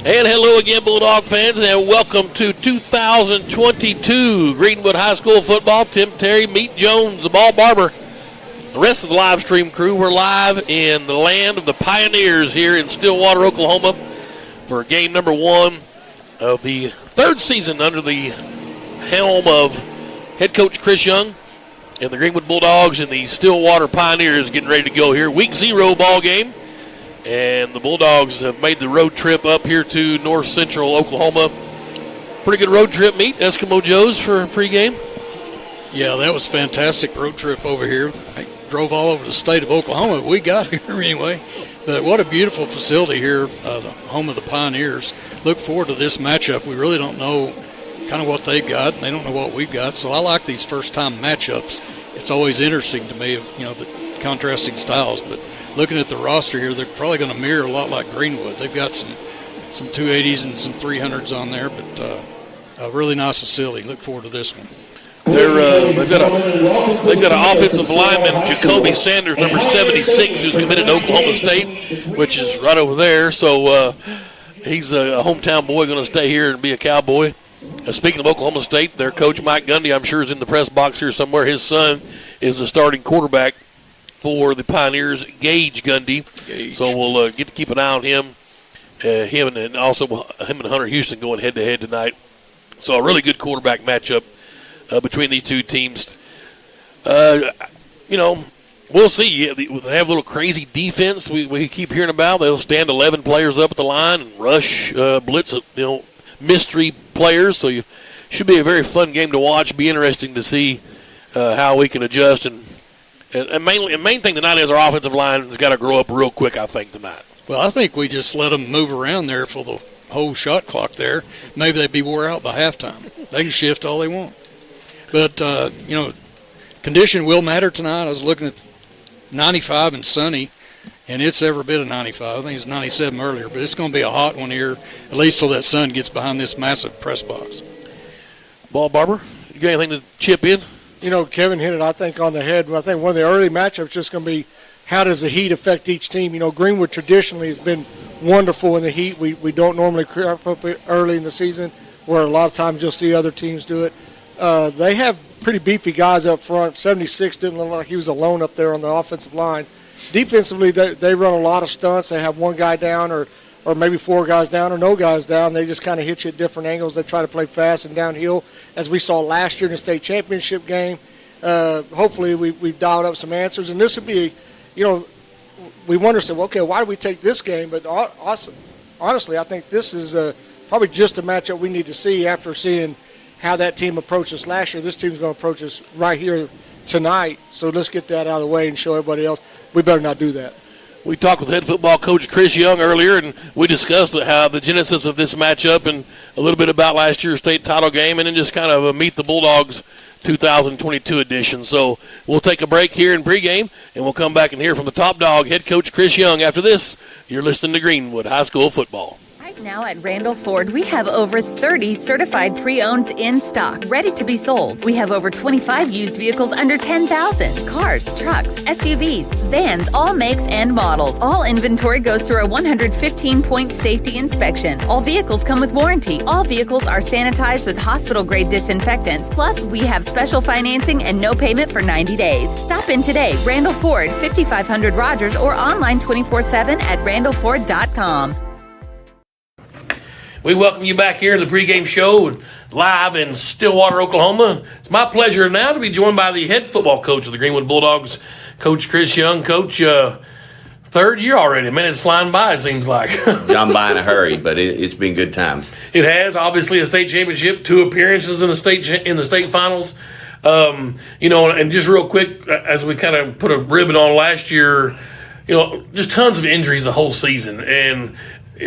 And hello again, Bulldog fans, and welcome to 2022 Greenwood High School football. Tim Terry, Meet Jones, the ball barber. The rest of the live stream crew, we're live in the land of the Pioneers here in Stillwater, Oklahoma for game number 1 of the third season under the helm of head coach Chris Young and the Greenwood Bulldogs and the Stillwater Pioneers getting ready to go here. Week 0 ball game. And the Bulldogs have made the road trip up here to north central Oklahoma. Pretty good road trip meet, Eskimo Joe's for pregame. Yeah, that was a fantastic road trip over here. I drove all over the state of Oklahoma. We got here anyway. But what a beautiful facility here, the home of the Pioneers. Look forward to this matchup. We really don't know kind of what they've got. They don't know what we've got. So I like these first-time matchups. It's always interesting to me, the contrasting styles. But looking at the roster here, they're probably going to mirror a lot like Greenwood. They've got some 280s and some 300s on there, but a really nice facility. Look forward to this one. They've got an offensive lineman, Jacoby Sanders, number 76, who's committed to Oklahoma State, which is right over there. So he's a hometown boy, going to stay here and be a Cowboy. Speaking of Oklahoma State, their coach, Mike Gundy, I'm sure is in the press box here somewhere. His son is the starting quarterback for the Pioneers, Gage Gundy. So we'll get to keep an eye on him. Him and Hunter Houston going head-to-head tonight. So a really good quarterback matchup between these two teams. We'll see. They have a little crazy defense we keep hearing about. They'll stand 11 players up at the line and rush, blitz, mystery players. So you should be a very fun game to watch. Be interesting to see how we can adjust and main thing tonight is our offensive line has got to grow up real quick, I think, tonight. Well, I think we just let them move around there for the whole shot clock there. Maybe they'd be wore out by halftime. They can shift all they want. But, condition will matter tonight. I was looking at 95 and sunny, and it's every bit of 95. I think it's 97 earlier, but it's going to be a hot one here, at least till that sun gets behind this massive press box. Ball barber, you got anything to chip in? Kevin hit it, I think, on the head. I think one of the early matchups is just going to be how does the heat affect each team. Greenwood traditionally has been wonderful in the heat. We don't normally creep up early in the season where a lot of times you'll see other teams do it. They have pretty beefy guys up front. 76 didn't look like he was alone up there on the offensive line. Defensively, they run a lot of stunts. They have one guy down or maybe 4 guys down or no guys down. They just kind of hit you at different angles. They try to play fast and downhill, as we saw last year in the state championship game. Hopefully we've dialed up some answers. And this would be, we wonder, why do we take this game? But honestly, I think this is probably just a matchup we need to see after seeing how that team approached us last year. This team's going to approach us right here tonight. So let's get that out of the way and show everybody else we better not do that. We talked with head football coach Chris Young earlier, and we discussed how the genesis of this matchup and a little bit about last year's state title game, and then just kind of Meet the Bulldogs 2022 edition. So we'll take a break here in pregame, and we'll come back and hear from the top dog, head coach Chris Young. After this, you're listening to Greenwood High School football. Right now at Randall Ford, we have over 30 certified pre-owned in stock, ready to be sold. We have over 25 used vehicles under $10,000. Cars, trucks, SUVs, vans, all makes and models. All inventory goes through a 115-point safety inspection. All vehicles come with warranty. All vehicles are sanitized with hospital-grade disinfectants. Plus, we have special financing and no payment for 90 days. Stop in today. Randall Ford, 5500 Rogers, or online 24/7 at randallford.com. We welcome you back here to the pregame show live in Stillwater, Oklahoma. It's my pleasure now to be joined by the head football coach of the Greenwood Bulldogs, Coach Chris Young. Coach, third year already. Man, it's flying by, it seems like. Gone by in a hurry, but it's been good times. It has. Obviously, a state championship, 2 appearances in the state finals. And just real quick, as we kind of put a ribbon on last year, just tons of injuries the whole season. And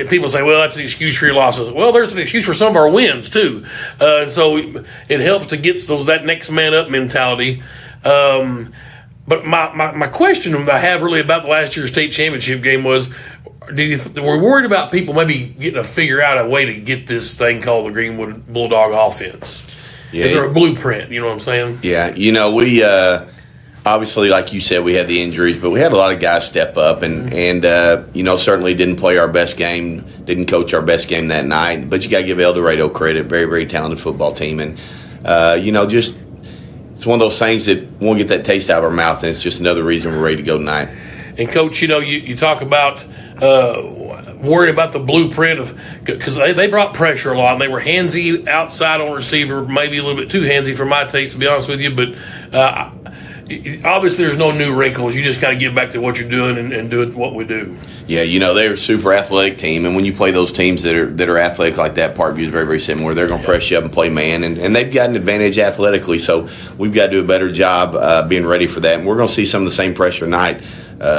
people say, well, that's an excuse for your losses. Well, there's an excuse for some of our wins, too. So it helps to get that next man up mentality. But my question that I have really about the last year's state championship game was, we're worried about people maybe getting to figure out a way to get this thing called the Greenwood Bulldog offense. Yeah. Is there a blueprint? You know what I'm saying? Yeah. obviously, like you said, we had the injuries, but we had a lot of guys step up and certainly didn't play our best game, didn't coach our best game that night. But you got to give El Dorado credit, very, very talented football team. And, just it's one of those things that won't get that taste out of our mouth, and it's just another reason we're ready to go tonight. And, Coach, you talk about worried about the blueprint of – because they brought pressure a lot, and they were handsy outside on receiver, maybe a little bit too handsy for my taste, to be honest with you. But obviously there's no new wrinkles. You just kind of get back to what you're doing and do what we do. Yeah, they're a super athletic team, and when you play those teams that are athletic like that, Parkview is very, very similar. They're going to press you up and play man, and they've got an advantage athletically, so we've got to do a better job being ready for that. And we're going to see some of the same pressure tonight.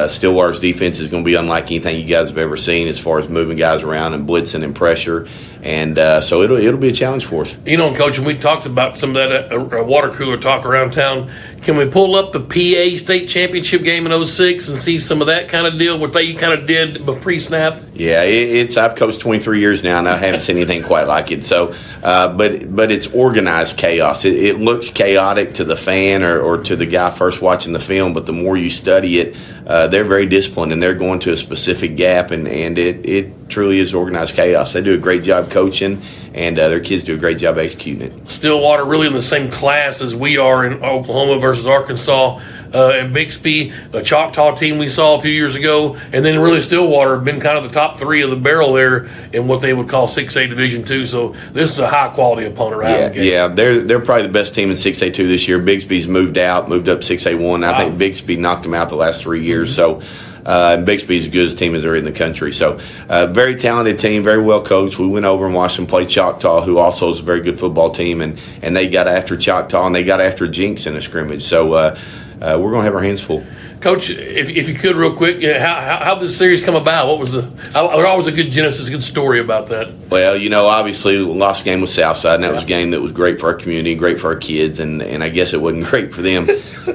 Stillwater's defense is going to be unlike anything you guys have ever seen as far as moving guys around and blitzing and pressure. And so it'll be a challenge for us. Coach, and we talked about some of that water cooler talk around town. Can we pull up the PA state championship game in 06 and see some of that kind of deal, what they kind of did pre-snap? Yeah, I've coached 23 years now, and I haven't seen anything quite like it. So, but it's organized chaos. It looks chaotic to the fan or to the guy first watching the film, but the more you study it, they're very disciplined, and they're going to a specific gap, and it truly is organized chaos. They do a great job coaching, and their kids do a great job executing it. Stillwater really in the same class as we are in Oklahoma versus Arkansas. And Bixby, a Choctaw team we saw a few years ago, and then really Stillwater have been kind of the top three of the barrel there in what they would call 6A Division II. So this is a high-quality opponent. Yeah, they're probably the best team in 6A2 this year. Bixby's moved up 6A1. I think Bixby knocked them out the last 3 years. So Bixby's as good as team as they're in the country. So very talented team, very well coached. We went over and watched them play Choctaw, who also is a very good football team, and they got after Choctaw, and they got after Jinx in a scrimmage. So we're going to have our hands full. Coach, if you could real quick, how did this series come about? What was there's always a good genesis, a good story about that? Well, obviously we lost a game with Southside, and that was a game that was great for our community, great for our kids, and I guess it wasn't great for them.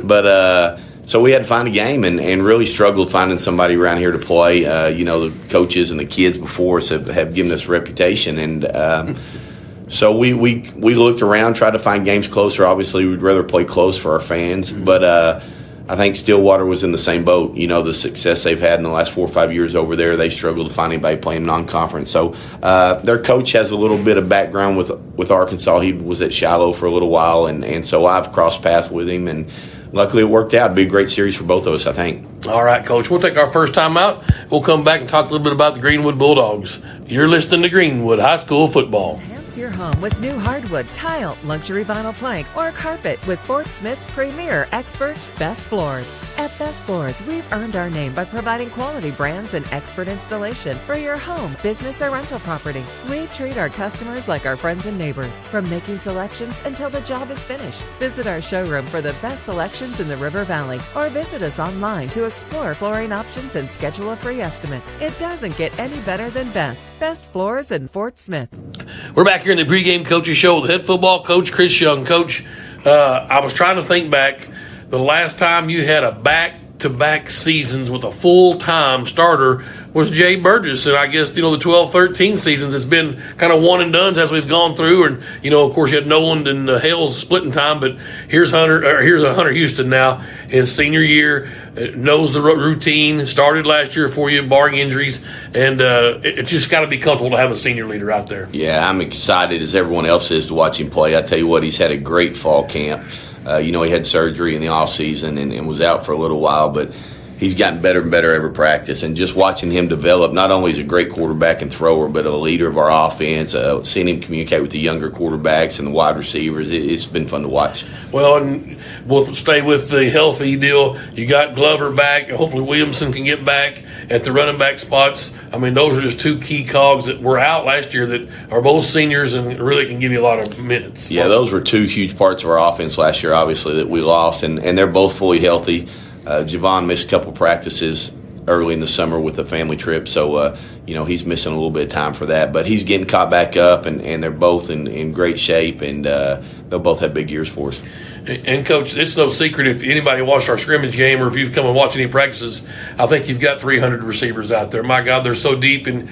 But so we had to find a game and really struggled finding somebody around here to play. The coaches and the kids before us have given us a reputation, and so we looked around, tried to find games closer. Obviously, we'd rather play close for our fans, but I think Stillwater was in the same boat. The success they've had in the last 4 or 5 years over there, they struggled to find anybody playing non-conference. So their coach has a little bit of background with Arkansas. He was at Shiloh for a little while, and so I've crossed paths with him, and luckily it worked out. It'd be a great series for both of us, I think. All right, Coach. We'll take our first time out. We'll come back and talk a little bit about the Greenwood Bulldogs. You're listening to Greenwood High School Football. Your home with new hardwood, tile, luxury vinyl plank, or carpet with Fort Smith's premier experts, Best Floors. At Best Floors, we've earned our name by providing quality brands and expert installation for your home, business, or rental property. We treat our customers like our friends and neighbors, from making selections until the job is finished. Visit our showroom for the best selections in the River Valley, or visit us online to explore flooring options and schedule a free estimate. It doesn't get any better than Best Floors in Fort Smith. We're back here in the pregame coaches show with head football coach Chris Young. Coach, I was trying to think back the last time you had a back-to-back seasons with a full-time starter was Jay Burgess, and I guess the 12-13 seasons it's been kind of one and done as we've gone through, and of course you had Nolan and Hales splitting time, but here's Hunter Houston now, his senior year, knows the routine, started last year for you, barring injuries, and it's just got to be comfortable to have a senior leader out there. Yeah, I'm excited as everyone else is to watch him play. I tell you what, he's had a great fall camp. He had surgery in the off season and was out for a little while, but he's gotten better and better every practice. And just watching him develop, not only is he a great quarterback and thrower, but a leader of our offense, seeing him communicate with the younger quarterbacks and the wide receivers, it's been fun to watch. Well, and we'll stay with the healthy deal. You got Glover back. Hopefully Williamson can get back at the running back spots. I mean, those are just two key cogs that were out last year that are both seniors and really can give you a lot of minutes. Yeah, those were two huge parts of our offense last year, obviously, that we lost, and they're both fully healthy. Javon missed a couple practices early in the summer with a family trip, so he's missing a little bit of time for that. But he's getting caught back up, and they're both in great shape, and they'll both have big years for us. And, Coach, it's no secret if anybody watched our scrimmage game or if you've come and watched any practices, I think you've got 300 receivers out there. My God, they're so deep and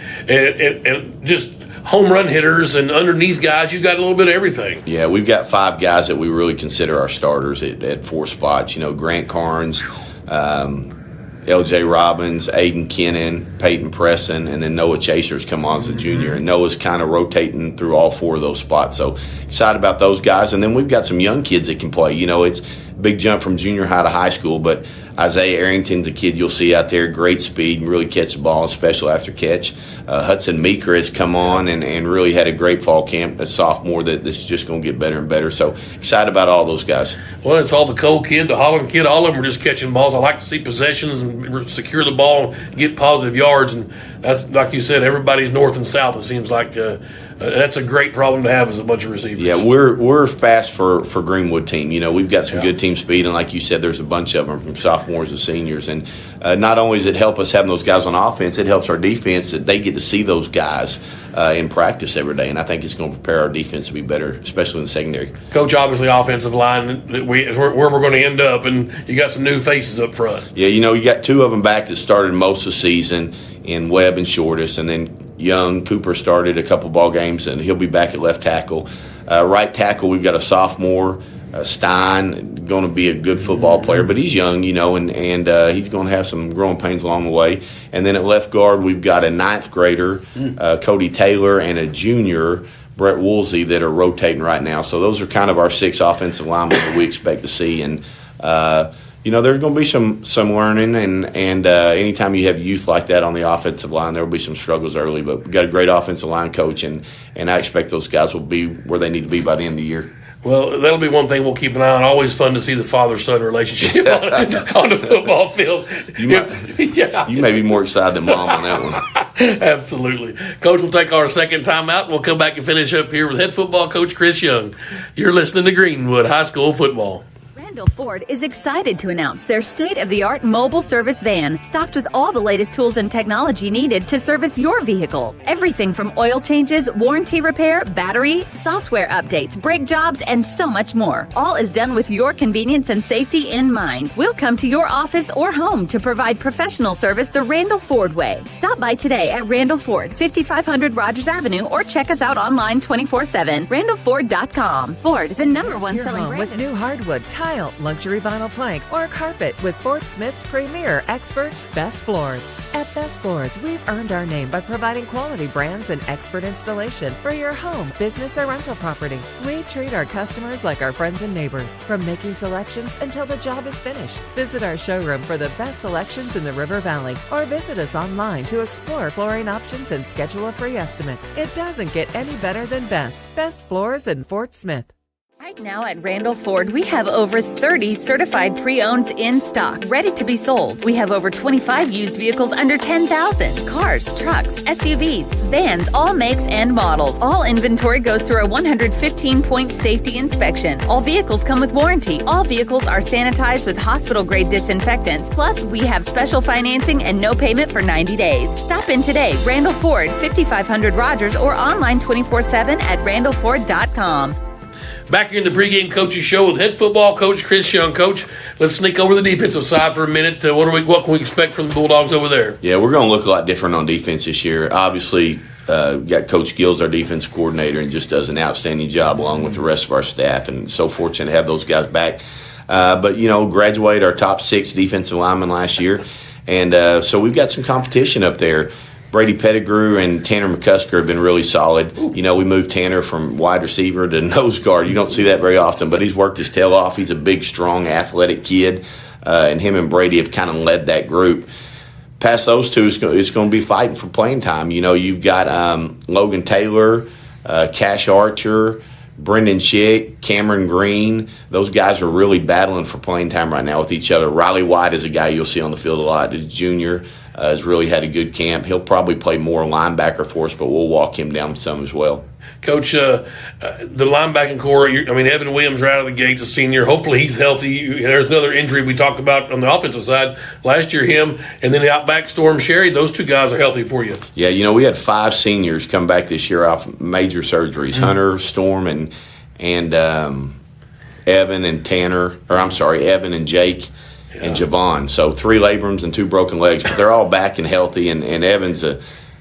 just home run hitters and underneath guys. You've got a little bit of everything. Yeah, we've got 5 guys that we really consider our starters at 4 spots. Grant Carnes, L.J. Robbins, Aiden Kennan, Peyton Presson, and then Noah Chasers come on as a junior. And Noah's kind of rotating through all 4 of those spots. So excited about those guys. And then we've got some young kids that can play. It's a big jump from junior high to high school, but Isaiah Arrington's a kid you'll see out there, great speed and really catch the ball, special after catch. Hudson Meeker has come on and really had a great fall camp, a sophomore that's just going to get better and better. So excited about all those guys. Well, it's all the Cole kid, the Holland kid, all of them are just catching balls. I like to see possessions and secure the ball and get positive yards. And that's, like you said, everybody's north and south. It seems like that's a great problem to have as a bunch of receivers. Yeah, we're fast for Greenwood team. We've got some good team speed, and like you said, there's a bunch of them from sophomores to seniors. And not only does it help us having those guys on offense, it helps our defense that they get to see those guys in practice every day. And I think it's going to prepare our defense to be better, especially in the secondary. Coach, obviously offensive line is where we're going to end up, and you got some new faces up front. Yeah, you got 2 of them back that started most of the season in Webb and Shortest, and then Young Cooper started a couple ball games, and he'll be back at left tackle. Right tackle, we've got a sophomore, Stein, going to be a good football player, but he's young, and he's going to have some growing pains along the way. And then at left guard, we've got a 9th grader, Cody Taylor, and a junior, Brett Woolsey, that are rotating right now. So those are kind of our 6 offensive linemen that we expect to see. And there's going to be some learning, and anytime you have youth like that on the offensive line, there will be some struggles early. But we've got a great offensive line coach, and I expect those guys will be where they need to be by the end of the year. Well, that'll be one thing we'll keep an eye on. Always fun to see the father-son relationship on the football field. You may be more excited than Mom on that one. Absolutely. Coach, we'll take our second time out, and we'll come back and finish up here with head football coach Chris Young. You're listening to Greenwood High School Football. Randall Ford is excited to announce their state-of-the-art mobile service van, stocked with all the latest tools and technology needed to service your vehicle. Everything from oil changes, warranty repair, battery, software updates, brake jobs, and so much more. All is done with your convenience and safety in mind. We'll come to your office or home to provide professional service the Randall Ford way. Stop by today at Randall Ford, 5500 Rogers Avenue, or check us out online 24/7, randallford.com. Ford, the #1 Your selling home brand. with new hardwood, tile, luxury vinyl plank, or carpet with Fort Smith's premier experts Best Floors. At Best Floors, we've earned our name by providing quality brands and expert installation for your home, business, or rental property. We treat our customers like our friends and neighbors, from making selections until the job is finished. Visit our showroom for the best selections in the River Valley, or visit us online to explore flooring options and schedule a free estimate. It doesn't get any better than Best. Best Floors in Fort Smith. Right now at Randall Ford, we have over 30 certified pre-owned in stock, ready to be sold. We have over 25 used vehicles under 10,000. Cars, trucks, SUVs, vans, all makes and models. All inventory goes through a 115-point safety inspection. All vehicles come with warranty. All vehicles are sanitized with hospital-grade disinfectants. Plus, we have special financing and no payment for 90 days. Stop in today. Randall Ford, 5500 Rogers, or online 24/7 at randallford.com. Back here in the pregame coaches show with head football coach Chris Young. Coach, let's sneak over the defensive side for a minute. What can we expect from the Bulldogs over there? Yeah, we're going to look a lot different on defense this year. Obviously, got Coach Gills, our defense coordinator, and just does an outstanding job along with the rest of our staff. And so fortunate to have those guys back. But graduated our top 6 defensive linemen last year, and so we've got some competition up there. Brady Pettigrew and Tanner McCusker have been really solid. We moved Tanner from wide receiver to nose guard. You don't see that very often, but he's worked his tail off. He's a big, strong, athletic kid, and him and Brady have kind of led that group. Past those two, it's going to be fighting for playing time. You've got Logan Taylor, Cash Archer, Brendan Schick, Cameron Green. Those guys are really battling for playing time right now with each other. Riley White is a guy you'll see on the field a lot. He's a junior. Has really had a good camp. He'll probably play more linebacker for us, but we'll walk him down some as well. Coach, the linebacking core, Evan Williams right out of the gates, a senior. Hopefully he's healthy. There's another injury we talked about on the offensive side. Last year, him, and then the outback Storm Sherry, those 2 guys are healthy for you. Yeah, we had 5 seniors come back this year off major surgeries. Hunter, Storm, and Evan and Tanner, Evan and Jake. Yeah. And Javon. So 3 labrums and 2 broken legs, but they're all back and healthy. And Evan's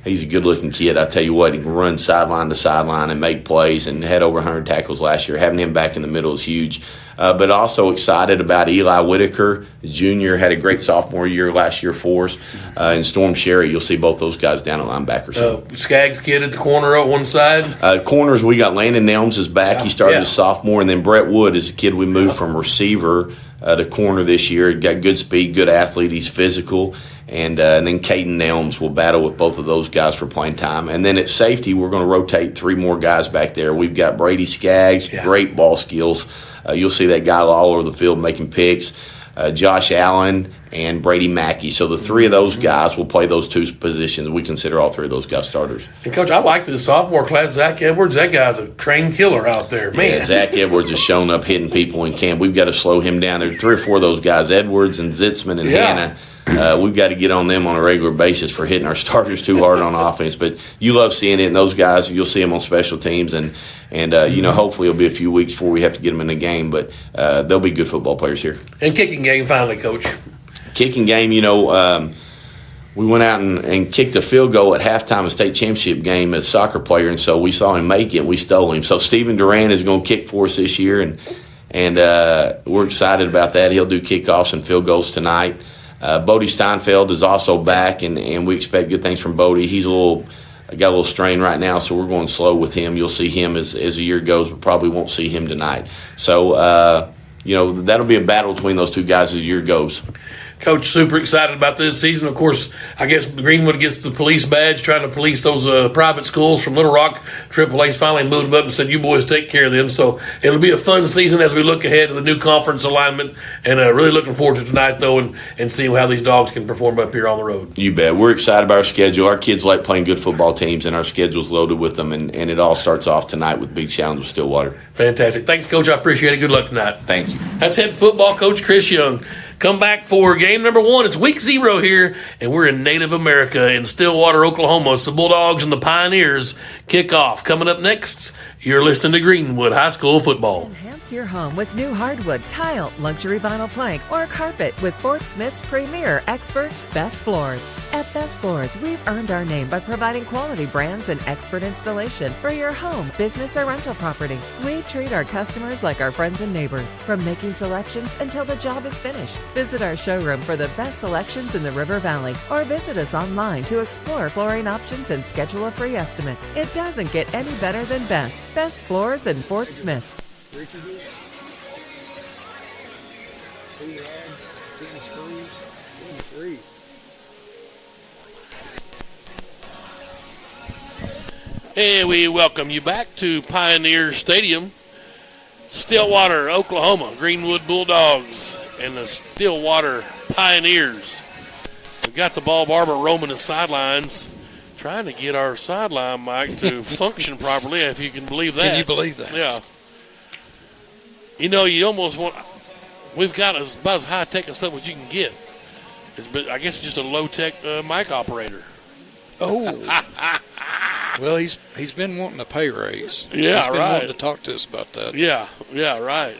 He's a good-looking kid. I tell you what, he can run sideline to sideline and make plays and had over 100 tackles last year. Having him back in the middle is huge. But also excited about Eli Whitaker, Jr., had a great sophomore year last year for us. And Storm Sherry, you'll see both those guys down at linebacker. So. Skaggs kid at the corner on one side. Corners, we got Landon Nelms is back. He started as sophomore. And then Brett Wood is a kid we moved from receiver to corner this year. He got good speed, good athlete. He's physical. And then Caden Nelms will battle with both of those guys for playing time. And then at safety, we're going to rotate 3 more guys back there. We've got Brady Skaggs, great ball skills. You'll see that guy all over the field making picks. Josh Allen and Brady Mackey. So the 3 of those guys will play those 2 positions. We consider all 3 of those guys starters. And, Coach, I like the sophomore class, Zach Edwards. That guy's a trained killer out there, man. Yeah, Zach Edwards has shown up hitting people in camp. We've got to slow him down. There are 3 or 4 of those guys, Edwards and Zitzman and Hannah. We've got to get on them on a regular basis for hitting our starters too hard on offense. But you love seeing it, and those guys, you'll see them on special teams. And hopefully it'll be a few weeks before we have to get them in the game. But they'll be good football players here. And kicking game finally, Coach. Kicking game, we went out and kicked a field goal at halftime of a state championship game as a soccer player, and so we saw him make it, and we stole him. So Stephen Duran is going to kick for us this year, and we're excited about that. He'll do kickoffs and field goals tonight. Bodie Steinfeld is also back, and we expect good things from Bodie. He's got a little strain right now, so we're going slow with him. You'll see him as the year goes, but probably won't see him tonight. So, that'll be a battle between those 2 guys as the year goes. Coach, super excited about this season. Of course, I guess Greenwood gets the police badge, trying to police those private schools from Little Rock. AAA's finally moved them up and said, you boys take care of them. So it'll be a fun season as we look ahead to the new conference alignment. And really looking forward to tonight, though, and seeing how these dogs can perform up here on the road. You bet. We're excited about our schedule. Our kids like playing good football teams, and our schedule's loaded with them. And it all starts off tonight with big challenge with Stillwater. Fantastic. Thanks, Coach. I appreciate it. Good luck tonight. Thank you. That's head football coach Chris Young. Come back for game number 1. It's week 0 here, and we're in Native America in Stillwater, Oklahoma. It's the Bulldogs and the Pioneers kick off. Coming up next, you're listening to Greenwood High School football. Enhance your home with new hardwood, tile, luxury vinyl plank, or carpet with Fort Smith's premier experts, Best Floors. At Best Floors, we've earned our name by providing quality brands and expert installation for your home, business, or rental property. We treat our customers like our friends and neighbors, from making selections until the job is finished. Visit our showroom for the best selections in the River Valley, or visit us online to explore flooring options and schedule a free estimate. It doesn't get any better than Best. Best Floors in Fort Smith. 2 rods, 10 screws, 23. Hey, we welcome you back to Pioneer Stadium, Stillwater, Oklahoma. Greenwood Bulldogs and the Stillwater Pioneers. We've got the ball barber roaming the sidelines, trying to get our sideline mic to function properly, if you can believe that. Can you believe that? Yeah. You almost want – we've got about as high-tech and stuff as you can get. But I guess it's just a low-tech mic operator. Oh. Well, he's been wanting a pay raise. Yeah, he's been right. wanting to talk to us about that. Yeah, right.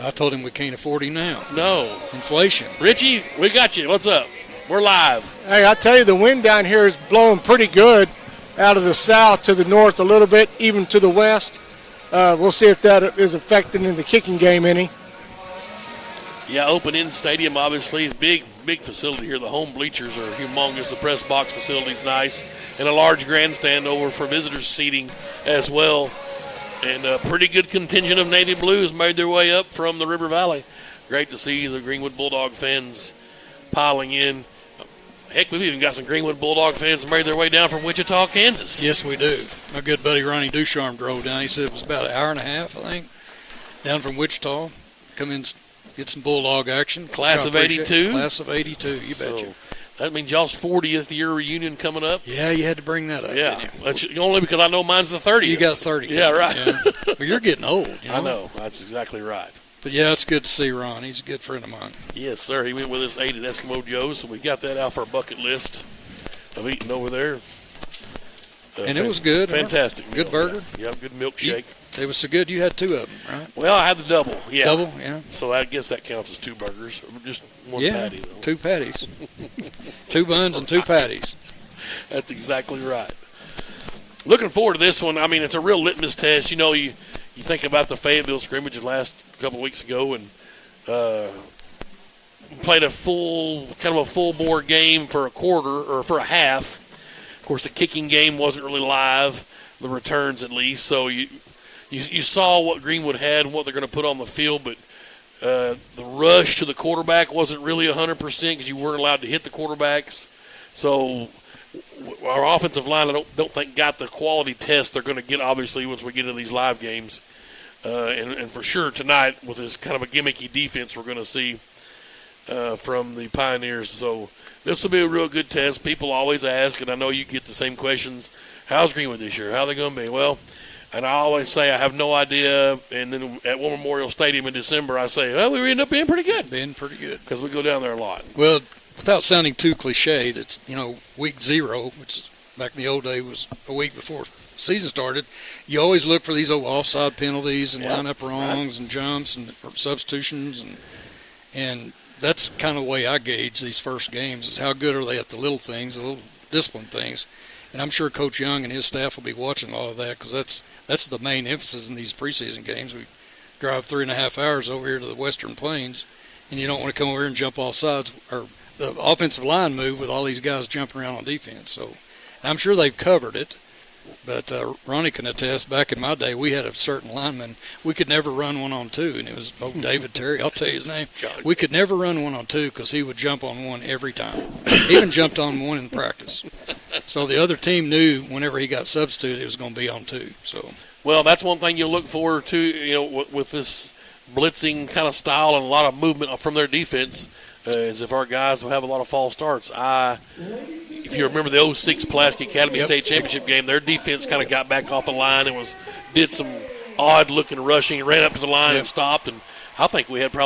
I told him we can't afford him now. No. Inflation. Richie, we got you. What's up? We're live. Hey, I tell you, the wind down here is blowing pretty good out of the south to the north a little bit, even to the west. We'll see if that is affecting in the kicking game any. Yeah, open-end stadium, obviously. Big facility here. The home bleachers are humongous. The press box facility's nice. And a large grandstand over for visitors seating as well. And a pretty good contingent of Navy Blues made their way up from the River Valley. Great to see the Greenwood Bulldog fans piling in. Heck, we've even got some Greenwood Bulldog fans made their way down from Wichita, Kansas. Yes, we do. My good buddy Ronnie Ducharme drove down. He said it was about an hour and a half, I think, down from Wichita. Come in, get some Bulldog action. Class of 82? Class of 82, you betcha. So that means y'all's 40th year reunion coming up? Yeah, you had to bring that up. Yeah, that's only because I know mine's the 30th. You got 30. Yeah, right. Yeah. Well, you're getting old. I know. That's exactly right. But, yeah, it's good to see Ron. He's a good friend of mine. Yes, sir. He went with us, ate at Eskimo Joe's, so we got that off our bucket list of eating over there. And it was good. Fantastic. Huh? Good burger. Yeah, good milkshake. It was so good you had 2 of them, right? Well, I had the double. Yeah. Double, yeah. So I guess that counts as 2 burgers. Just one patty, patty, though. 2 patties. 2 buns and 2 patties. That's exactly right. Looking forward to this one. I mean, it's a real litmus test. You know, you think about the Fayetteville scrimmage of last couple of weeks ago and played a full bore game for a quarter or for a half. Of course, the kicking game wasn't really live, the returns at least. So you saw what Greenwood had and what they're going to put on the field, but the rush to the quarterback wasn't really 100% because you weren't allowed to hit the quarterbacks. So our offensive line, I don't think got the quality test they're going to get, obviously, once we get into these live games. And for sure tonight, with this kind of a gimmicky defense we're going to see from the Pioneers. So this will be a real good test. People always ask, and I know you get the same questions, how's Greenwood this year? How are they going to be? Well, and I always say I have no idea. And then at War Memorial Stadium in December, I say, well, we end up being pretty good. Because we go down there a lot. Well, without sounding too cliched, it's, week 0, which back in the old day was a week before season started. You always look for these old offside penalties and lineup wrongs and jumps and substitutions. And that's kind of the way I gauge these first games, is how good are they at the little things, the little discipline things. And I'm sure Coach Young and his staff will be watching all of that, because that's the main emphasis in these preseason games. We drive 3.5 hours over here to the Western Plains, and you don't want to come over here and jump off sides or the offensive line move with all these guys jumping around on defense. So I'm sure they've covered it. But Ronnie can attest, back in my day, we had a certain lineman. We could never run 1-on-2, and it was David Terry. I'll tell you his name. We could never run 1-on-2 because he would jump on one every time. He even jumped on one in practice. So the other team knew whenever he got substituted, it was going to be on 2. So, well, that's one thing you'll look forward to, with this blitzing kind of style and a lot of movement from their defense, is if our guys will have a lot of false starts. If you remember the 06 Pulaski Academy State Championship game, their defense kind of got back off the line and did some odd-looking rushing, ran up to the line and stopped. And I think we had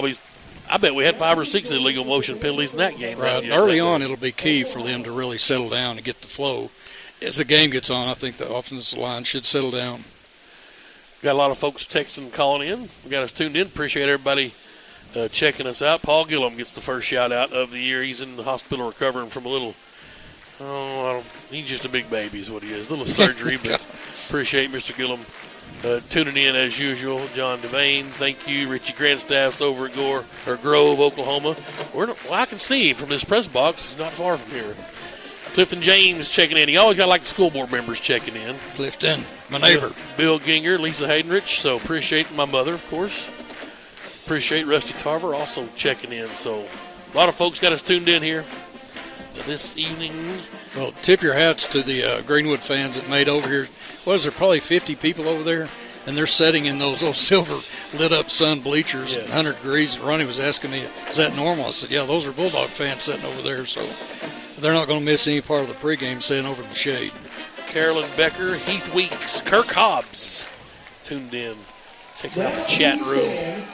I bet we had 5 or 6 illegal motion penalties in that game. Right. Early on, it'll be key for them to really settle down and get the flow. As the game gets on, I think the offensive line should settle down. Got a lot of folks texting and calling in. We got us tuned in. Appreciate everybody checking us out. Paul Gillum gets the first shout-out of the year. He's in the hospital recovering from a little – he's just a big baby is what he is. A little surgery, but appreciate Mr. Gillum tuning in as usual. John Devane, thank you. Richie Grandstaff's over at Grove, Oklahoma. I can see him from this press box. He's not far from here. Clifton James checking in. He always got the school board members checking in. Clifton, my neighbor. Bill Ginger, Lisa Haydenrich. So appreciate my mother, of course. Appreciate Rusty Tarver also checking in. So a lot of folks got us tuned in here this evening. Well, tip your hats to the Greenwood fans that made over here. What is there, probably 50 people over there? And they're sitting in those old silver lit-up sun bleachers at 100 degrees. Ronnie was asking me, is that normal? I said, yeah, those are Bulldog fans sitting over there. So they're not going to miss any part of the pregame sitting over in the shade. Carolyn Becker, Heath Weeks, Kirk Hobbs tuned in. Checking out the chat room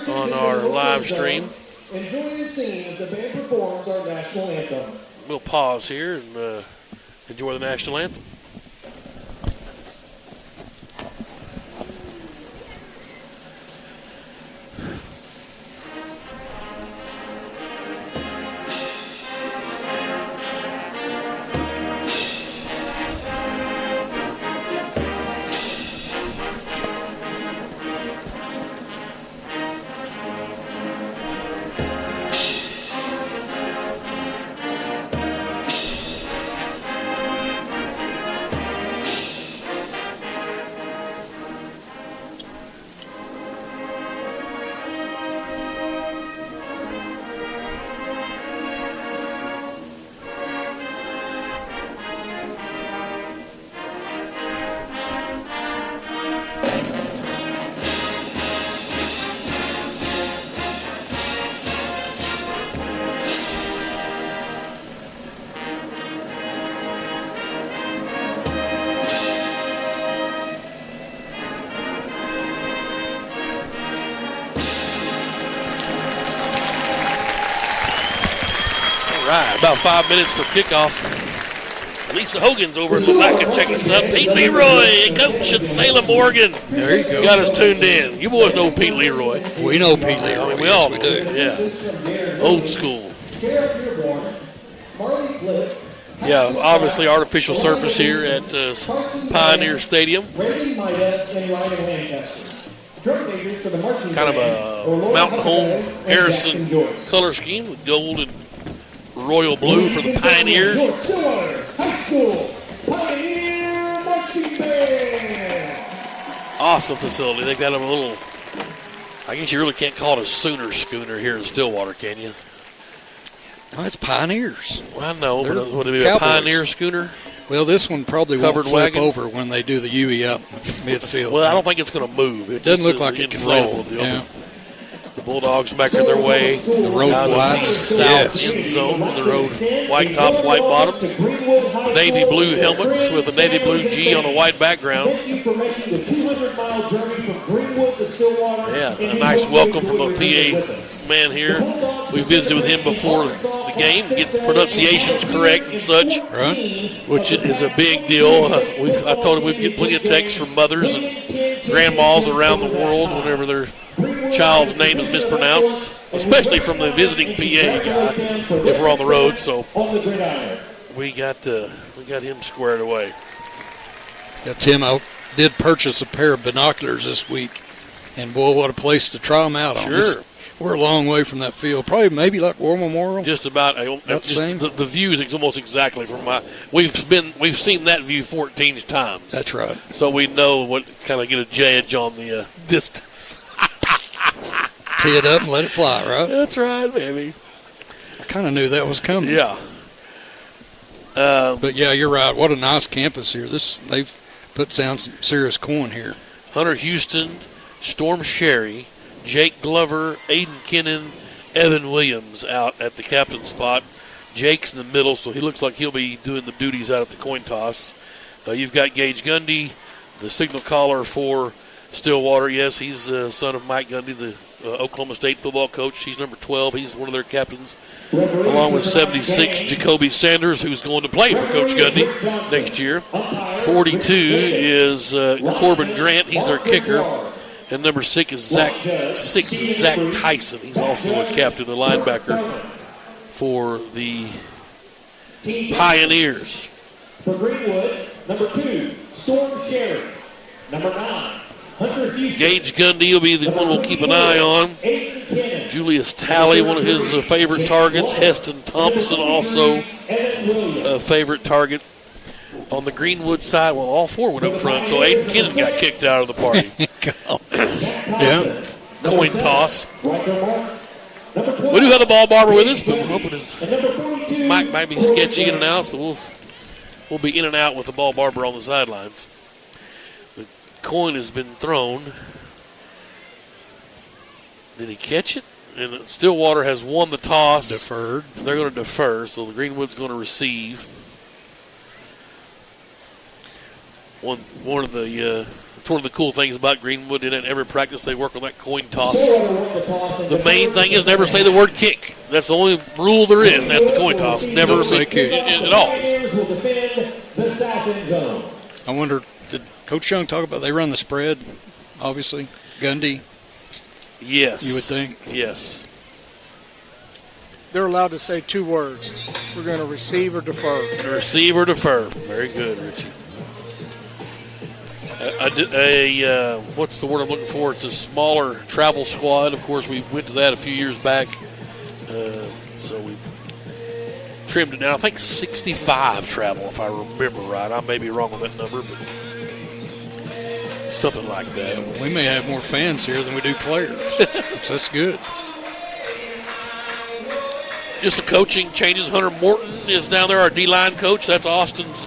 on our live stream. Enjoy your scene as the band performs our national anthem. We'll pause here and enjoy the national anthem. About 5 minutes for kickoff. Lisa Hogan's over in the back and checking us out. Pete Leroy, coach in Salem, Oregon. There you go. Got us tuned in. You boys know Pete Leroy. We know Pete Leroy. I mean, we all do. Yeah. Old school. Yeah, obviously artificial surface here at Pioneer Stadium. Kind of a Mountain Home Harrison color scheme with gold and royal blue for the Pioneers. Awesome facility. They've got a little, I guess you really can't call it a Sooner schooner here in Stillwater, can you? No, it's Pioneers. Well, I know, but would it be Cowboys. a Pioneer schooner? Well, this one probably Covered won't flip wagon? over when they do the UE up midfield. Well, I don't think it's going to move. It doesn't just look like it can inflatable roll. deal. Yeah. The Bulldogs making their way The road down to the wides. south Yes. end zone on the road. White tops, white bottoms. Navy blue helmets with a navy blue G on a white background. Thank you for making the 200-mile journey from Greenwood to Stillwater. Yeah, a nice welcome from a PA man here. We visited with him before the game, get the pronunciations correct and such, Right. which is a big deal. I told him we'd get plenty of texts from mothers and grandmas around the world whenever their child's name is mispronounced, especially from the visiting PA guy if we're on the road. So we got him squared away. Yeah, Tim, I did purchase a pair of binoculars this week, and boy, what a place to try them out on. Sure. We're a long way from that field, probably maybe like War Memorial. Just about the view is almost exactly from my. We've seen that view 14 times. That's right. So we know what kind of get a judge on the distance. Tee it up and let it fly, right? That's right, baby. I kind of knew that was coming. Yeah. But yeah, you're right. What a nice campus here. They've put down some serious coin here. Hunter Houston, Storm Sherry, Jake Glover, Aiden Kennan, Evan Williams out at the captain spot. Jake's in the middle, so he looks like he'll be doing the duties out at the coin toss. You've got Gage Gundy, the signal caller for Stillwater. Yes, he's the son of Mike Gundy, the Oklahoma State football coach. He's number 12. He's one of their captains, along with 76, Jacoby Sanders, who's going to play for Coach Gundy next year. 42 is Corbin Grant. He's their kicker. And number 6 is Zach Tyson. He's also a captain, a linebacker for the Pioneers. For Greenwood, number 2, Storm Sherry. Number 9, Hunter Houston. Gage Gundy will be the one we'll keep an eye on. Julius Talley, one of his favorite targets. Heston Thompson, also a favorite target. On the Greenwood side, well, all 4 went up front, so Aiden Kennan got kicked out of the party. Yeah. Coin toss. We do have the ball barber with us, but we're hoping his mic might be sketchy in and out, so we'll be in and out with the ball barber on the sidelines. The coin has been thrown. Did he catch it? And Stillwater has won the toss. Deferred. And they're going to defer, so the Greenwood's going to receive. One of the cool things about Greenwood, in every practice they work on that coin toss. The main thing is never say the word kick. That's the only rule there is at the coin toss. Never say kick at all. I wonder, did Coach Young talk about they run the spread, obviously? Gundy? Yes. You would think? Yes. They're allowed to say 2 words. We're going to receive or defer. Receive or defer. Very good, Richie. What's the word I'm looking for? It's a smaller travel squad. Of course, we went to that a few years back, so we've trimmed it down. I think 65 travel, if I remember right. I may be wrong on that number, but something like that. Yeah, we may have more fans here than we do players, so that's good. Just the coaching changes. Hunter Morton is down there, our D-line coach. That's Austin's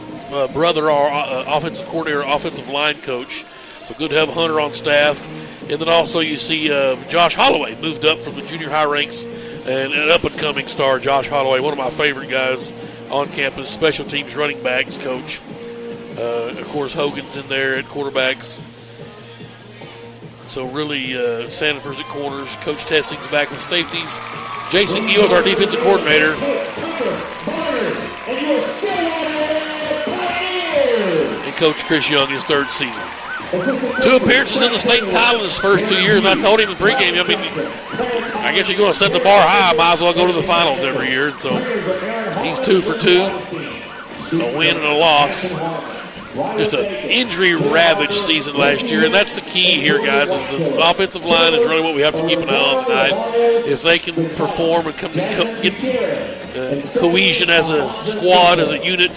brother, our offensive coordinator, offensive line coach. So good to have Hunter on staff. And then also you see Josh Holloway moved up from the junior high ranks, and an up-and-coming star, Josh Holloway, one of my favorite guys on campus, special teams running backs coach. Of course, Hogan's in there at quarterbacks. So really, Sanford's at corners. Coach Tessing's back with safeties. Jason Gill is our defensive coordinator. And Coach Chris Young, his 3rd season. 2 appearances in the state title in his first 2 years. I told him in pregame, I mean, I guess you're going to set the bar high. Might as well go to the finals every year. So he's 2 for 2. a win and a loss. Just an injury-ravaged season last year, and that's the key here, guys, is the offensive line is really what we have to keep an eye on tonight. If they can perform and get cohesion as a squad, as a unit,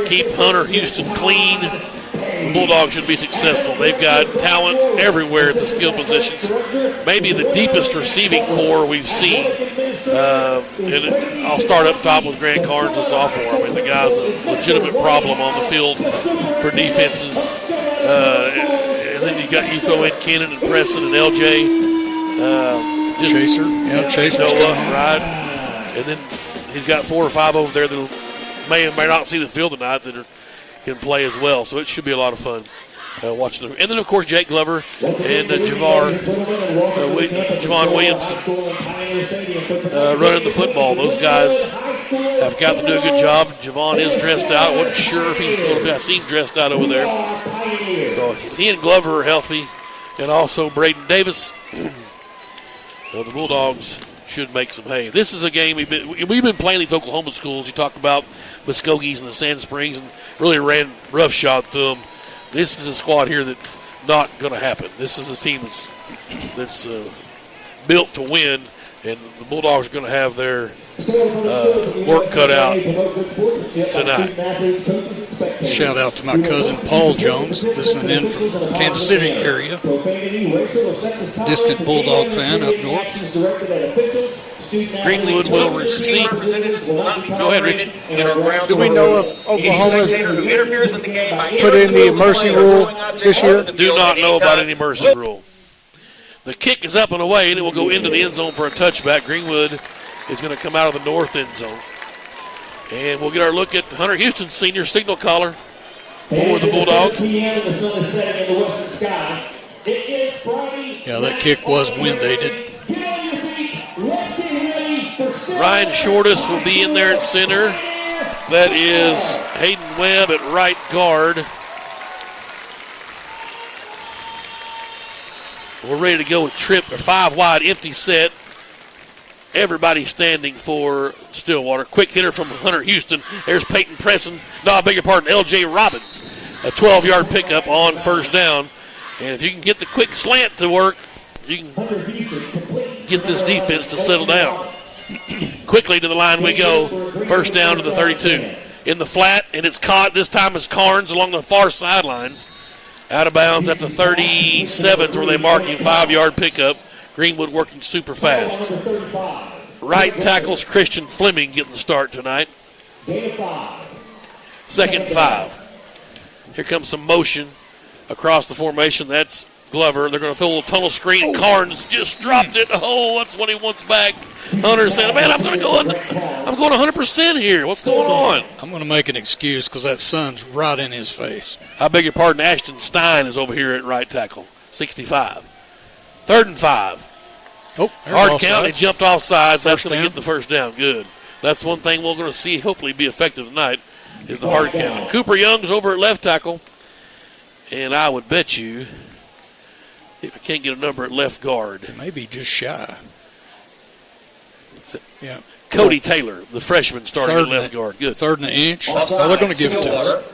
keep Hunter Houston clean, the Bulldogs should be successful. They've got talent everywhere at the skill positions. Maybe the deepest receiving core we've seen. And I'll start up top with Grant Carnes, a sophomore. I mean, the guy's a legitimate problem on the field for defenses. And then you throw in Kennan and Preston and LJ. Chaser. Yeah, Chaser's coming. Right. And then he's got 4 or 5 over there that may or may not see the field tonight that can play as well. So it should be a lot of fun watching them. And then, of course, Jake Glover and Javon Williams running the football. Those guys have got to do a good job. Javon is dressed out. I wasn't sure if he was going to be. I see him dressed out over there. So he and Glover are healthy. And also Braden Davis. The Bulldogs should make some hay. This is a game we've been playing these Oklahoma schools. You talk about Muskogees and the Sand Springs and really ran roughshod through them. This is a squad here that's not going to happen. This is a team that's built to win, and the Bulldogs are going to have their work cut out tonight. Shout out to my cousin Paul Jones, listening in from Kansas City area. Distant Bulldog fan up north. Greenwood will receive. Go ahead, Rich. Do we know if Oklahoma's put in the mercy rule this year? Do not know about any mercy rule. The kick is up and away, and it will go into the end zone for a touchback. Greenwood is going to come out of the north end zone. And we'll get our look at Hunter Houston, senior signal caller for the Bulldogs. Yeah, that kick was windated. Ryan Shortus will be in there at center. That is Hayden Webb at right guard. We're ready to go with trip, or 5 wide, empty set. Everybody standing for Stillwater. Quick hitter from Hunter Houston. There's Peyton Presson. No, I beg your pardon, L.J. Robbins. A 12-yard pickup on first down. And if you can get the quick slant to work, you can get this defense to settle down. Quickly to the line we go. First down to the 32. In the flat, and it's caught. This time it's Carnes along the far sidelines. Out of bounds at the 37 where they mark him. 5-yard pickup. Greenwood working super fast. Right tackles Christian Fleming getting the start tonight. 2nd and 5. Here comes some motion across the formation. That's Glover. They're going to throw a little tunnel screen. Carnes just dropped it. Oh, that's what he wants back. Hunter saying, man, I'm going 100% here. What's going on? I'm going to make an excuse because that sun's right in his face. I beg your pardon. Ashton Stein is over here at right tackle. 65. 3rd and 5. Oh, hard count. He jumped off sides. That's going to get the first down. Good. That's one thing we're going to see hopefully be effective tonight is the hard count. Cooper Young's over at left tackle. And I would bet you if I can't get a number at left guard. Maybe just shy. Yeah. Cody Taylor, the freshman, starting at left guard. Good. 3rd and an inch. They're going to give it to us.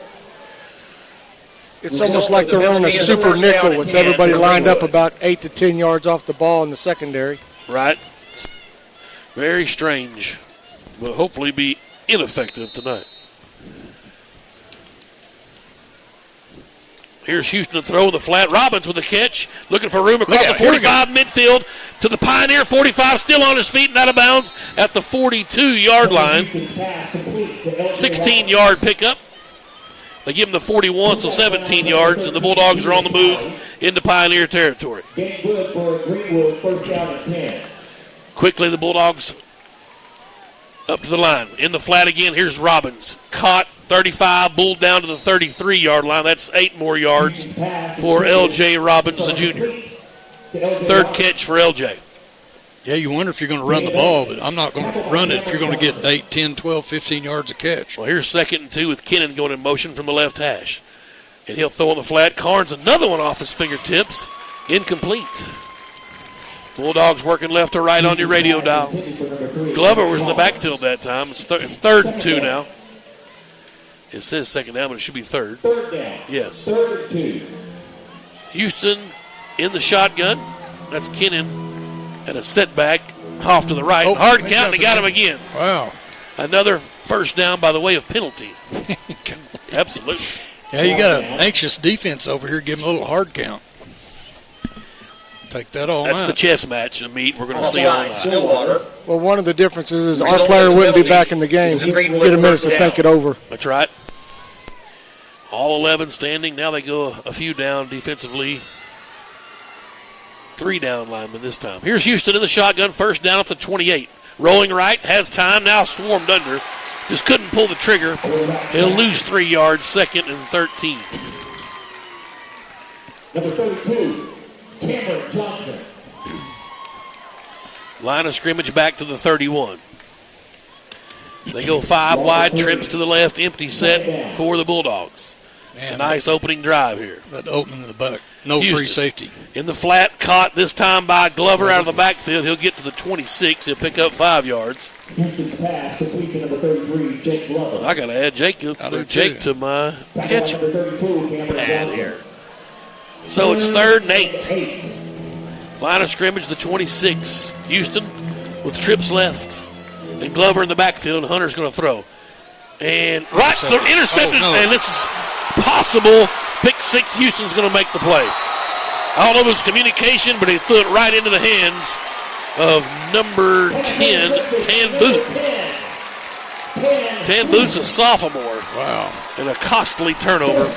It's almost like they're running a super nickel with everybody lined up about 8 to 10 yards off the ball in the secondary. Right. Very strange. Will hopefully be ineffective tonight. Here's Houston to throw the flat. Robbins with the catch. Looking for room across the 45 midfield to the Pioneer 45. Still on his feet and out of bounds at the 42-yard line. 16-yard pickup. They give him the 41, so 17 yards, and the Bulldogs are on the move into Pioneer territory. Quickly, the Bulldogs up to the line. In the flat again, here's Robbins. Caught, 35, bulled down to the 33-yard line. That's 8 more yards for L.J. Robbins, the junior. 3rd catch for L.J. Yeah, you wonder if you're going to run the ball, but I'm not going to run it if you're going to get 8, 10, 12, 15 yards a catch. Well, here's 2nd and 2 with Kennan going in motion from the left hash. And he'll throw on the flat. Carnes, another one off his fingertips. Incomplete. Bulldogs working left to right on your radio dial. Glover was in the backfield that time. It's 3rd and 2 now. It says second down, but it should be third. Third down. Yes. 3rd and 2. Houston in the shotgun. That's Kennan at a setback off to the right. Oh, Hard count, and he got him again. Wow. Another first down by the way of penalty. Absolutely. Yeah, you got an anxious defense over here. Give him a little hard count. Take that all That's out. the chess match in the meet we're going to see all night. Stillwater. Well, one of the differences is our player wouldn't be back in the game. He'd get a minute to think it over. That's right. All 11 standing. Now they go a few down defensively. 3 down linemen this time. Here's Houston in the shotgun. First down at the 28. Rolling right. Has time. Now swarmed under. Just couldn't pull the trigger. He'll lose 3 yards. 2nd and 13. Number 32, Cameron Johnson. Line of scrimmage back to the 31. They go 5 wide. Trips to the left. Empty set for the Bulldogs. Man, a nice opening drive here. That opening in the buck. No Houston. free safety. In the flat, caught this time by Glover out of the backfield. He'll get to the 26. He'll pick up 5 yards. Houston's pass complete to number 33, Jake Glover. I got to add Jake to my catch Number 32, Cameron pad Johnson. here. So it's 3rd and 8. Line of scrimmage, the 26. Houston with trips left. And Glover in the backfield. Hunter's going to throw. And right, so intercepted. Oh, no. And this is possible. Pick 6. Houston's going to make the play. I don't know if it was communication, but he threw it right into the hands of number 10, Tan Booth. Tan Booth's a sophomore. Wow. And a costly turnover.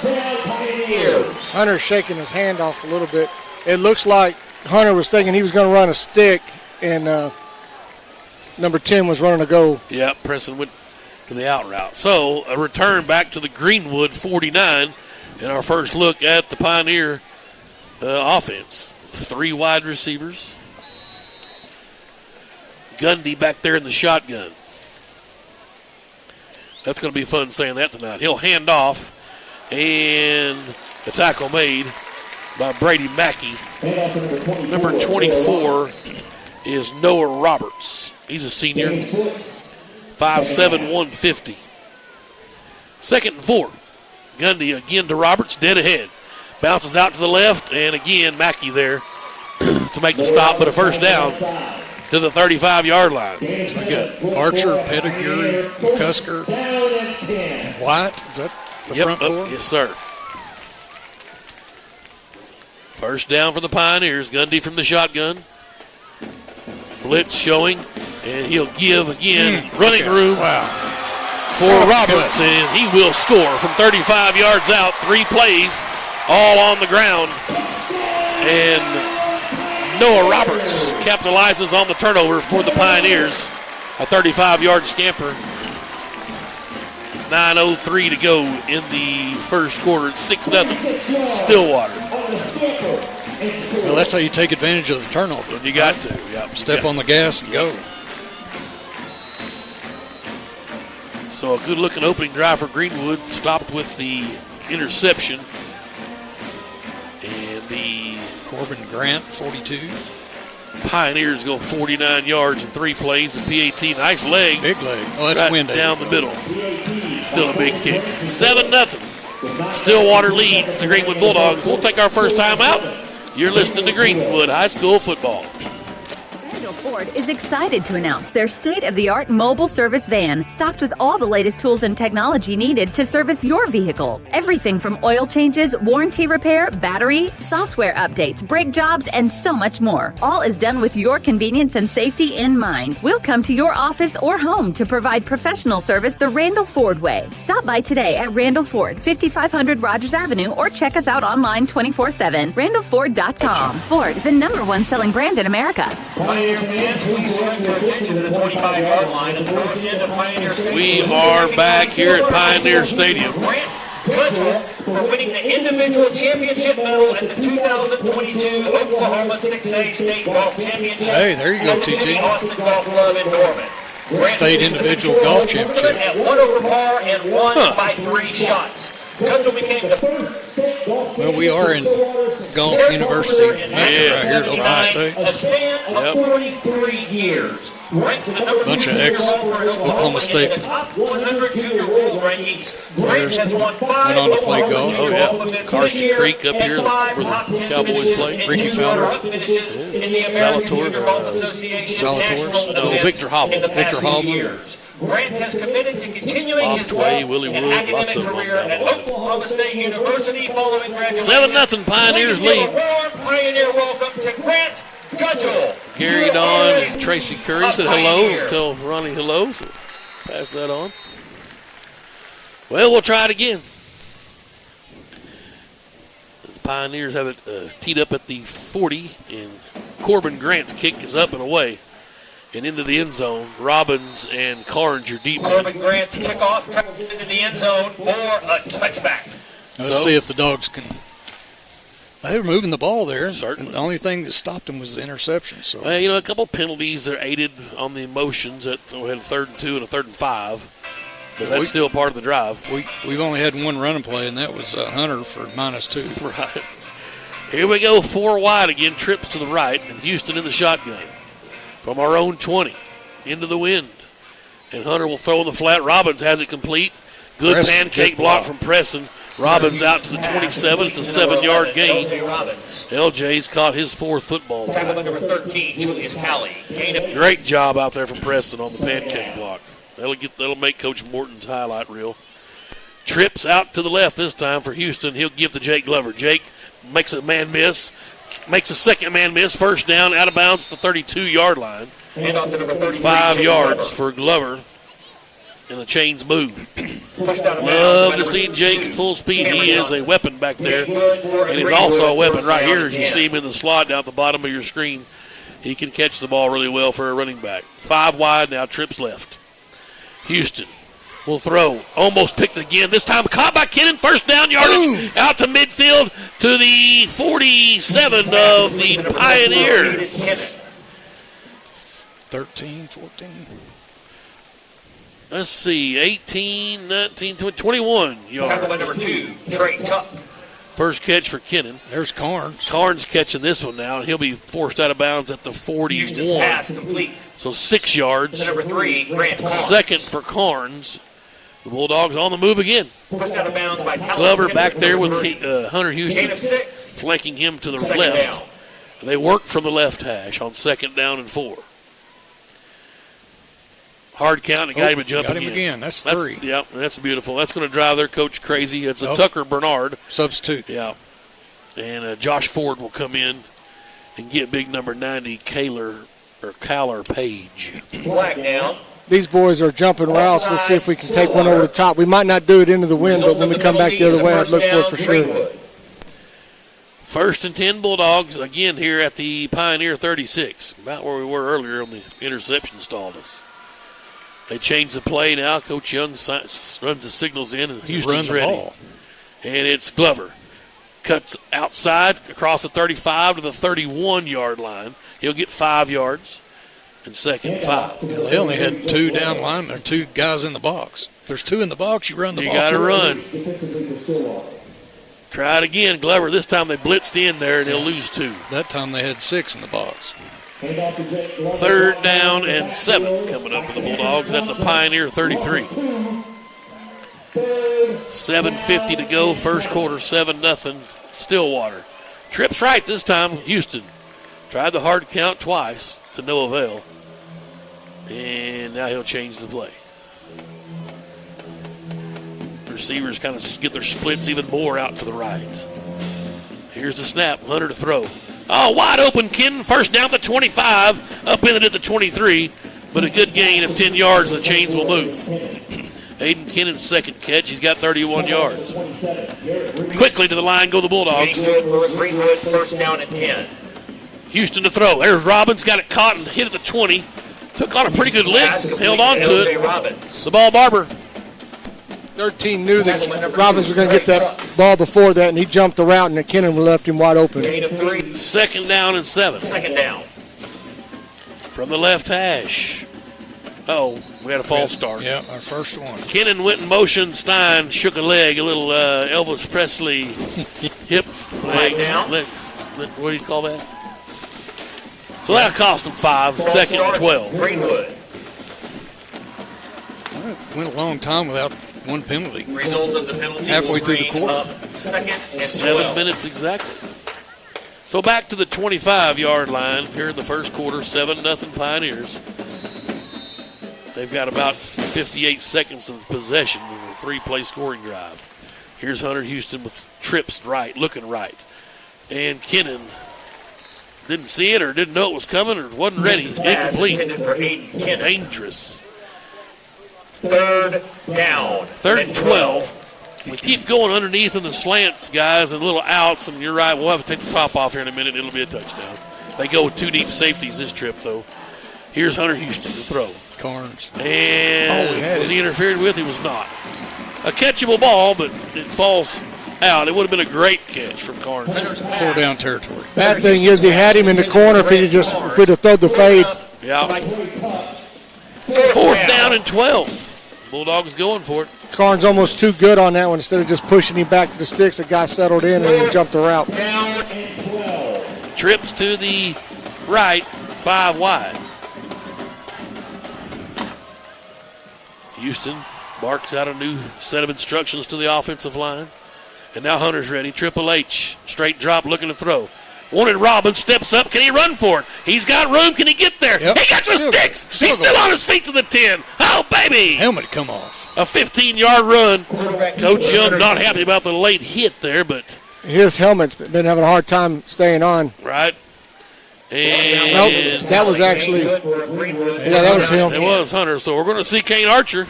Hunter's shaking his hand off a little bit. It looks like Hunter was thinking he was going to run a stick, and number 10 was running a go. Yeah, Preston went to the out route. So a return back to the Greenwood 49 in our first look at the Pioneer offense. 3 wide receivers. Gundy back there in the shotgun. That's going to be fun saying that tonight. He'll hand off, and the tackle made by Brady Mackey. Number 24 is Noah Roberts. He's a senior. 5'7", 150. 2nd and 4. Gundy again to Roberts, dead ahead. Bounces out to the left, and again Mackey there to make the stop, but a first down to the 35-yard line. So we got Archer, Pettigrew, McCusker, and White. Is that the front four? Yes, sir. First down for the Pioneers. Gundy from the shotgun. Blitz showing, and he'll give again running room for Roberts, and he will score from 35 yards out. 3 plays, all on the ground, and Noah Roberts capitalizes on the turnover for the Pioneers. A 35-yard scamper. 9:03 to go in the first quarter. It's 6-0 Stillwater. Well, that's how you take advantage of the turnover. You got to. Yep. Step on the gas and go. So a good-looking opening drive for Greenwood. Stopped with the interception. And the Corbin Grant, 42. Pioneers go 49 yards in 3 plays. The PAT, nice leg. Big leg. Oh, that's right wind down the middle. Still a big kick. 7-0. Stillwater leads the Greenwood Bulldogs. We'll take our first time out. You're listening to Greenwood High School Football. Ford is excited to announce their state-of-the-art mobile service van, stocked with all the latest tools and technology needed to service your vehicle. Everything from oil changes, warranty repair, battery, software updates, brake jobs, and so much more. All is done with your convenience and safety in mind. We'll come to your office or home to provide professional service the Randall Ford way. Stop by today at Randall Ford, 5500 Rogers Avenue, or check us out online 24/7, randallford.com. Ford, the #1 selling brand in America. Fans, please direct your attention to the 25-yard line at the north end of Pioneer Stadium. We are back here at Pioneer Stadium. Grant Goodwin for winning the individual championship medal at the 2022 Oklahoma 6A State Golf Championship. Hey, there you go, from the TT. Jimmy Austin Golf Club in Norman. Grant State individual golf championship. at 1 over par and won by 3 shots. Cudgel became the Well, we are in Golf University right here at Ohio State. a span of 43 years. Ranked the number Bunch of 2 ex-Oklahoma State in the top 100 junior world rankings. Grant has won 5 went on to play golf. Oklahoma Oh, yeah. Golf events Carson this year Creek up and here 5 where the top 10 Cowboys finishes play. and Ricky 2 Fowler. runner-up finishes in the American Salator, Junior Golf Association Salator. national No, events Victor Hovland. in the past Victor few Hovland. years. Grant has committed to continuing Bob his Tway, wealth Willie and Wood, academic lots of them career on that at one. Oklahoma State University following graduation. 7-0 Pioneers Please give lead. a warm Pioneer welcome to Grant Cudgel. Gary You Don are and Tracy Curry said a hello. Pioneer. Tell Ronnie hello. So pass that on. Well, we'll try it again. The Pioneers have it teed up at the 40, and Corbin Grant's kick is up and away and into the end zone. Robbins and Carnes are deep. Corbin Grant's kickoff travels into the end zone for a touchback. Let's see if the Dogs can. They were moving the ball there. Certainly. And the only thing that stopped them was the interception. So A couple penalties that aided on the emotions. We had a 3rd and 2 and a 3rd and 5. But that's still part of the drive. we've only had one running play, and that was Hunter for -2. Right. Here we go, 4 wide again, trips to the right, and Houston in the shotgun. From our own 20, into the wind. And Hunter will throw in the flat. Robbins has it complete. Good Preston, pancake good block block. from Preston. Robbins out to the 27. It's a 7-yard gain. LJ Robbins. LJ's caught his 4th football. Tackle by number 13, Julius Talley. Gain of Great job out there from Preston on the pancake block. That'll make Coach Morton's highlight reel. Trips out to the left this time for Houston. He'll give to Jake Glover. Jake makes a man miss. Makes a second man miss. First down, out of bounds to the 32-yard line. handoff to number 33. 5 Jake yards Glover. for Glover. And the chains move. Pushed out of bounds Love by to number see Jake at full speed. He is a weapon back there. Greenwood, And he's also a weapon first right down here and as you 10. see him in the slot down at the bottom of your screen. He can catch the ball really well for a running back. 5 wide now, trips left. Houston will throw. Almost picked again. This time caught by Kennan. First down yardage out to midfield to the 47 of the Pioneers. 13, 14. Let's see, 18, 19, 20, 21 Tackle by yards. number 2, Trey Tuck. First catch for Kennan. There's Carnes. Carnes catching this one now, and he'll be forced out of bounds at the Houston's 41. pass complete. So 6 yards. To number 3, Grant Carnes. Second for Carnes. The Bulldogs on the move again. Pushed out of bounds by Talley. Glover back there with Hunter Gain Houston of 6. flanking him to the Second left. down. They work from the left hash on 2nd down and 4. Hard count, and got him a jump Got him again. That's 3. Yep, that's beautiful. That's going to drive their coach crazy. It's a Oh. Tucker Bernard. Substitute. Yeah. And Josh Ford will come in and get big number 90, Kyler Page. Flag down. These boys are jumping routes. Let's see if we can take one over the top. We might not do it into the wind, but when we come back the other way, I'd look for it for sure. 1st and 10 Bulldogs again here at the Pioneer 36. About where we were earlier on the interception stalled us. They change the play now. Coach Young runs the signals in, and Houston's Run the ready. ball. And it's Glover. Cuts outside across the 35 to the 31-yard line. He'll get 5 yards. And 2nd and 5. Yeah, they only had 2 down linemen, or 2 guys in the box. If there's 2 in the box, you run the You ball. got to run. Try it again. Glover, this time they blitzed in there, and they'll lose 2. That time they had 6 in the box. 3rd down and 7 coming up for the Bulldogs at the Pioneer 33. 7:50 to go, first quarter, 7-0, Stillwater. Trips right this time, Houston. Tried the hard count twice to no avail. And now he'll change the play. Receivers kind of get their splits even more out to the right. Here's the snap, Hunter to throw. Oh, wide open, Kennan, first down to 25, up in it at the 23, but a good gain of 10 yards, the chains will move. Aiden Kennan's 2nd catch, he's got 31 yards. Quickly to the line go the Bulldogs. Greenwood, first down and 10. Houston to throw. There's Robbins, got it caught and hit at the 20. Took on a pretty good lick, held on to LJ it. Robbins. The ball Barber. 13 knew that Robbins was going to get that ball before that, and he jumped the route, and Kennan left him wide open. Gain of 3. 2nd down and 7. Second down. From the left hash. Oh, We had a false start. Yeah, our first one. Kennan went in motion. Stein shook a leg, a little Elvis Presley hip leg. What do you call that? So that cost them 5, second and 12. Greenwood. Went a long time without one penalty. Result of the penalty. Halfway through the quarter. Second and 12. 7 minutes exactly. So back to the 25-yard line here in the first quarter, 7-0 Pioneers. They've got about 58 seconds of possession in a 3-play scoring drive. Here's Hunter Houston with trips right, looking right. And Kennan didn't see it or didn't know it was coming or wasn't ready. Incomplete. Dangerous. Third down. Third and 12. We keep going underneath in the slants, guys, and little outs, and you're right, we'll have to take the top off here in a minute. It'll be a touchdown. They go with 2 deep safeties this trip, though. Here's Hunter Houston to throw. Carnes. And was he interfered with? He was not. A catchable ball, but it falls out. It would have been a great catch from Carnes. 4 down territory. Bad thing is he had him in the corner if we'd have thrown the fade. Yeah. 4th down and 12. Bulldogs going for it. Carnes almost too good on that one. Instead of just pushing him back to the sticks, the guy settled in and then jumped the route. Trips to the right, 5 wide. Houston barks out a new set of instructions to the offensive line. And now Hunter's ready. Triple H, straight drop, looking to throw. Wanted Robbins, steps up. Can he run for it? He's got room. Can he get there? Yep. He got the sticks. He's still on his feet to the 10. Oh, baby. Helmet come off. A 15-yard run. Coach Young not happy about the late hit there, but. His helmet's been having a hard time staying on. Right. And nope, that was actually. Yeah, that was him. It was Hunter. So we're going to see Kane Archer.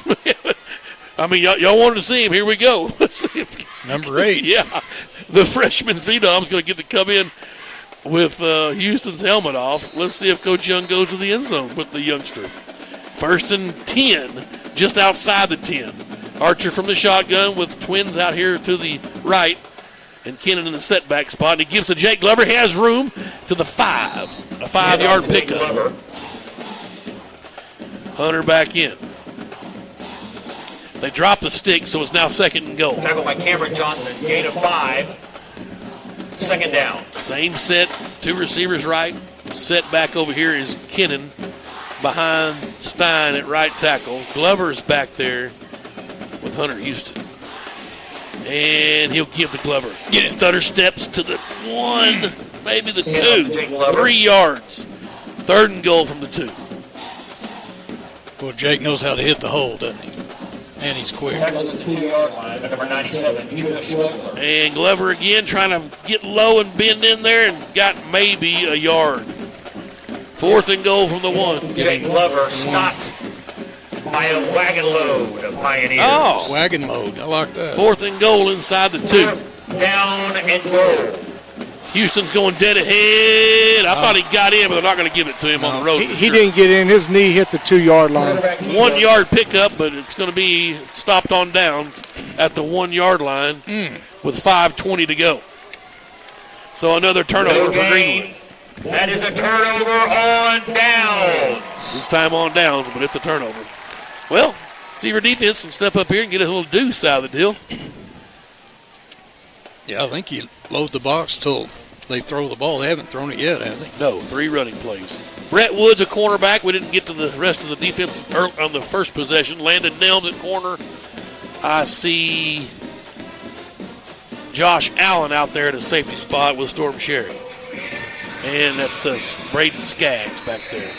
I mean, y'all wanted to see him. Here we go. Let's see if, number 8. Yeah. The freshman Phenom's going to get to come in with Houston's helmet off. Let's see if Coach Young goes to the end zone with the youngster. 1st and 10, just outside the 10. Archer from the shotgun with twins out here to the right. And Kennan in the setback spot. And he gives to Jake Glover. He has room to the 5. A 5-yard pickup. Hunter back in. They drop the stick, so it's now 2nd and goal. Tackled by Cameron Johnson. Gain of 5. 2nd down. Same set. 2 receivers right. Set back over here is Kennan behind Stein at right tackle. Glover's back there with Hunter Houston. And he'll give to Glover. Stutter steps to the 1, maybe the 2. 3 yards. 3rd and goal from the 2. Well, Jake knows how to hit the hole, doesn't he? And he's quick. Tackled at the 2-yard line by number 97, Judah Schwegler. And Glover again trying to get low and bend in there and got maybe a yard. 4th and goal from the 1. Jake Glover stopped by a wagon load of Pioneers. Oh, wagon load. I like that. 4th and goal inside the 2. Down and goal. Houston's going dead ahead. I thought he got in, but they're not going to give it to him on the road. He didn't get in. His knee hit the 2-yard line. 1-yard pickup, but it's going to be stopped on downs at the 1-yard line with 5:20 to go. So another turnover for Greenwood. That is a turnover on downs. This time on downs, but it's a turnover. Well, see if your defense can step up here and get a little deuce out of the deal. Yeah, I think you load the box till they throw the ball. They haven't thrown it yet, have they? No, 3 running plays. Brett Woods, a cornerback. We didn't get to the rest of the defense on the first possession. Landon Nelms at corner. I see Josh Allen out there at a safety spot with Storm Sherry. And that's Braden Skaggs back there.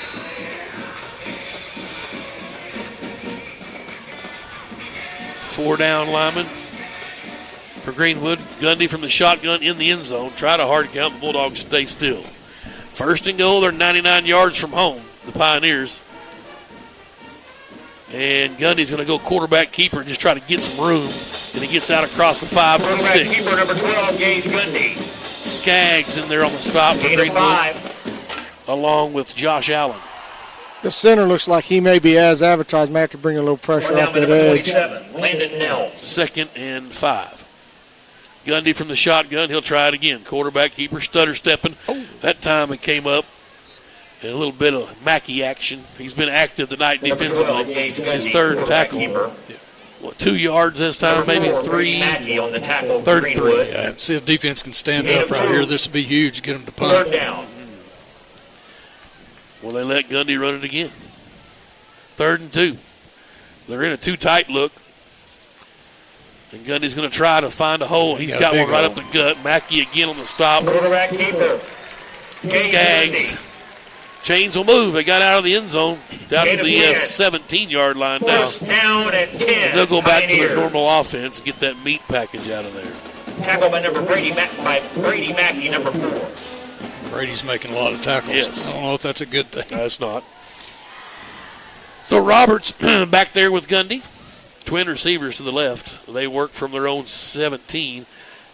Four down lineman for Greenwood. Gundy from the shotgun in the end zone. Try to hard count. Bulldogs stay still. 1st and goal. They're 99 yards from home, the Pioneers. And Gundy's going to go quarterback keeper and just try to get some room. And he gets out across the 5 and 6. Quarterback keeper number 12, Gage Gundy. Skaggs in there on the stop for Greenwood, along with Josh Allen. The center looks like he may be as advertised. May have to bring a little pressure off that edge. Landon Nelms. 2nd and 5. Gundy from the shotgun. He'll try it again. Quarterback keeper, stutter stepping. That time it came up And a little bit of Mackey action. He's been active tonight defensively. His third tackle. 2 yards this time, maybe 3. On the tackle. Third and 3. Yeah, see if defense can stand up right here. This would be huge. Get them to punt. Third down. Well, they let Gundy run it again. 3rd and 2. They're in a too tight look. And Gundy's going to try to find a hole. He's got one right up the gut. Mackey again on the stop. Quarterback keeper. Skaggs. Chains will move. They got out of the end zone down to the 17-yard line now. First down at 10. So they'll go back to their normal offense and get that meat package out of there. Tackled by Brady Mackey, number 4. Brady's making a lot of tackles. Yes. I don't know if that's a good thing. No, it's not. So Roberts back there with Gundy. Twin receivers to the left. They work from their own 17.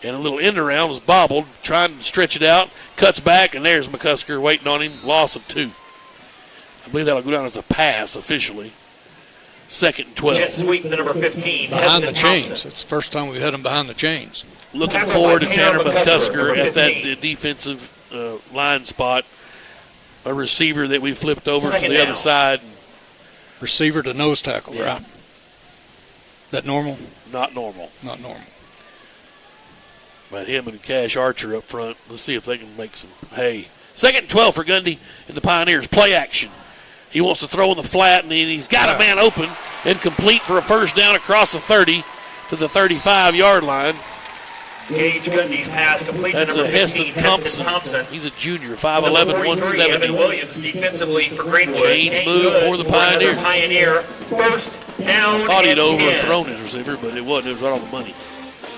And a little end around was bobbled, trying to stretch it out. Cuts back, and there's McCusker waiting on him. Loss of 2. I believe that'll go down as a pass officially. 2nd and 12. Jet sweep to number 15. Behind the chains. It's the first time we've had him behind the chains. Looking forward to Tanner McCusker at that defensive line spot. A receiver that we flipped over to the other side. Receiver to nose tackle, right? Is that normal? Not normal. Not normal. But him and Cash Archer up front. Let's see if they can make some hay. 2nd and 12 for Gundy and the Pioneers. Play action. He wants to throw in the flat, and he's got a man open and complete for a first down across the 30 to the 35-yard line. Gage Gundy's pass complete to That's number a 15, Heston Thompson. He's a junior, 5'11", 170. Evan Williams defensively for Greenwood. Chains move for the Pioneers. Pioneer. First down. I thought he'd and 10. overthrown his receiver, but it wasn't. It was right on the money.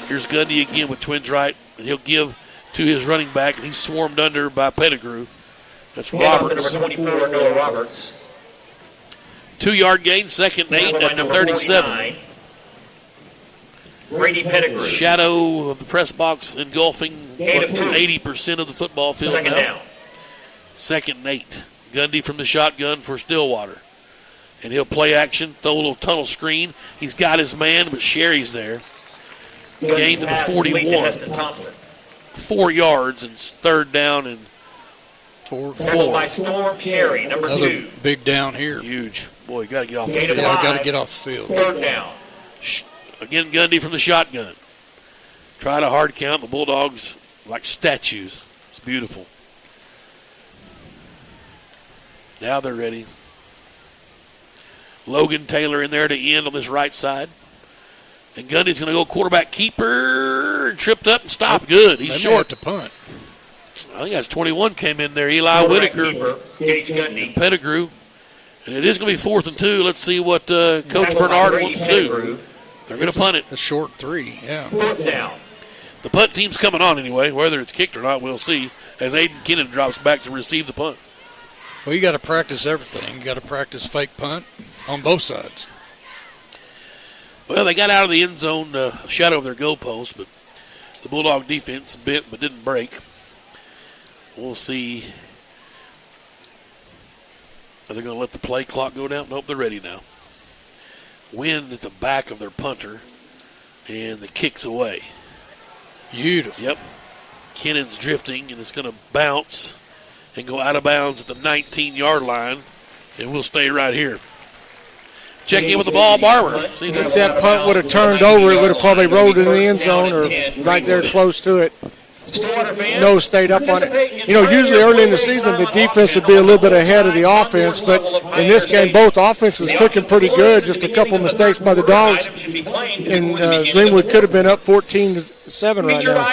Here's Gundy again with twins right, and he'll give to his running back, and he's swarmed under by Pettigrew. That's Roberts. Number 24, Noah Roberts. 2-yard gain, 2nd and 8 at the 37. Brady Pettigrew. Shadow of the press box engulfing Gain of 2. 80% of the football field Second now. down. 2nd and 8. Gundy from the shotgun for Stillwater. And he'll play action, throw a little tunnel screen. He's got his man, but Sherry's there. Gain to the 41. 4 yards and 3rd down and 4. By Storm Sherry, number Another 2. big down here. Huge. Boy, you got to get off the Gain of field. Yeah, 5. got to get off the field. 3rd down. Again, Gundy from the shotgun. Try to hard count. The Bulldogs like statues. It's beautiful. Now they're ready. Logan Taylor in there to end on this right side. And Gundy's going to go quarterback keeper. Tripped up and stopped. Good. He's short. To punt. I think that's 21 came in there. Eli Whitaker. Gage Gundy. Pettigrew. And it is going to be 4th and 2. Let's see what Coach Bernard wants to do. They're going to punt it. A short 3, yeah. 4th down. The punt team's coming on anyway. Whether it's kicked or not, we'll see. As Aiden Kennan drops back to receive the punt. Well, you got to practice everything. You got to practice fake punt on both sides. Well, they got out of the end zone shadow of their goalpost, but the Bulldog defense bit but didn't break. We'll see. Are they going to let the play clock go down? Nope, they're ready now. Wind at the back of their punter, and the kick's away. Beautiful. Yep. Kennan's drifting, and it's going to bounce and go out of bounds at the 19-yard line, and we'll stay right here. Check in with the ball, Barber. See If that punt would have turned over, it would have probably rolled in the end zone or right there close to it. No, stayed up on it. You know, usually early in the season, the defense would be a little bit ahead of the offense, but in this game, both offenses clicking pretty good. Just a couple mistakes by the Dogs, and Greenwood could have been up 14-7 right now.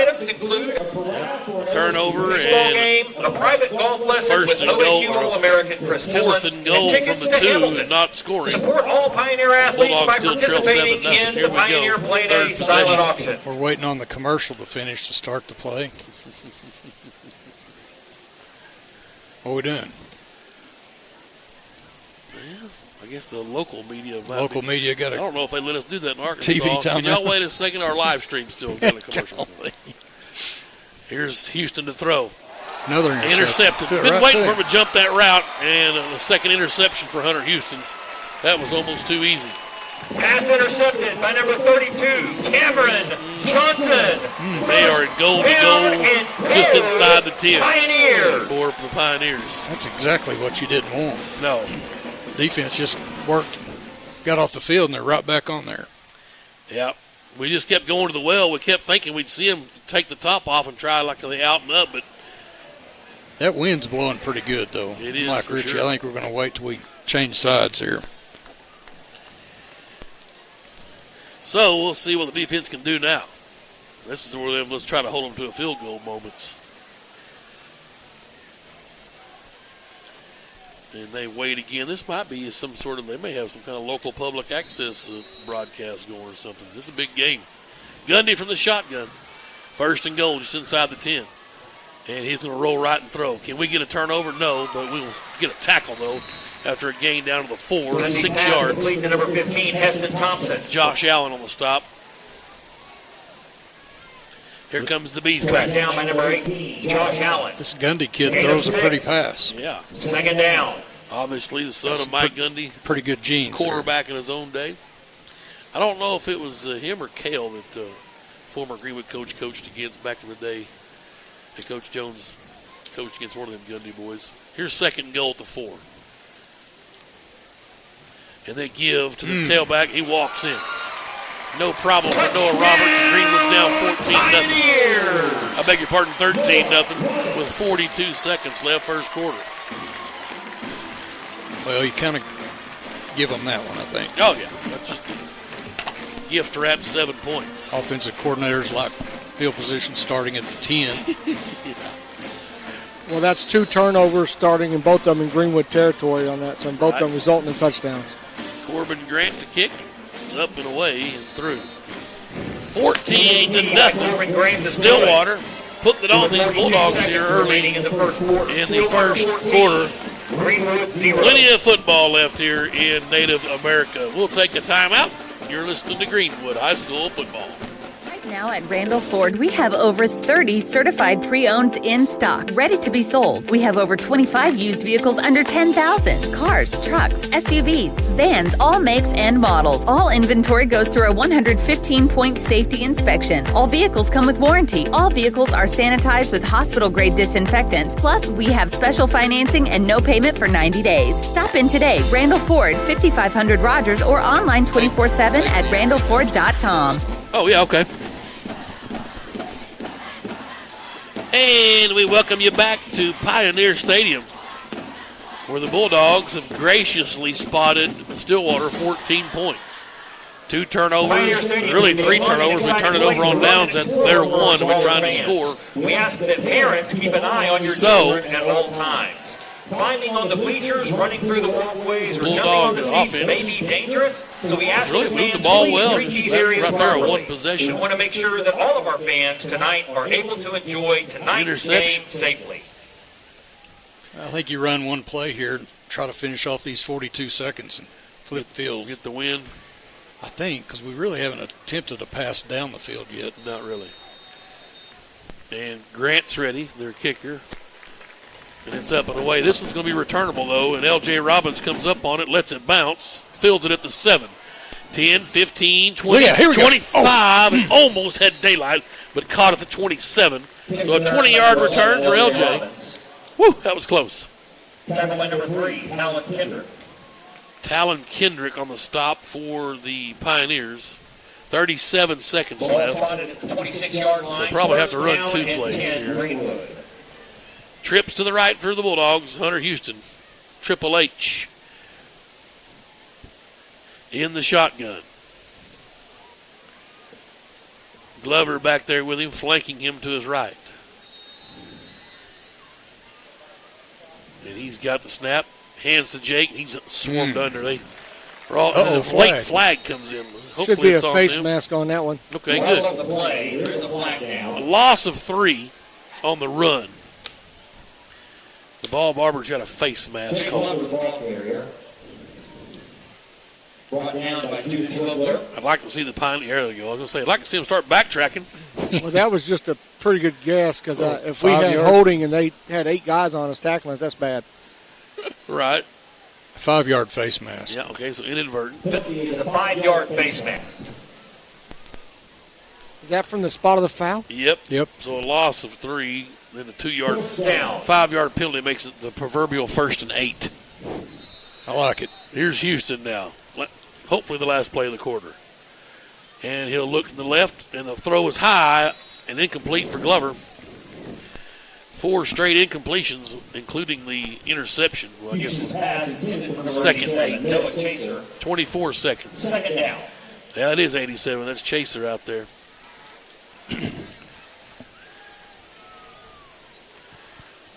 Turnover and a private golf lesson first with and goal, OSU All-American Chris 4th and goal from the 2 and not scoring. Support all Pioneer athletes Bulldogs by still trail participating 7-0. in Here the we Pioneer go. Play Third Day silent possession. auction. We're waiting on the commercial to finish to start the play. What are we doing? I guess the local media might Local be. media got I a don't know if they let us do that in Arkansas. TV Can y'all timeout. wait a second? Our live stream still got a commercial. Here's Houston to throw. Another Intercepted. Do it Been right waiting there. for him to jump that route, and the second interception for Hunter Houston. That was almost too easy. Pass intercepted by number 32, Cameron Johnson. They are in goal to goal, just inside the 10 Pioneers. for the Pioneers. That's exactly what you didn't want. No. The defense just worked, got off the field, and they're right back on there. Yeah. We just kept going to the well. We kept thinking we'd see them take the top off and try like the out and up, but that wind's blowing pretty good, though. It is, like for Richie, sure. I think we're going to wait till we change sides here. so we'll see what the defense can do now. This is where let's try to hold them to a field goal moments. And they wait again. This might be some sort of, they may have some kind of local public access broadcast going or something. This is a big game. Gundy from the shotgun. First and goal, just inside the 10. And he's going to roll right and throw. Can we get a turnover? No, but we'll get a tackle, though, after a gain down to the 4, Gundy's 6 pass yards. complete to number 15, Heston Thompson. Josh Allen on the stop. Here comes the beef Back package. down by number 18, Josh Allen. This Gundy kid throws a pretty pass. Yeah. Second down. Obviously, the son of Mike Gundy, Pretty good genes. quarterback in his own day. I don't know if it was him or Cale that former Greenwood coach coached against back in the day. And Coach Jones coached against one of them Gundy boys. Here's second and goal at the 4. And they give to the tailback. He walks in. No problem for Noah Roberts. And Greenwood's down 14-0. I beg your pardon, 13-0 with 42 seconds left first quarter. Well, you kind of give them that one, I think. Oh, yeah. That's just a gift wrapped 7 points. Offensive coordinators like field position starting at the 10. Well, that's 2 turnovers starting in both of them in Greenwood territory on that, so both of them resulting in touchdowns. Corbin Grant to kick. It's up and away and through. 14-0. Stillwater putting it on these Bulldogs here early in the first quarter. Plenty of football left here in Native America. We'll take a timeout. You're listening to Greenwood High School football. Now at Randall Ford, we have over 30 certified pre-owned in stock, ready to be sold. We have over 25 used vehicles under 10,000. Cars, trucks, SUVs, vans, all makes and models. All inventory goes through a 115-point safety inspection. All vehicles come with warranty. All vehicles are sanitized with hospital-grade disinfectants. Plus, we have special financing and no payment for 90 days. Stop in today. Randall Ford, 5500 Rogers, or online 24/7 at randallford.com. Oh, yeah, okay. And we welcome you back to Pioneer Stadium, where the Bulldogs have graciously spotted Stillwater 14 points. 2 turnovers, really 3 turnovers. We turn it over on downs at their 1, and we're trying to score. We ask that parents keep an eye on your children at all times. Climbing on the bleachers, running through the walkways, or jumping on the seats may be dangerous. So we ask Really that moved fans the ball please well. treat these areas Right there, properly. one possession. We want to make sure that all of our fans tonight are able to enjoy tonight's game Interception. safely. I think you run one play here and try to finish off these 42 seconds and flip field. Get the win? I think, because we really haven't attempted to pass down the field yet. Not really. And Grant's ready, their kicker. And it's up and away. This one's going to be returnable, though, and L.J. Robbins comes up on it, lets it bounce, fields it at the 7. 10, 15, 20, Here we go. 25, and almost had daylight, but caught at the 27. So a 20-yard return for L.J. Woo, that was close. Tackle by number 3, Talon Kendrick. Talon Kendrick on the stop for the Pioneers. 37 seconds Ball left. spotted at the 26-yard line. So probably have to run First 2 down plays and 10, here. Greenwood. Trips to the right for the Bulldogs. Hunter Houston, Triple H in the shotgun. Glover back there with him, flanking him to his right. And he's got the snap. Hands to Jake. He's swarmed under. They are all. Uh-oh, The late flag. flag comes in. Hopefully Should be a it's on face them. mask on that one. Okay, While good. on the play, there is a flag A now. loss of 3 on the run. The ball barber's got a face mask Taking on. over the ball carrier. Brought down by Judas Schwebler. I'd like to see the Pioneer. There they go. I was going to say, I'd like to see them start backtracking. Well, that was just a pretty good guess because if we 5 had yard. holding and they had 8 guys on us tackling us, that's bad. Right. 5-yard face mask. Yeah, okay, so inadvertent. Is a 5-yard face mask. Is that from the spot of the foul? Yep. Yep. So a loss of 3, then a down. 5-yard penalty makes it the proverbial 1st and 8. I like it. Here's Houston now. Hopefully the last play of the quarter. And he'll look to the left, and the throw is high and incomplete for Glover. 4 straight incompletions, including the interception. Well, I guess it was second and 8. Chaser. 24 seconds. Second down. Yeah, it is 87. That's Chaser out there.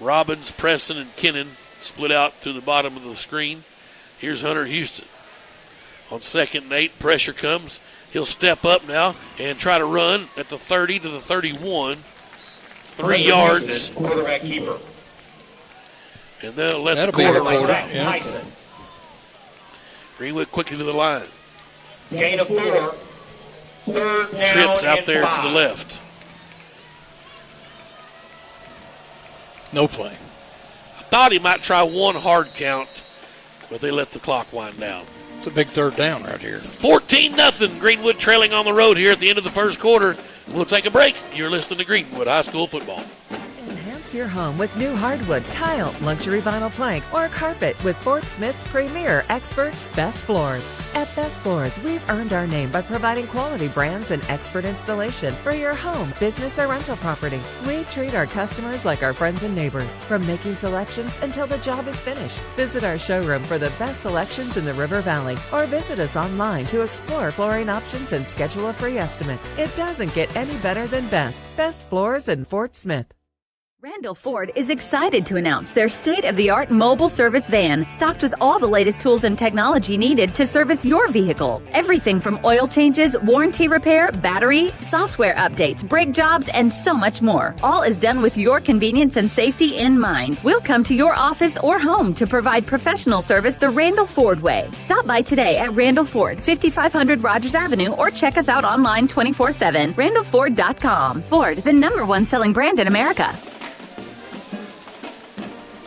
Robbins, Preston, and Kennan split out to the bottom of the screen. Here's Hunter Houston. On 2nd and 8, pressure comes. He'll step up now and try to run at the 30 to the 31. 3 yards. Quarterback keeper. And they'll let That'll the be a quarterback. quarter. Yeah. Tyson. Greenwood quickly to the line. Gain of 4. Third down. Trips out and there 5. to the left. No play. I thought he might try one hard count, but they let the clock wind down. It's a big third down right here. 14-0. Greenwood trailing on the road here at the end of the first quarter. We'll take a break. You're listening to Greenwood High School football. Enhance your home with new hardwood, tile, luxury vinyl plank, or carpet with Fort Smith's premier experts, Best Floors. At Best Floors, we've earned our name by providing quality brands and expert installation for your home, business, or rental property. We treat our customers like our friends and neighbors, from making selections until the job is finished. Visit our showroom for the best selections in the River Valley, or visit us online to explore flooring options and schedule a free estimate. It doesn't get any better than Best Floors in Fort Smith. Randall Ford is excited to announce their state-of-the-art mobile service van, stocked with all the latest tools and technology needed to service your vehicle. Everything from oil changes, warranty repair, battery, software updates, brake jobs, and so much more. All is done with your convenience and safety in mind. We'll come to your office or home to provide professional service the Randall Ford way. Stop by today at Randall Ford, 5500 Rogers Avenue, or check us out online 24/7, randallford.com. Ford, the #1 selling brand in America.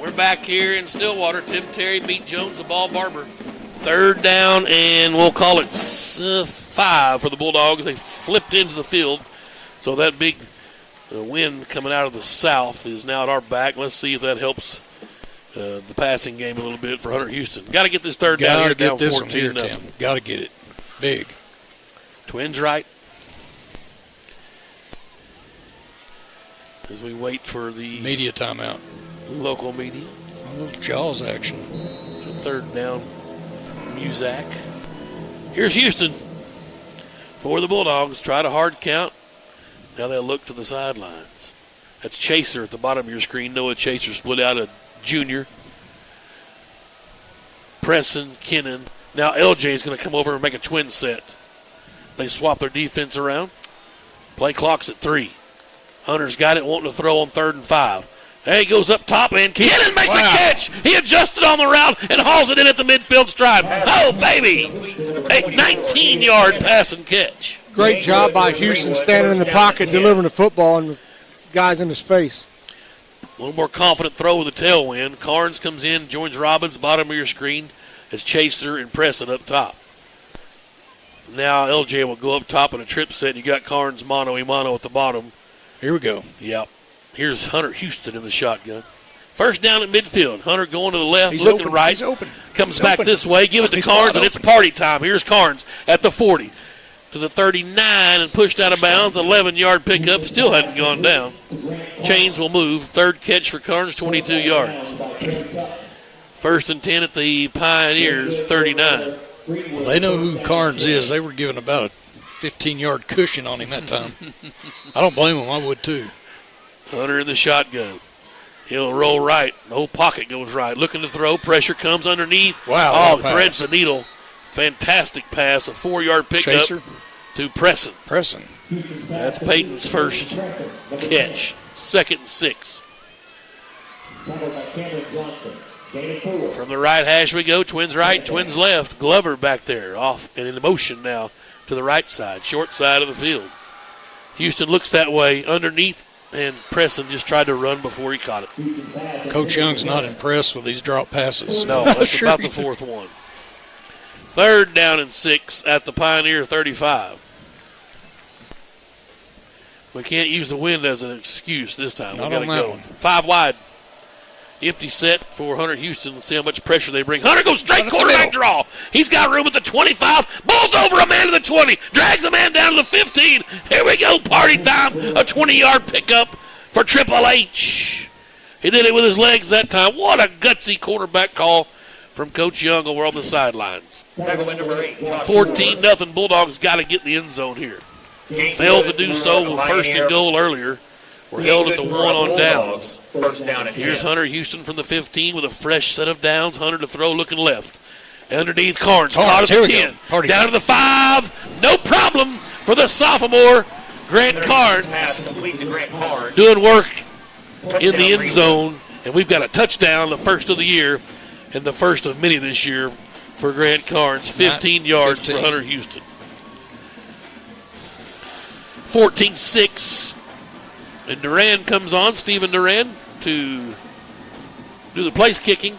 We're back here in Stillwater. Tim Terry, Meat Jones, the ball barber. 3rd down, and we'll call it 5 for the Bulldogs. They flipped into the field, so that big wind coming out of the south is now at our back. Let's see if that helps the passing game a little bit for Hunter Houston. Got to get this 3rd down here, down 14-0. Got to get it big. Twins right. As we wait for the Media timeout. local media. A little Jaws action. So 3rd down, Muzak. Here's Houston for the Bulldogs. Tried a hard count. Now they'll look to the sidelines. That's Chaser at the bottom of your screen. Noah Chaser split out a junior. Preston, Kennan. Now LJ is going to come over and make a twin set. They swap their defense around. Play clock's at 3. Hunter's got it, wanting to throw on 3rd and 5. There he goes up top, and Kennan makes a catch. He adjusted on the route and hauls it in at the midfield stripe. Oh, baby. A 19-yard pass and catch. Great job by Houston standing in the pocket, delivering the football, and the guys in his face. A little more confident throw with a tailwind. Carnes comes in, joins Robbins, bottom of your screen, as Chaser and Preston up top. Now LJ will go up top in a trip set. You got Carnes mano-a-mano at the bottom. Here we go. Yep. Here's Hunter Houston in the shotgun. 1st down at midfield. Hunter going to the left, He's looking open. right. He's open. Comes He's back open. this way. Give it to He's Carnes, wide and it's open. party time. Here's Carnes at the 40. To the 39 and pushed out of bounds. 11-yard pickup. Still hadn't gone down. Chains will move. 3rd catch for Carnes, 22 yards. 1st and 10 at the Pioneers, 39. Well, they know who Carnes is. They were giving about a 15-yard cushion on him that time. I don't blame him. I would too. Hunter in the shotgun. He'll roll right. The whole pocket goes right. Looking to throw. Pressure comes underneath. Wow. Oh, what a threads pass. the needle. Fantastic pass. A 4-yard pickup Chaser. to Preston. Preston. That's Peyton's first catch. 2nd and 6. Tackled by Cameron Johnson. Gain of 4. From the right hash we go. Twins right, twins left. Glover back there. Off and in motion now to the right side. Short side of the field. Houston looks that way. Underneath. And Preston just tried to run before he caught it. Coach Young's not impressed with these drop passes. No, that's Sure about the he- 4th one. 3rd down and 6 at the Pioneer 35. We can't use the wind as an excuse this time. Not We got to on that go. one. 5 wide. Empty set for Hunter Houston. Let's see how much pressure they bring. Hunter goes straight quarterback draw. He's got room at the 25. Ball's over a man to the 20. Drags a man down to the 15. Here we go. Party time. A 20-yard pickup for Triple H. He did it with his legs that time. What a gutsy quarterback call from Coach Young over on the sidelines. 14-0. Bulldogs got to get in the end zone here. Failed to do so with first and goal earlier. We're held at the 1 on downs. First down and Here's 10. Hunter Houston from the 15 with a fresh set of downs. Hunter to throw, looking left. Underneath Carnes, caught at the 10. Down to the 5. No problem for the sophomore, Grant Carnes. Pass complete to Grant Carnes. Doing work in the end zone. And we've got a touchdown, the first of the year, and the first of many this year for Grant Carnes. 15 yards for Hunter Houston. 14-6. And Duran comes on, Stephen Duran, to do the place kicking.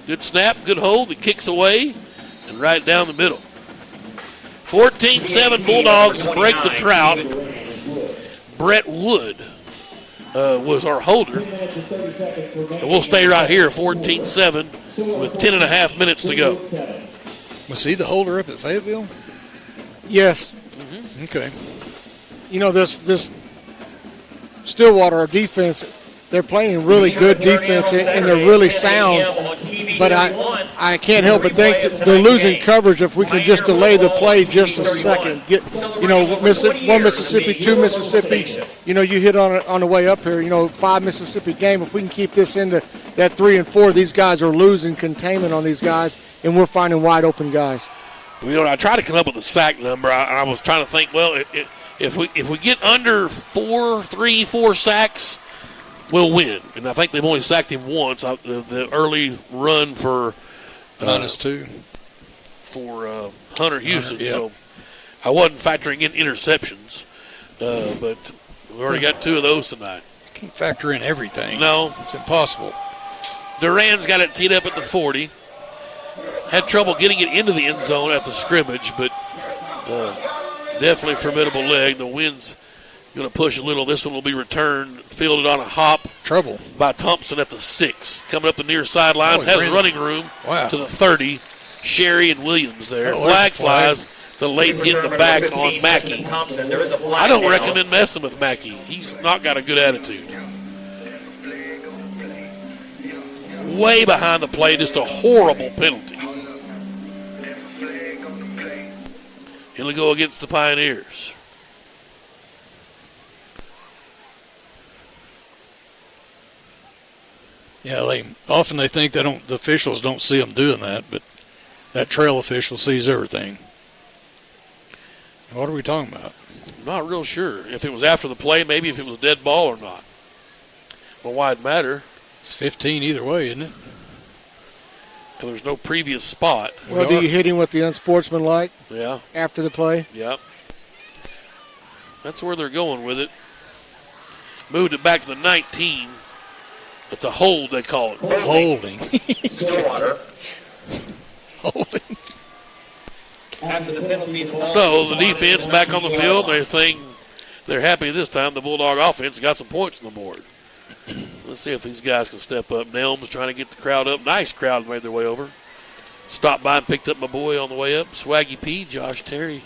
Good snap, good hold. He kicks away and right down the middle. 14-7 Bulldogs break the drought. Brett Wood was our holder. And we'll stay right here, 14-7, with 10.5 minutes to go. Was he the holder up at Fayetteville? Yes. Mm-hmm. Okay. You know, this Stillwater, our defense, they're playing really good defense, and they're really sound. But I can't help but think that they're losing coverage if we can just delay the play just a second. Get, you know, one Mississippi, 2 Mississippi. You know, you hit on it on the way up here. You know, 5 Mississippi game. If we can keep this into that 3 and 4, these guys are losing containment on these guys, and we're finding wide open guys. You know, I tried to come up with a sack number. I was trying to think, well, if we get under 4 sacks, we'll win. And I think they've only sacked him once. The early run for -2 for Hunter Houston. Yep. So I wasn't factoring in interceptions, but we already got 2 of those tonight. Can't factor in everything. No, it's impossible. Duran's got it teed up at the 40. Had trouble getting it into the end zone at the scrimmage, but definitely formidable leg. The wind's going to push a little. This one will be returned, fielded on a hop. Trouble by Thompson at the 6. Coming up the near sidelines, has running room to the 30. Sherry and Williams there. Flag flies. It's a late hit in the back on Mackey. I don't recommend messing with Mackey. He's not got a good attitude. Way behind the play, just a horrible penalty. He'll go against the Pioneers. Yeah, they think the officials don't see them doing that, but that trail official sees everything. What are we talking about? I'm not real sure. If it was after the play, maybe if it was a dead ball or not. Well, why it matter? It's 15 either way, isn't it? Because there's no previous spot. Well, do you hit him with the unsportsmanlike? Yeah. After the play? Yep. That's where they're going with it. Moved it back to the 19. It's a hold, they call it. Holding. Stillwater. Holding. After the penalty, So the defense back on the field. They're happy this time. The Bulldog offense got some points on the board. Let's see if these guys can step up. Nelms trying to get the crowd up. Nice crowd made their way over. Stopped by and picked up my boy on the way up. Swaggy P, Josh Terry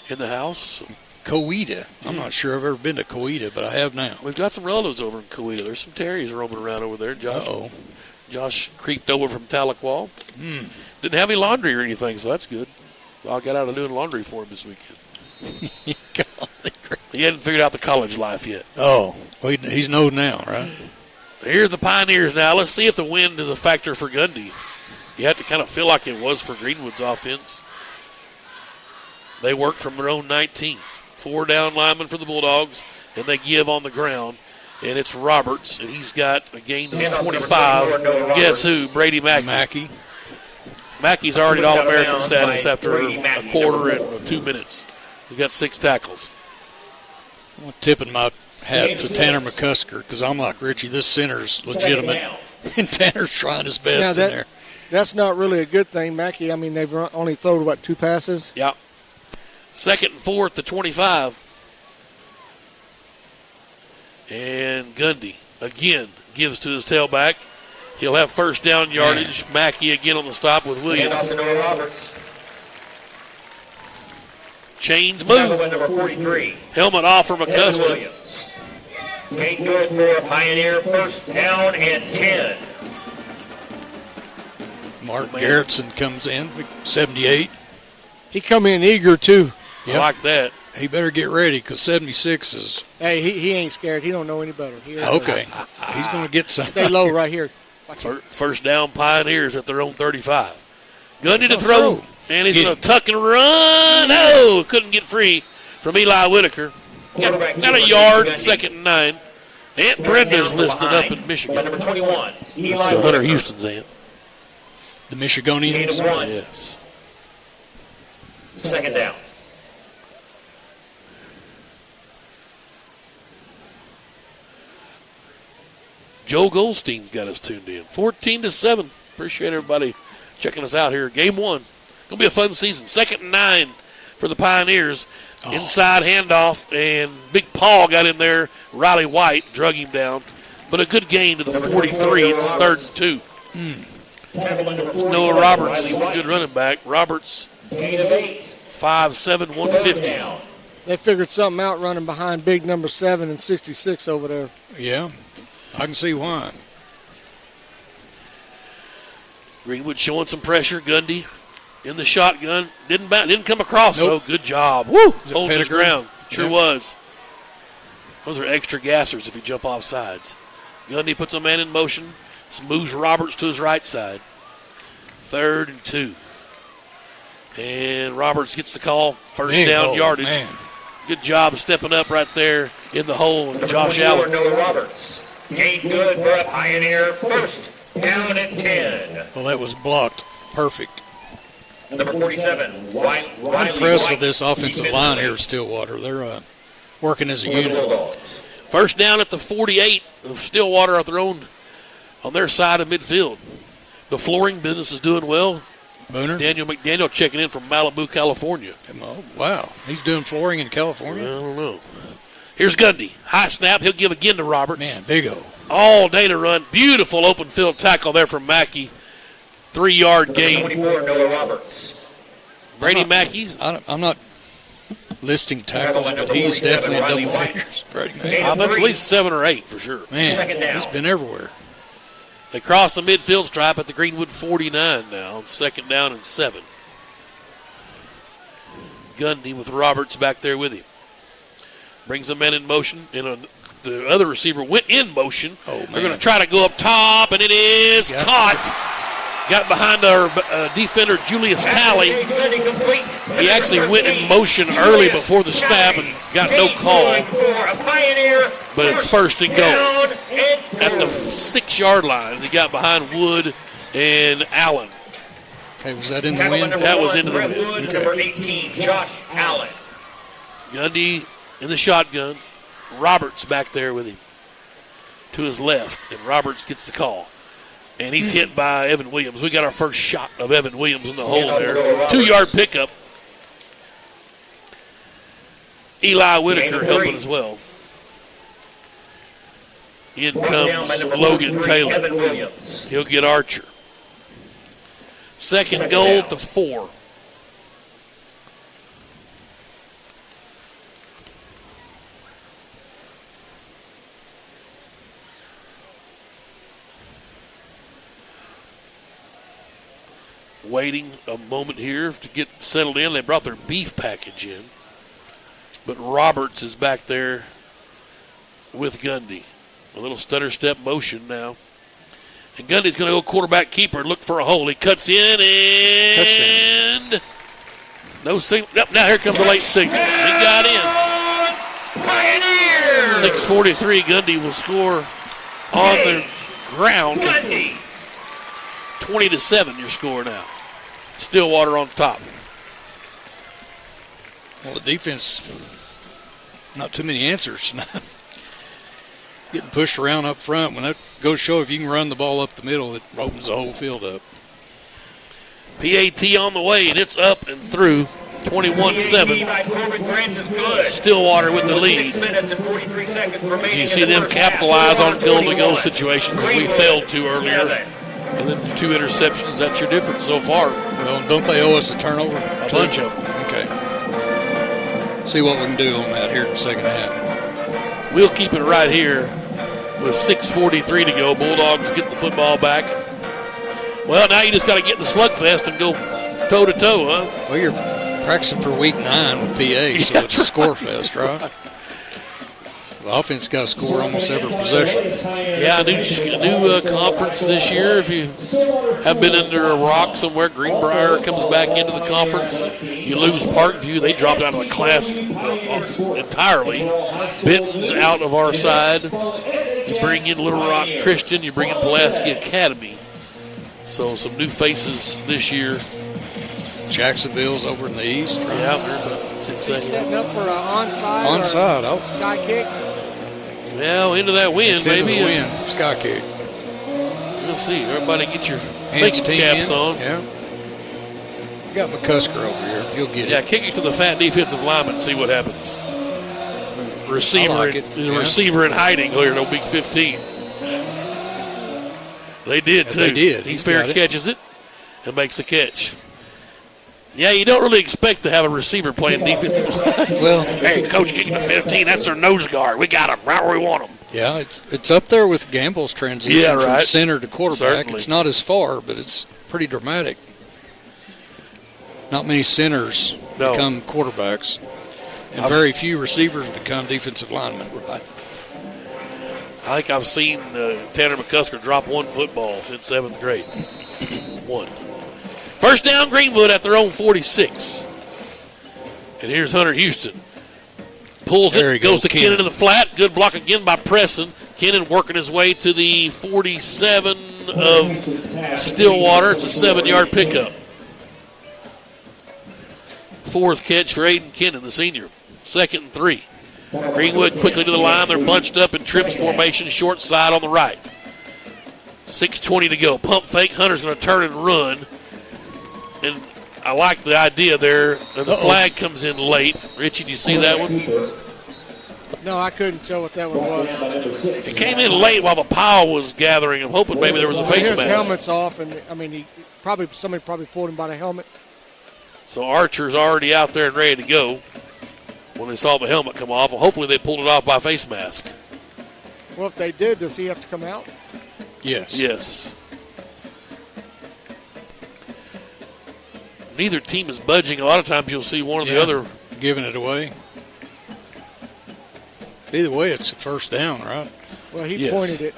in the house. Coweta. I'm not sure I've ever been to Coweta, but I have now. We've got some relatives over in Coweta. There's some Terrys roaming around over there. Josh creeped over from Tahlequah. Didn't have any laundry or anything, so that's good. I got out of doing laundry for him this weekend. He hadn't figured out the college life yet. Oh, well, he's known now, right? Here's the Pioneers now. Let's see if the wind is a factor for Gundy. You have to kind of feel like it was for Greenwood's offense. They work from their own 19. 4 down linemen for the Bulldogs, and they give on the ground. And it's Roberts, and he's got a gain of 25. Guess who? Brady Mackey. Mackey's already at All-American status after a quarter and 2 minutes. He's got 6 tackles. I'm tipping my hat to Tanner McCusker because I'm like, Richie, this center's legitimate. And Tanner's trying his best in there. That's not really a good thing, Mackey. I mean, they've only thrown, 2 passes? Yeah. 2nd and 4 at the 25. And Gundy again gives to his tailback. He'll have first down yardage. Mackey again on the stop with Williams. Chains move. Number 43. Helmet off for McCusker. Williams. Made good for a Pioneer. First down and 10. Mark Garrettson comes in, 78. He come in eager, too. I like that. He better get ready because 76 is. Hey, he ain't scared. He don't know any better. Okay. He's going to get some. Stay low right here. First down Pioneers at their own 35. Gundy to throw. And he's going to tuck and run. No, couldn't get free from Eli Whitaker. Got a yard, 2nd and 9. Aunt Brenda's listed up in Michigan. Number 21. It's Hunter Houston's aunt. The Michigonians? Yes. 2nd down. Joe Goldstein's got us tuned in. 14-7. Appreciate everybody checking us out here. Game 1. Going to be a fun season. 2nd and 9 for the Pioneers. Inside handoff, and Big Paul got in there. Riley White drug him down. But a good gain to the 43. It's 3rd and 2. Noah Roberts, good running back. Roberts, 5'7", 150. They figured something out running behind big number 7 and 66 over there. Yeah, I can see why. Greenwood showing some pressure. Gundy in the shotgun. Didn't come across, so good job. Woo! Holding his ground. Sure was. Those are extra gassers if you jump off sides. Gundy puts a man in motion. Moves Roberts to his right side. 3rd and 2. And Roberts gets the call. First down yardage. Man. Good job of stepping up right there in the hole. And Josh Allen. Noah Roberts. Made good for a Pioneer. First down and 10. Well, that was blocked. Perfect. Number 47. I'm impressed with this offensive line here at Stillwater. They're working as a unit. First down at the 48 of Stillwater on their side of midfield. The flooring business is doing well. Booner? Daniel McDaniel checking in from Malibu, California. Oh, wow. He's doing flooring in California? I don't know. Here's Gundy. High snap. He'll give again to Roberts. Man, big O. All day to run. Beautiful open field tackle there from Mackey. 3-yard gain. 24, Noah Roberts. Brady Mackey. I'm not listing tackles, but he's definitely in double figures. Brady Mackey. That's at least 7 or 8 for sure. Man, he's been everywhere. They cross the midfield stripe at the Greenwood 49 now on 2nd down and 7. Gundy with Roberts back there with him. Brings the men in motion, and the other receiver went in motion. They're going to try to go up top, and it is caught. Got behind our defender, Julius Talley. He actually went in motion early before the snap and got no call. But it's 1st and goal. At the 6-yard line, he got behind Wood and Allen. Hey, was that in the wind? That was into the wind. Okay. Number 18, Josh Allen. Gundy in the shotgun. Roberts back there with him to his left, and Roberts gets the call. And he's hit by Evan Williams. We got our first shot of Evan Williams in the hole there. 2-yard pickup. Eli Whitaker helping as well. In comes Logan Taylor. He'll get Archer. 2nd goal to 4. Waiting a moment here to get settled in. They brought their beef package in. But Roberts is back there with Gundy. A little stutter step motion now. And Gundy's going to go quarterback keeper and look for a hole. He cuts in and no signal. Yep, now here comes the late signal. He got in. 6:43. Gundy will score on the ground. 20-7 your score now. Stillwater on top. Well, the defense, not too many answers. Getting pushed around up front. When that goes show, if you can run the ball up the middle, it opens the whole field up. PAT on the way, and it's up and through. 21-7. Stillwater with the lead. As you see them capitalize on goal-to-go situations that we failed to earlier. And then the 2 interceptions, that's your difference so far. Well, don't they owe us a turnover? A bunch of them. Okay. See what we can do on that here in the second half. We'll keep it right here with 6:43 to go. Bulldogs get the football back. Well, now you just got to get in the slugfest and go toe-to-toe, huh? Well, you're practicing for week 9 with PA, so it's a score fest, right? The offense got to score almost every possession. Yeah, new conference this year. If you have been under a rock somewhere, Greenbrier comes back into the conference. You lose Parkview. They dropped out of the class entirely. Benton's out of our side. You bring in Little Rock Christian. You bring in Pulaski Academy. So some new faces this year. Jacksonville's over in the east, right? Yeah, they're about 6 seconds. Setting up for an onside. Onside. Or sky kick. Well, into that wind, maybe. Into the wind. Sky kick. We'll see. Everybody get your Hands thinking caps on. Yeah. You got McCusker over here. He'll get it. Yeah, kick it to the fat defensive lineman and see what happens. Receiver, receiver in hiding here in Week 15. They did, too. They did. He fair catches it and makes the catch. Yeah, you don't really expect to have a receiver playing defensive line. Well, hey, coach, kicking to 15. That's their nose guard. We got him right where we want him. Yeah, it's up there with Gamble's transition from center to quarterback. Certainly. It's not as far, but it's pretty dramatic. Not many centers become quarterbacks, and very few receivers become defensive linemen. Right. I think I've seen Tanner McCusker drop 1 football since 7th grade. 1. First down, Greenwood at their own 46. And here's Hunter Houston. Pulls it, goes to Kennan in the flat. Good block again by Preston. Kennan working his way to the 47 of Stillwater. It's a 7-yard pickup. 4th catch for Aiden Kennan, the senior. 2nd and 3. Greenwood quickly to the line. They're bunched up in trips formation, short side on the right. 6:20 to go. Pump fake. Hunter's going to turn and run. And I like the idea there. And the flag comes in late. Richie, do you see that one? No, I couldn't tell what that one was. It came in late while the pile was gathering. I'm hoping maybe there was a face mask. His helmet's off, and I mean, somebody probably pulled him by the helmet. So Archer's already out there and ready to go when they saw the helmet come off. Well, hopefully they pulled it off by face mask. Well, if they did, does he have to come out? Yes. Yes. Neither team is budging. A lot of times you'll see one or the other giving it away. Either way, it's a first down, right? Well, he pointed it.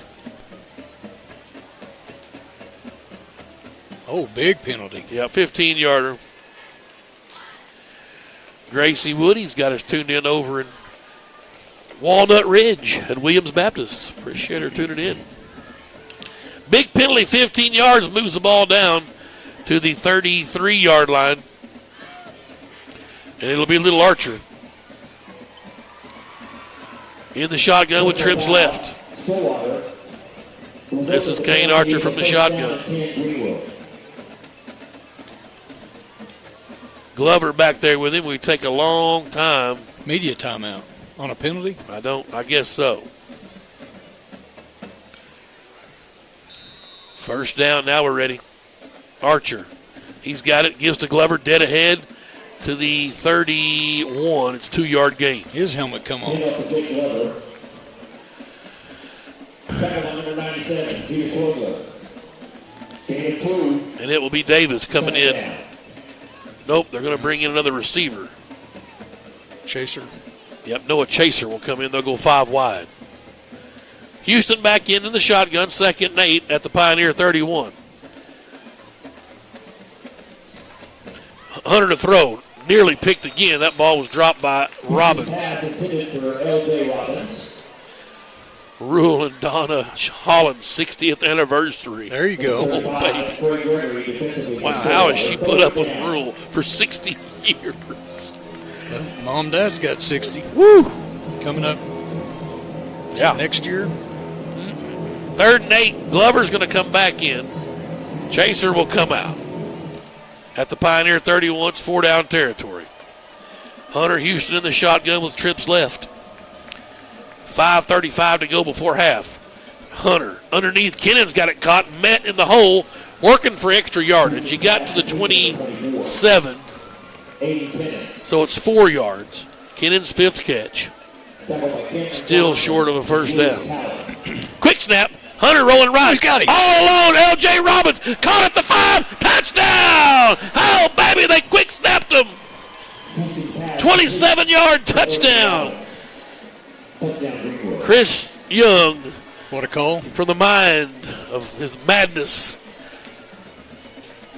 Oh, big penalty. Yeah, 15-yarder. Gracie Woody's got us tuned in over in Walnut Ridge at Williams Baptist. Appreciate her tuning in. Big penalty, 15 yards, moves the ball down to the 33-yard line. And it'll be Little Archer in the shotgun with trips left. This is Kane Archer from the shotgun. Glover back there with him. We take a long time. Media timeout on a penalty? I guess so. First down, now we're ready. Archer, he's got it, gives to Glover, dead ahead to the 31. It's 2-yard gain. His helmet come off. And it will be Davis coming in. Nope, they're going to bring in another receiver. Chaser. Yep, Noah Chaser will come in. They'll go 5 wide. Houston back in the shotgun, 2nd and 8 at the Pioneer 31. Hunter to throw. Nearly picked again. That ball was dropped by Robbins. Rule and Donna Holland's 60th anniversary. There you go. Oh, baby. Wow, how has she put up with Rule for 60 years? Well, Mom and Dad's got 60. Woo! Coming up next year. 3rd and 8. Glover's going to come back in. Chaser will come out. At the Pioneer 31, it's 4-down territory. Hunter Houston in the shotgun with trips left. 5:35 to go before half. Hunter underneath. Kennan's got it caught, met in the hole, working for extra yardage. He got to the 27, so it's 4 yards. Kennan's 5th catch. Still short of a first down. Quick snap. Hunter rolling right. He's got him. All alone. L.J. Robbins caught at the 5. Touchdown. Oh, baby, they quick snapped him. 27-yard touchdown. Chris Young. What a call. From the mind of his madness.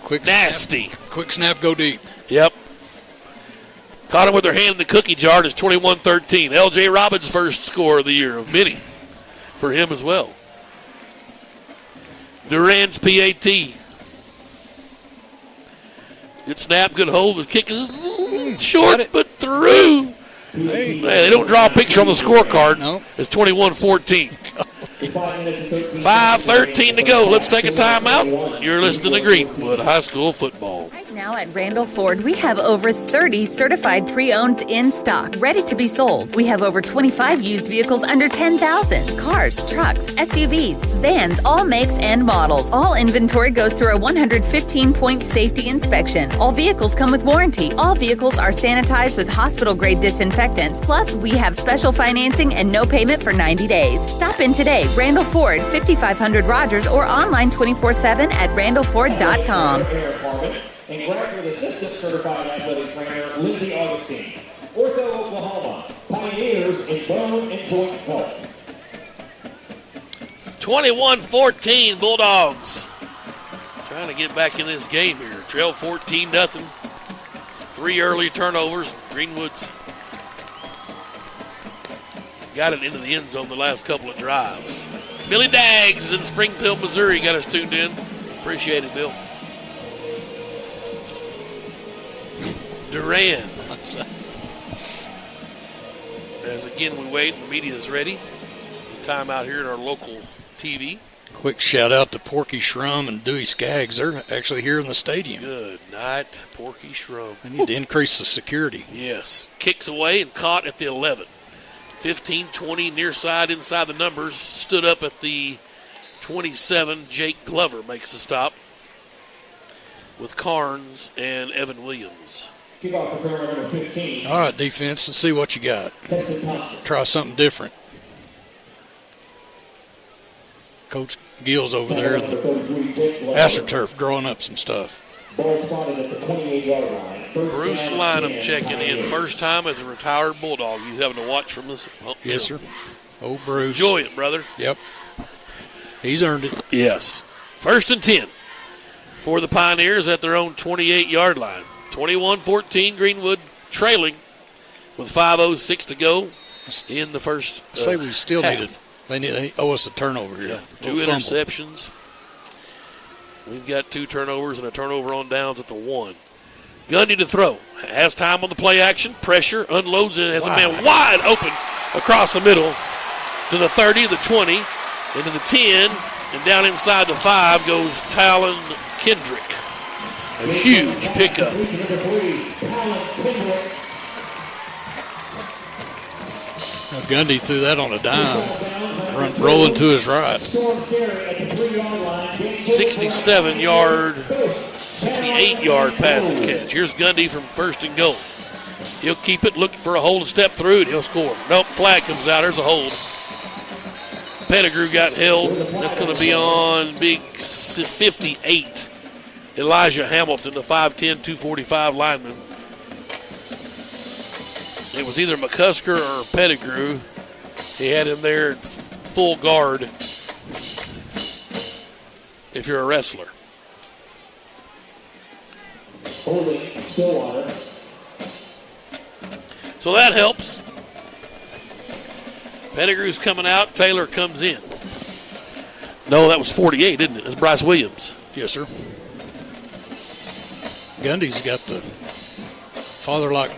Quick Nasty. Snap. Quick snap, go deep. Yep. Caught him with their hand in the cookie jar. It's 21-13. L.J. Robbins' first score of the year, of many for him as well. Duran's PAT. Good snap, good hold. The kick is short, but through. Hey, they don't draw a picture on the scorecard. No. It's 21-14. 5:13 to go. Let's take a timeout. You're listening to Greenwood High School football. Right now at Randall Ford, we have over 30 certified pre-owned in stock, ready to be sold. We have over 25 used vehicles under 10,000. Cars, trucks, SUVs, vans, all makes and models. All inventory goes through a 115-point safety inspection. All vehicles come with warranty. All vehicles are sanitized with hospital-grade disinfectants. Plus, we have special financing and no payment for 90 days. Stop in today. Randall Ford, 5500 Rogers, or online 24/7 at randallford.com. And graduate assistant certified athletic trainer Lindsay Augustine. Ortho Oklahoma, pioneers in bone and joint health. 21-14 Bulldogs. Trying to get back in this game here. Trail 14-0. 3 early turnovers. Greenwood's got it into the end zone the last couple of drives. Billy Daggs is in Springfield, Missouri. Got us tuned in. Appreciate it, Bill. Duran. As again we wait and the media is ready. Time out here at our local TV. Quick shout out to Porky Shrum and Dewey Skaggs. They're actually here in the stadium. Good night, Porky Shrum. They need to increase the security. Yes. Kicks away and caught at the 11. 15-20 near side inside the numbers. Stood up at the 27. Jake Glover makes the stop with Carnes and Evan Williams. Kickoff return number 15. All right, defense, let's see what you got. Try something different. Coach Gill's over there in the AstroTurf growing up some stuff. Ball spotted at the 28-yard line. Bruce Lynham checking in. First time as a retired Bulldog. He's having to watch from this. Yes, sir. Oh, Bruce. Enjoy it, brother. Yep. He's earned it. Yes. 1st and 10 for the Pioneers at their own 28-yard line. 21-14, Greenwood trailing with 5:06 to go in the first I say we still half. need it. They owe us a turnover here. Yeah. 2 interceptions. We've got 2 turnovers and a turnover on downs at the 1. Gundy to throw. Has time on the play action. Pressure. Unloads it. Has a man wide open across the middle to the 30, the 20, into the 10, and down inside the 5 goes Talon Kendrick. A huge pickup. Now Gundy threw that on a dime. Rolling to his right. 68-yard pass and catch. Here's Gundy from 1st and goal. He'll keep it, look for a hole to step through, and he'll score. Nope, flag comes out. There's a hold. Pettigrew got held. That's going to be on big 58. Elijah Hamilton, the 5'10", 245 lineman. It was either McCusker or Pettigrew. He had him there at full guard if you're a wrestler. Holding Stillwater. So that helps. Pettigrew's coming out. Taylor comes in. No, that was 48, isn't it? That's Bryce Williams. Yes, sir. Gundy's got the father-like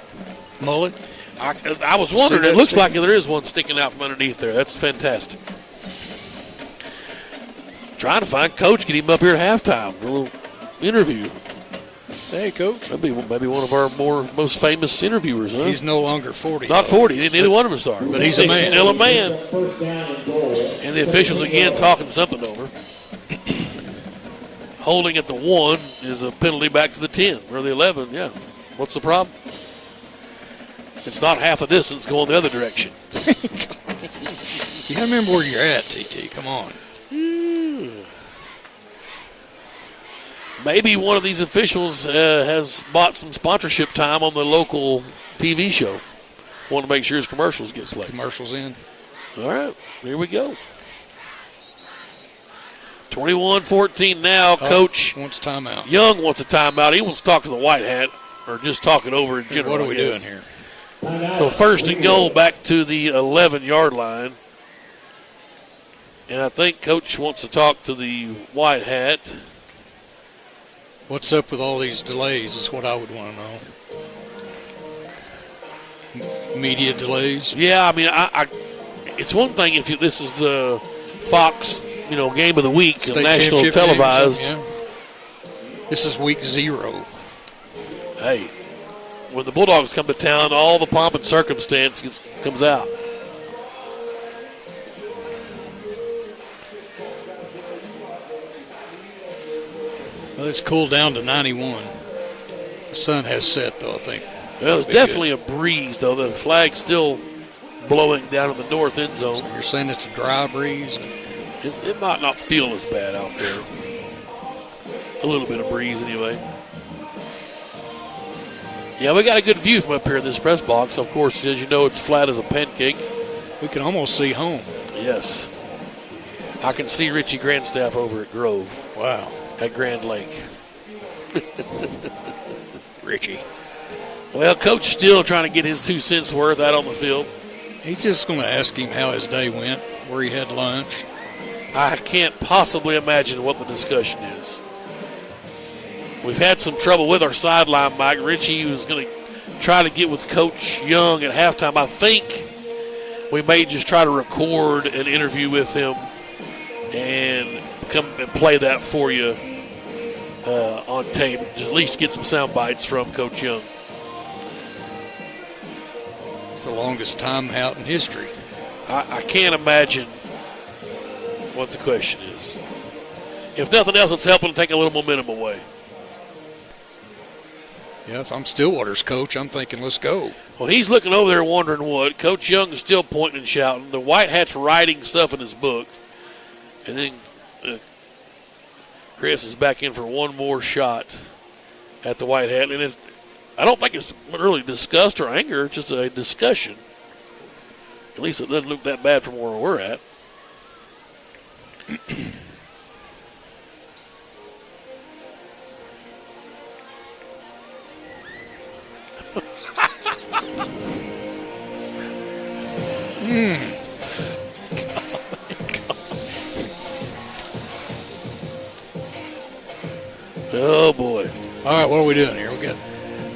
mullet. I was wondering. It looks like there is one sticking out from underneath there. That's fantastic. Trying to find Coach, get him up here at halftime for a little interview. Hey, Coach. That'd be maybe one of our most famous interviewers, huh? He's no longer 40. Not 40. Neither one of us are. But he's a man. Still a man. And the officials again talking something over. Holding at the 1 is a penalty back to the 10 or the 11. Yeah. What's the problem? It's not half the distance going the other direction. You got to remember where you're at, TT. Come on. Maybe one of these officials has bought some sponsorship time on the local TV show. Want to make sure his commercials get played. Commercials in. All right, here we go. 21-14 now. Coach wants timeout. Young wants a timeout. He wants to talk to the white hat or just talk it over in general. What are we doing here? So first and goal back to the 11-yard line. And I think Coach wants to talk to the white hat. What's up with all these delays is what I would want to know. Media delays? Yeah, I mean, it's one thing if this is the Fox, game of the week, State national televised. Yeah. This is week 0. Hey, when the Bulldogs come to town, all the pomp and circumstance comes out. Well, it's cooled down to 91. The sun has set, though, I think. Well, there's definitely a breeze, though. The flag's still blowing down in the north end zone. So you're saying it's a dry breeze? It might not feel as bad out there. A little bit of breeze, anyway. Yeah, we got a good view from up here in this press box. Of course, as you know, it's flat as a pancake. We can almost see home. Yes. I can see Richie Grandstaff over at Grove. Wow. At Grand Lake. Richie. Well, Coach still trying to get his 2 cents worth out on the field. He's just going to ask him how his day went, where he had lunch. I can't possibly imagine what the discussion is. We've had some trouble with our sideline, Mike. Richie was going to try to get with Coach Young at halftime. I think we may just try to record an interview with him and come and play that for you on tape. Just at least get some sound bites from Coach Young. It's the longest time out in history. I can't imagine what the question is. If nothing else, it's helping to take a little momentum away. Yeah, if I'm Stillwater's coach, I'm thinking, let's go. Well, he's looking over there wondering what. Coach Young is still pointing and shouting. The white hat's writing stuff in his book. And then Chris is back in for one more shot at the white hat. And I don't think it's really disgust or anger. It's just a discussion. At least it doesn't look that bad from where we're at. Oh, boy. All right, what are we doing here? We got,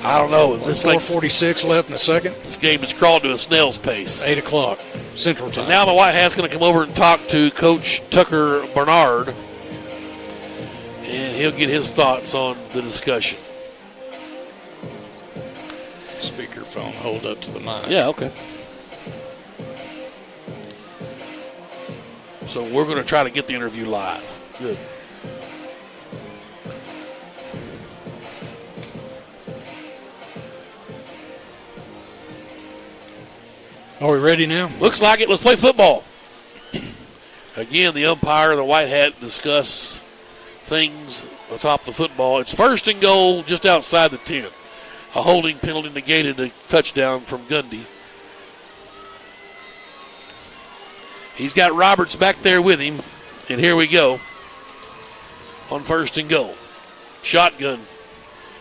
I don't know. This 4:46 left in the second. This game has crawled to a snail's pace. 8 o'clock Central Time. And now the White Hat's going to come over and talk to Coach Tucker Bernard, and he'll get his thoughts on the discussion. Speakerphone hold up to the mic. Yeah, okay. So we're going to try to get the interview live. Good. Are we ready now? Looks like it. Let's play football. Again, the umpire and the White Hat discuss things atop the football. It's first and goal just outside the 10. A holding penalty negated a touchdown from Gundy. He's got Roberts back there with him. And here we go on first and goal. Shotgun.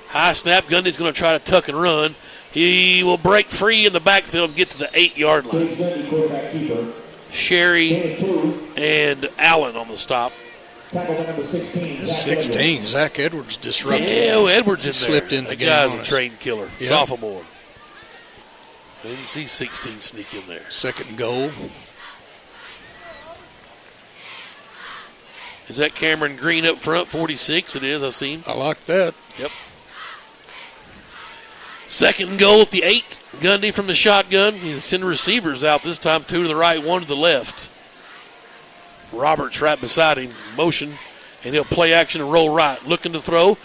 High snap. Gundy's going to try to tuck and run. He will break free in the backfield and get to the 8-yard line. Sherry and Allen on the stop. 16. Zach Edwards disrupted. Yeah, Edwards in there. Slipped in the game. Guy's a trained killer. Yep. Sophomore. I didn't see 16 sneak in there. Second and goal. Is that Cameron Green up front? 46 it is, I see him. I like that. Yep. Second and goal at the 8. Gundy from the shotgun. He's sending receivers out this time, 2 to the right, 1 to the left. Roberts right beside him, motion, and he'll play action and roll right. Looking to throw.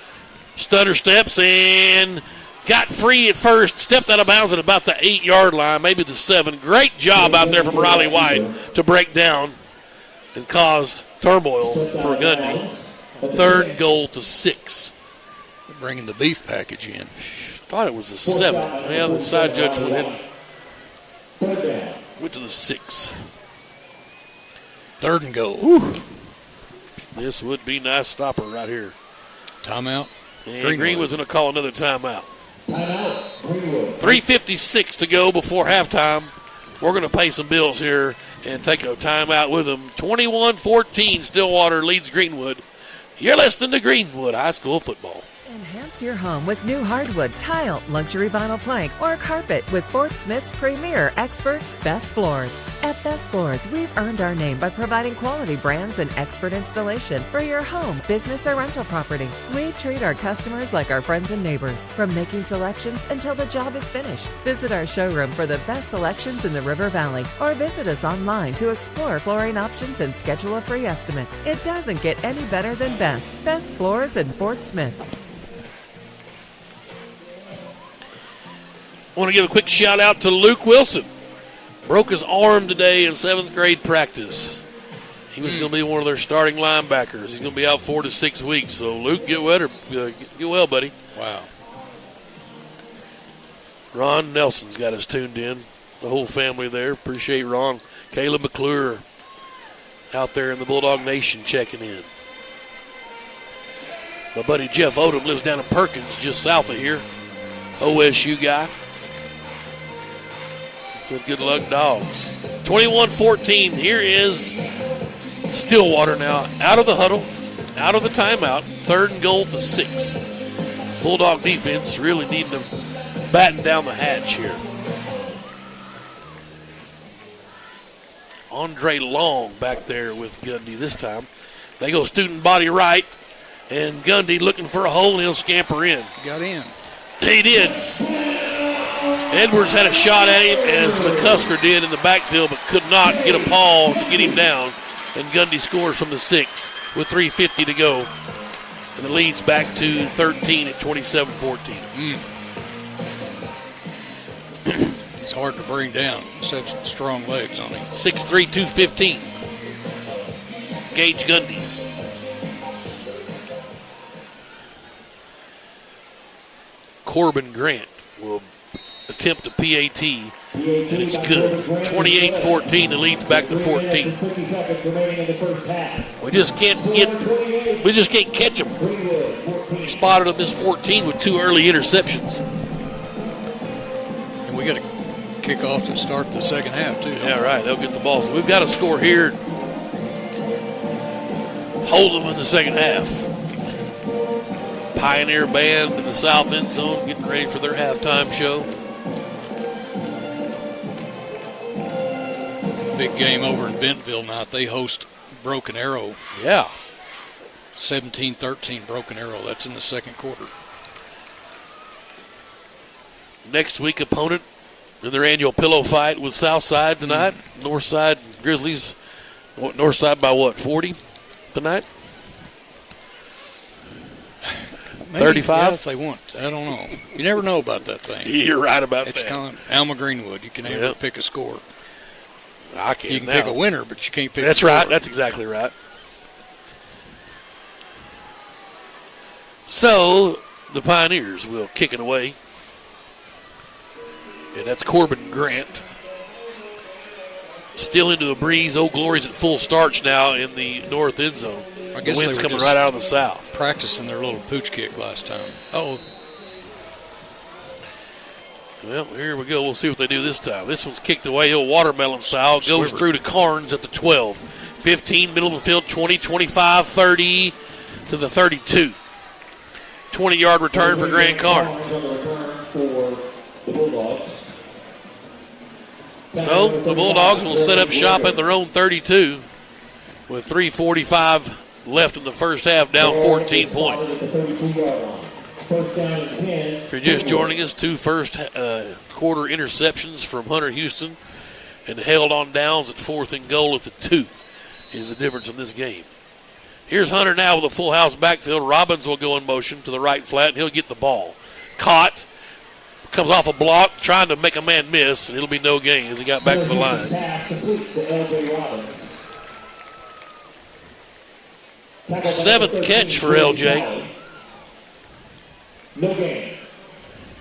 Stutter steps and got free at first. Stepped out of bounds at about the 8-yard line, maybe the 7. Great job out there from Riley White to break down and cause turmoil for Gundy. Third and goal to 6. They're bringing the beef package in. Thought it was the 7. Yeah, the side judge went ahead and went to the 6. Third and goal. Whew. This would be nice stopper right here. Timeout. And Greenwood's going to call another timeout. 3:56 to go before halftime. We're going to pay some bills here and take a timeout with them. 21-14, Stillwater leads Greenwood. You're listening to Greenwood High School football. Enhance your home with new hardwood, tile, luxury vinyl plank, or carpet with Fort Smith's premier experts, Best Floors. At Best Floors, we've earned our name by providing quality brands and expert installation for your home, business, or rental property. We treat our customers like our friends and neighbors, from making selections until the job is finished. Visit our showroom for the best selections in the River Valley, or visit us online to explore flooring options and schedule a free estimate. It doesn't get any better than Best. Best Floors in Fort Smith. I want to give a quick shout out to Luke Wilson. Broke his arm today in 7th grade practice. He was going to be one of their starting linebackers. He's going to be out 4 to 6 weeks. So, Luke, get well, buddy. Wow. Ron Nelson's got us tuned in. The whole family there. Appreciate Ron. Caleb McClure out there in the Bulldog Nation checking in. My buddy Jeff Odom lives down in Perkins, just south of here. OSU guy. Said good luck, Dogs. 21-14. Here is Stillwater now out of the huddle, out of the timeout. Third and goal to 6. Bulldog defense really needing to batten down the hatch here. Andre Long back there with Gundy this time. They go student body right, and Gundy looking for a hole, and he'll scamper in. Got in. He did. Edwards had a shot at him, as McCusker did in the backfield, but could not get a ball to get him down. And Gundy scores from the 6 with 3:50 to go. And the lead's back to 13 at 27-14. It's hard to bring down. Such strong legs on him. 6'3", 215. Gage Gundy. Corbin Grant will attempt a PAT, and it's good. 28-14, the lead's back to 14. We just can't catch them. We spotted them this 14 with 2 early interceptions. And we got to kick off to start the second half, too. Yeah, right. They'll get the ball. So we've got to score here. Hold them in the second half. Pioneer Band in the south end zone getting ready for their halftime show. Big game over in Bentonville now. They host Broken Arrow. Yeah. 17-13 Broken Arrow. That's in the second quarter. – Next week opponent in their annual pillow fight with Southside tonight. Northside Grizzlies. Northside by what, 40 tonight? Maybe, 35? Yeah, if they want. I don't know. You never know about that thing. You're right about it's that. It's kind of Alma Greenwood. You can never pick a score. I can't. You can now. pick a winner, but you can't pick That's a score. right. That's exactly right. So the Pioneers will kick it away. And that's Corbin Grant. Still into a breeze. Old Glory's at full starch now in the north end zone. I guess the wind's coming right out of the south. Practicing their little pooch kick last time. Oh. Well, here we go. We'll see what they do this time. This one's kicked away, watermelon style. Goes through to Carnes at the 12. 15, middle of the field, 20, 25, 30 to the 32. 20-yard return for Grant Carnes. So the Bulldogs will set up shop at their own 32 with 3:45 left in the first half, down 14 points. First down and 10. If you're just joining us, 2 first quarter interceptions from Hunter Houston and held on downs at 4th and goal at the 2 is the difference in this game. Here's Hunter now with a full house backfield. Robbins will go in motion to the right flat, and he'll get the ball. Caught. Comes off a block, trying to make a man miss, and it'll be no gain as he got back to the line. Pass complete to LJ Robbins. 7th catch for LJ. No gain.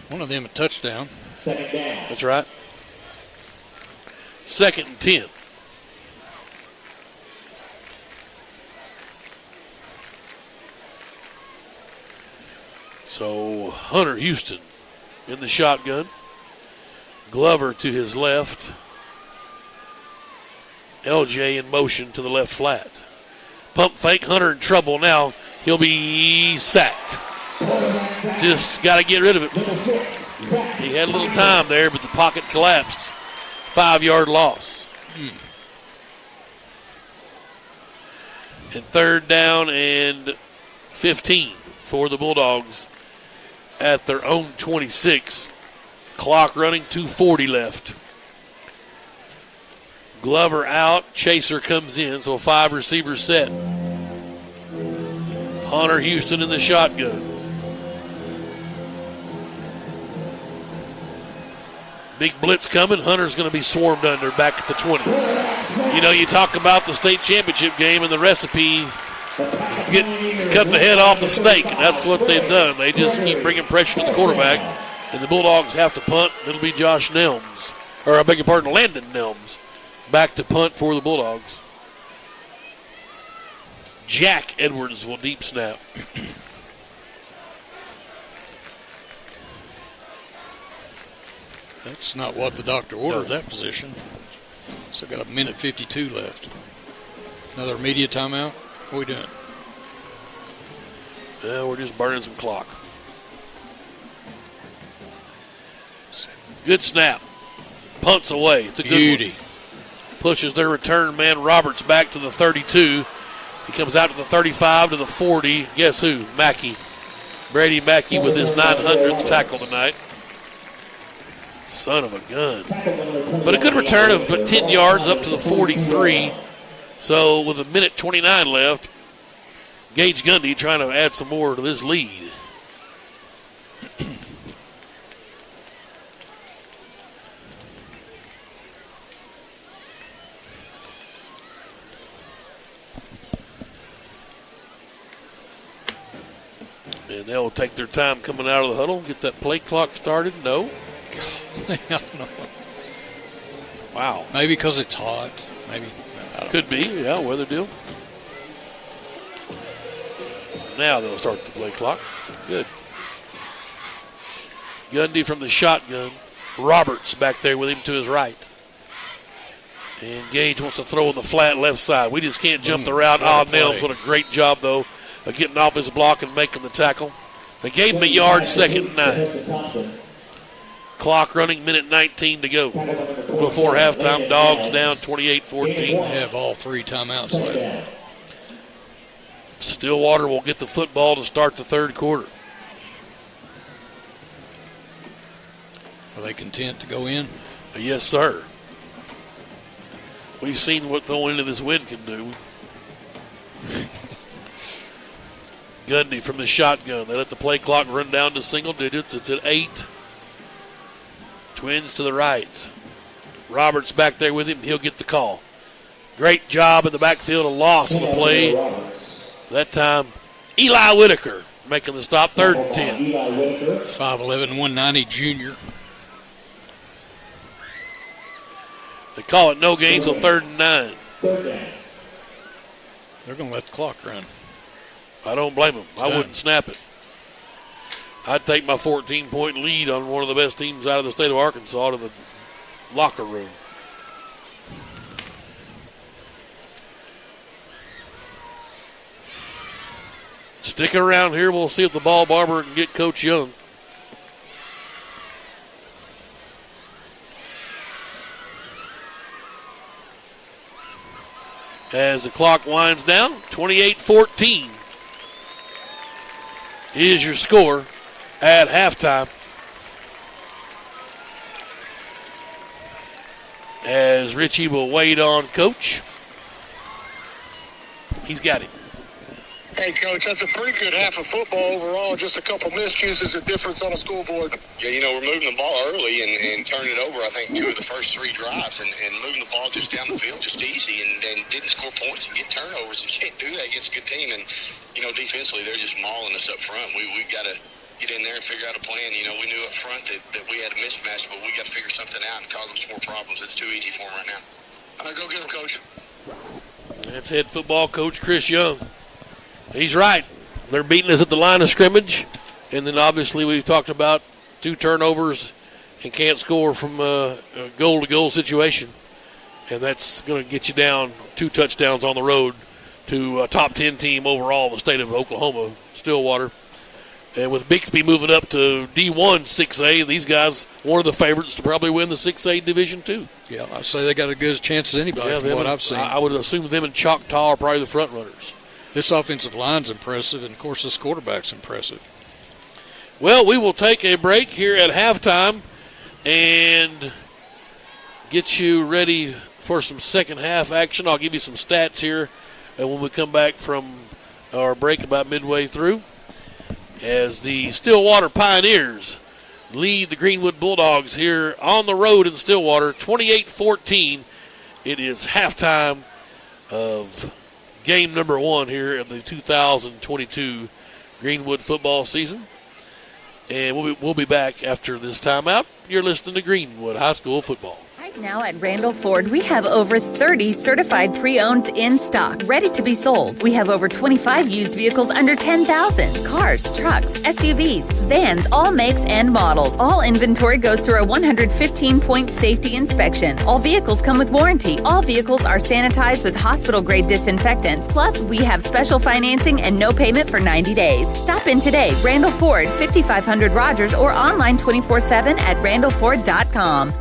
One of them a touchdown. Second down. That's right. 2nd and 10. So Hunter Houston in the shotgun. Glover to his left. LJ in motion to the left flat. Pump fake. Hunter in trouble now. He'll be sacked. Just got to get rid of it. He had a little time there, but the pocket collapsed. 5-yard loss. And 3rd down and 15 for the Bulldogs at their own 26. Clock running, 2:40 left. Glover out, Chaser comes in, so 5 receivers set. Hunter Houston in the shotgun. Big blitz coming. Hunter's going to be swarmed under back at the 20. You know, you talk about the state championship game and the recipe is cut the head off the snake, and that's what they've done. They just keep bringing pressure to the quarterback, and the Bulldogs have to punt. It'll be Josh Nelms, or I beg your pardon, Landon Nelms, back to punt for the Bulldogs. Jack Edwards will deep snap. That's not what the doctor ordered, that position. So got a minute 52 left. Another media timeout. What are we doing? Yeah, we're just burning some clock. Good snap. Punts away. It's a good beauty. One. Pushes their return man Roberts back to the 32. He comes out to the 35 to the 40. Guess who? Mackey. Brady Mackey with his 900th tackle tonight. Son of a gun. But a good return of 10 yards up to the 43. So with a minute 29 left, Gage Gundy trying to add some more to this lead. And they'll take their time coming out of the huddle. Get that play clock started. No. Wow. Maybe because it's hot. Maybe. Could be. Yeah, weather deal. Now they'll start the play clock. Good. Gundy from the shotgun. Roberts back there with him to his right. And Gage wants to throw in the flat left side. We just can't jump the route. Nelms, what a great job, though, of getting off his block and making the tackle. They gave him a yard, 2nd and 9. Clock running, minute 19 to go. Before halftime, Dogs down 28-14. They have all 3 timeouts left. Stillwater will get the football to start the 3rd quarter. Are they content to go in? Yes, sir. We've seen what throwing into this wind can do. Gundy from the shotgun. They let the play clock run down to single digits. It's at 8. Twins to the right. Roberts back there with him. He'll get the call. Great job in the backfield. A loss on the play. That time, Eli Whitaker making the stop. 3rd and 10. 5'11", 190 junior. They call it no gain, so 3rd and 9. They're going to let the clock run. I don't blame them. I wouldn't snap it. I'd take my 14-point lead on one of the best teams out of the state of Arkansas to the locker room. Stick around here. We'll see if the ball barber can get Coach Young. As the clock winds down, 28-14 is your score. at halftime. As Richie will wait on Coach. He's got it. Hey, Coach, that's a pretty good half of football overall. Just a couple miscues is a difference on a scoreboard. Yeah, we're moving the ball early and turning it over, I think, 2 of the first 3 drives and moving the ball just down the field just easy and didn't score points and get turnovers. You can't do that against a good team. And, defensively, they're just mauling us up front. We've got to get in there and figure out a plan. We knew up front that we had a mismatch, but we got to figure something out and cause them some more problems. It's too easy for them right now. All right, go get them, Coach. That's head football coach Chris Young. He's right. They're beating us at the line of scrimmage. And then obviously we've talked about 2 turnovers and can't score from a goal-to-goal situation. And that's going to get you down 2 touchdowns on the road to a top 10 team overall in the state of Oklahoma, Stillwater. And with Bixby moving up to D1 6A, these guys, one of the favorites to probably win the 6A Division II. Yeah, I'd say they got as good a chance as anybody from what I've seen. I would assume them and Choctaw are probably the front runners. This offensive line's impressive, and, of course, this quarterback's impressive. Well, we will take a break here at halftime and get you ready for some second half action. I'll give you some stats here when we come back from our break about midway through. As the Stillwater Pioneers lead the Greenwood Bulldogs here on the road in Stillwater, 28-14. It is halftime of game number 1 here in the 2022 Greenwood football season. And we'll be back after this timeout. You're listening to Greenwood High School football. Right now at Randall Ford, we have over 30 certified pre-owned in stock, ready to be sold. We have over 25 used vehicles under $10,000. Cars, trucks, SUVs, vans, all makes and models. All inventory goes through a 115-point safety inspection. All vehicles come with warranty. All vehicles are sanitized with hospital-grade disinfectants. Plus, we have special financing and no payment for 90 days. Stop in today. Randall Ford, 5500 Rogers, or online 24/7 at randallford.com.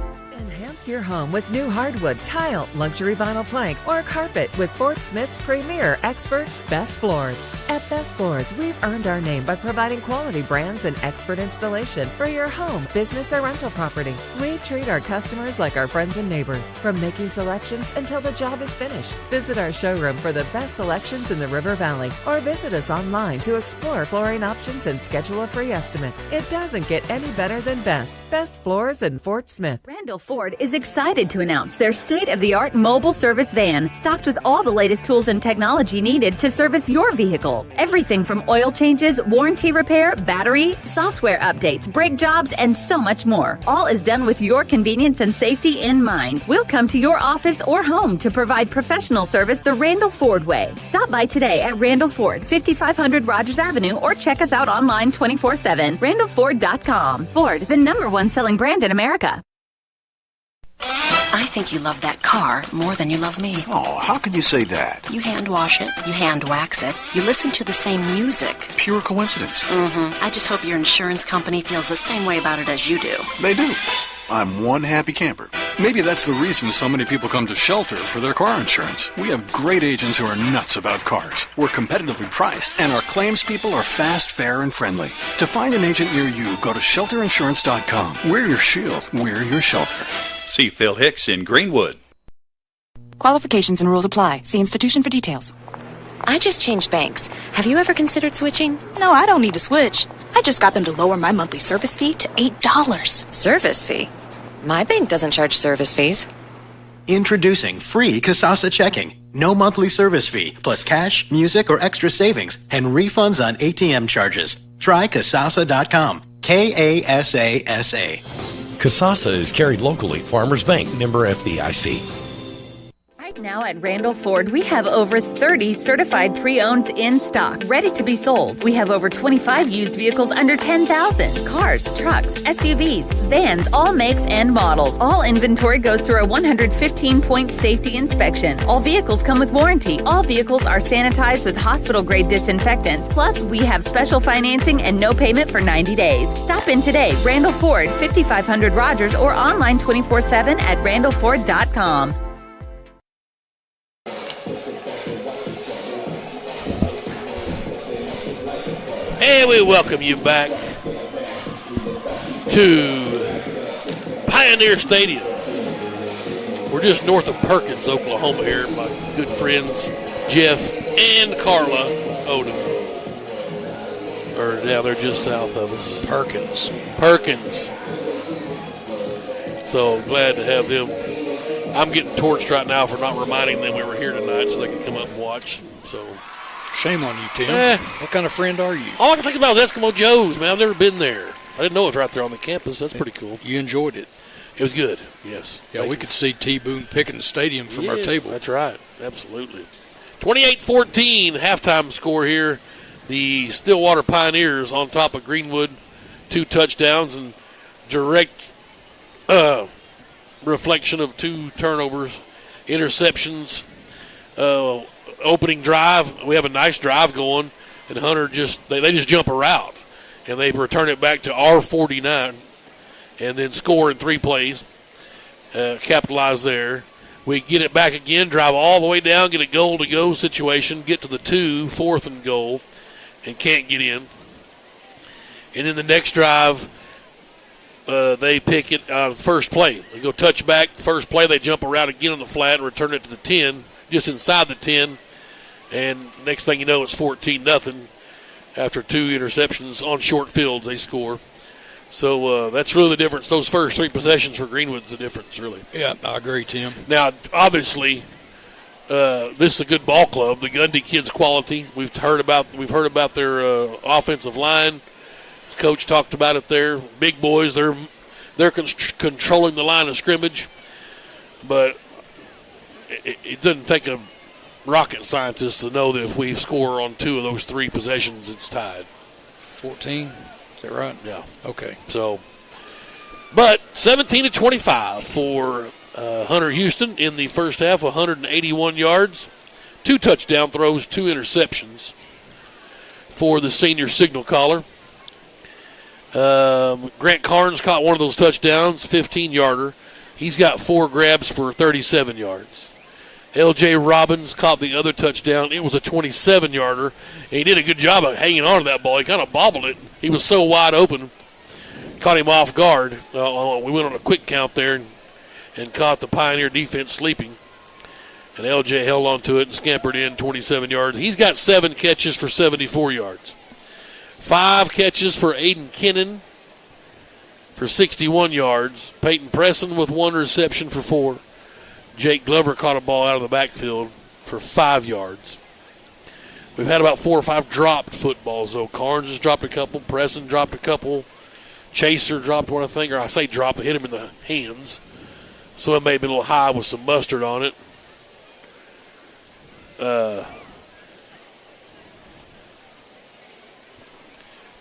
Your home with new hardwood, tile, luxury vinyl plank, or carpet with Fort Smith's premier experts, Best Floors. At Best Floors, we've earned our name by providing quality brands and expert installation for your home, business, or rental property. We treat our customers like our friends and neighbors, from making selections until the job is finished. Visit our showroom for the best selections in the River Valley, or visit us online to explore flooring options and schedule a free estimate. It doesn't get any better than Best. Best Floors in Fort Smith. Randall Ford is excited to announce their state-of-the-art mobile service van, stocked with all the latest tools and technology needed to service your vehicle. Everything from oil changes, warranty repair, battery, software updates, brake jobs, and so much more. All is done with your convenience and safety in mind. We'll come to your office or home to provide professional service the Randall Ford way. Stop by today at Randall Ford, 5500 Rogers Avenue, or check us out online 24/7, randallford.com. Ford, the #1 selling brand in America. I think you love that car more than you love me. Oh, how can you say that? You hand wash it, you hand wax it, you listen to the same music. Pure coincidence. I just hope your insurance company feels the same way about it as you do. They do. I'm one happy camper. Maybe that's the reason so many people come to Shelter for their car insurance. We have great agents who are nuts about cars. We're competitively priced, and our claims people are fast, fair, and friendly. To find an agent near you, go to shelterinsurance.com. We're your shield. We're your shelter. See Phil Hicks in Greenwood. Qualifications and rules apply. See institution for details. I just changed banks. Have you ever considered switching? No, I don't need to switch. I just got them to lower my monthly service fee to $8. Service fee? My bank doesn't charge service fees. Introducing free Kasasa checking. No monthly service fee, plus cash, music, or extra savings, and refunds on ATM charges. Try Kasasa.com. Kasasa. Kasasa is carried locally. Farmers Bank, member FDIC. Right now at Randall Ford, we have over 30 certified pre-owned in stock, ready to be sold. We have over 25 used vehicles under $10,000. Cars, trucks, SUVs, vans, all makes and models. All inventory goes through a 115-point safety inspection. All vehicles come with warranty. All vehicles are sanitized with hospital-grade disinfectants. Plus, we have special financing and no payment for 90 days. Stop in today. Randall Ford, 5500 Rogers, or online 24/7 at randallford.com. And we welcome you back to Pioneer Stadium. We're just north of Perkins, Oklahoma here. My good friends Jeff and Carla Odom. Or now they're just south of us. Perkins. So glad to have them. I'm getting torched right now for not reminding them we were here tonight so they can come up and watch. So shame on you, Tim. What kind of friend are you? All I can think about is Eskimo Joe's, man. I've never been there. I didn't know it was right there on the campus. That's pretty cool. You enjoyed it. It was good, yes. Yeah, we could see T. Boone Pickens Stadium from our table. That's right, absolutely. 28-14 halftime score here. The Stillwater Pioneers on top of Greenwood, 2 touchdowns and direct reflection of 2 turnovers, interceptions. Opening drive, we have a nice drive going, and Hunter they just jump a route, and they return it back to our 49, and then score in 3 plays. Capitalize there. We get it back again, drive all the way down, get a goal-to-go situation, get to the 2, 4th and goal, and can't get in. And then the next drive, they pick it first play. They go touchback, first play, they jump around again on the flat and return it to the 10, just inside the 10. And next thing you know, it's 14-0. After 2 interceptions on short fields, they score. So that's really the difference. Those first 3 possessions for Greenwood's the difference, really. Yeah, I agree, Tim. Now, obviously, this is a good ball club. The Gundy kids' quality. We've heard about their offensive line. Coach talked about it there. Big boys. They're controlling the line of scrimmage, but it doesn't take a rocket scientist to know that if we score on 2 of those 3 possessions, it's tied. 14. Is that right? Yeah. Okay. So, but 17-25 for Hunter Houston in the first half, 181 yards, 2 touchdown throws, 2 interceptions for the senior signal caller. Grant Carnes caught one of those touchdowns, 15-yarder. He's got 4 grabs for 37 yards. L.J. Robbins caught the other touchdown. It was a 27-yarder, and he did a good job of hanging on to that ball. He kind of bobbled it. He was so wide open, caught him off guard. We went on a quick count there and caught the Pioneer defense sleeping. And L.J. held on to it and scampered in 27 yards. He's got 7 catches for 74 yards. 5 catches for Aiden Kennan for 61 yards. Peyton Presson with 1 reception for 4. Jake Glover caught a ball out of the backfield for 5 yards. We've had about 4 or 5 dropped footballs, though. Carnes has dropped a couple. Presson dropped a couple. Chaser dropped one, I think. Or I say dropped, it hit him in the hands. So it may have been a little high with some mustard on it.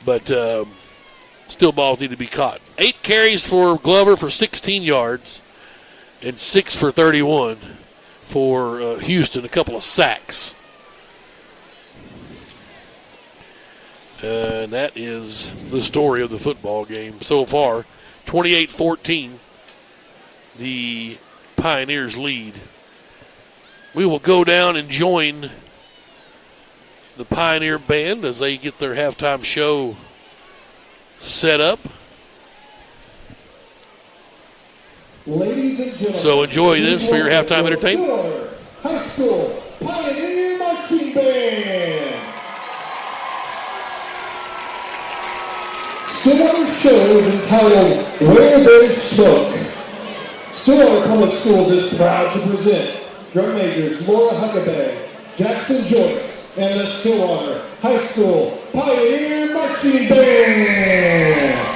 But still balls need to be caught. 8 carries for Glover for 16 yards. And 6 for 31 for Houston, a couple of sacks. And that is the story of the football game so far. 28-14, the Pioneers lead. We will go down and join the Pioneer Band as they get their halftime show set up. Ladies and gentlemen, so enjoy this for your halftime entertainment. High School Pioneer Marching Band. Stillwater show is entitled Where There's Smoke. Stillwater Public Schools is proud to present drum majors Laura Huckabee, Jackson Joyce, and the Stillwater High School Pioneer Marching Band.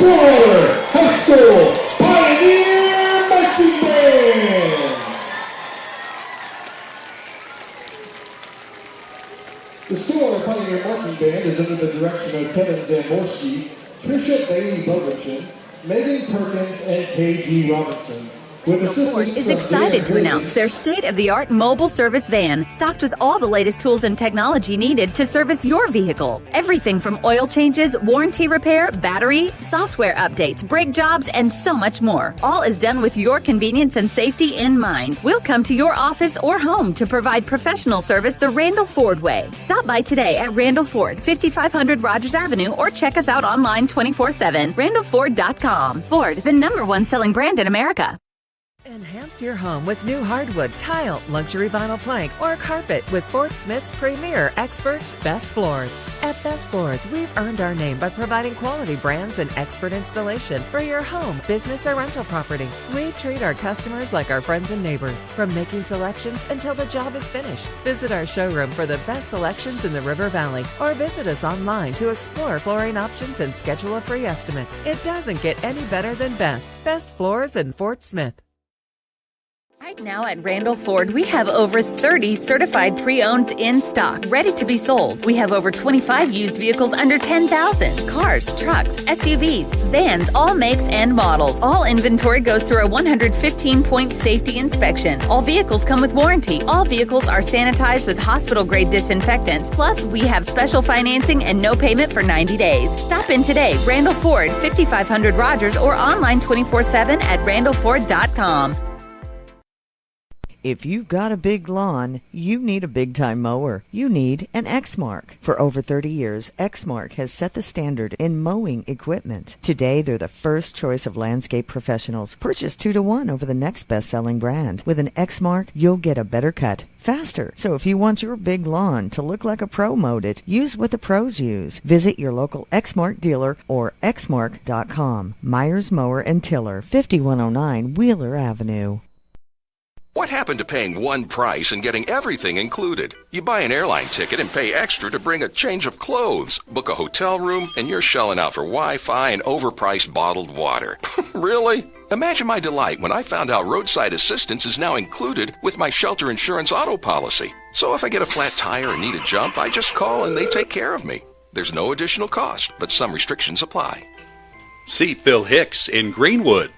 Stillwater High School Pioneer Marching Band. The Stillwater Pioneer Marching Band is under the direction of Kevin Zamborski, Tricia Bailey-Bogachin, Megan Perkins, and K.G. Robinson. Ford is excited to announce their state-of-the-art mobile service van, stocked with all the latest tools and technology needed to service your vehicle. Everything from oil changes, warranty repair, battery, software updates, brake jobs, and so much more. All is done with your convenience and safety in mind. We'll come to your office or home to provide professional service the Randall Ford way. Stop by today at Randall Ford, 5500 Rogers Avenue, or check us out online 24/7, randallford.com. Ford, the #1 selling brand in America. Enhance your home with new hardwood, tile, luxury vinyl plank, or carpet with Fort Smith's premier experts, Best Floors. At Best Floors, we've earned our name by providing quality brands and expert installation for your home, business, or rental property. We treat our customers like our friends and neighbors, from making selections until the job is finished. Visit our showroom for the best selections in the River Valley, or visit us online to explore flooring options and schedule a free estimate. It doesn't get any better than Best Floors in Fort Smith. Right now at Randall Ford, we have over 30 certified pre-owned in stock, ready to be sold. We have over 25 used vehicles under 10,000. Cars, trucks, SUVs, vans, all makes and models. All inventory goes through a 115-point safety inspection. All vehicles come with warranty. All vehicles are sanitized with hospital-grade disinfectants. Plus, we have special financing and no payment for 90 days. Stop in today. Randall Ford, 5500 Rogers, or online 24/7 at randallford.com. If you've got a big lawn, you need a big-time mower. You need an Exmark. For over 30 years, Exmark has set the standard in mowing equipment. Today, they're the first choice of landscape professionals. Purchase 2-to-1 over the next best-selling brand. With an Exmark, you'll get a better cut faster. So if you want your big lawn to look like a pro mowed it, use what the pros use. Visit your local Exmark dealer or exmark.com. Myers Mower and Tiller, 5109 Wheeler Avenue. What happened to paying one price and getting everything included? You buy an airline ticket and pay extra to bring a change of clothes, book a hotel room, and you're shelling out for Wi-Fi and overpriced bottled water. Really? Imagine my delight when I found out roadside assistance is now included with my shelter insurance auto policy. So if I get a flat tire and need a jump, I just call and they take care of me. There's no additional cost, but some restrictions apply. See Phil Hicks in Greenwood.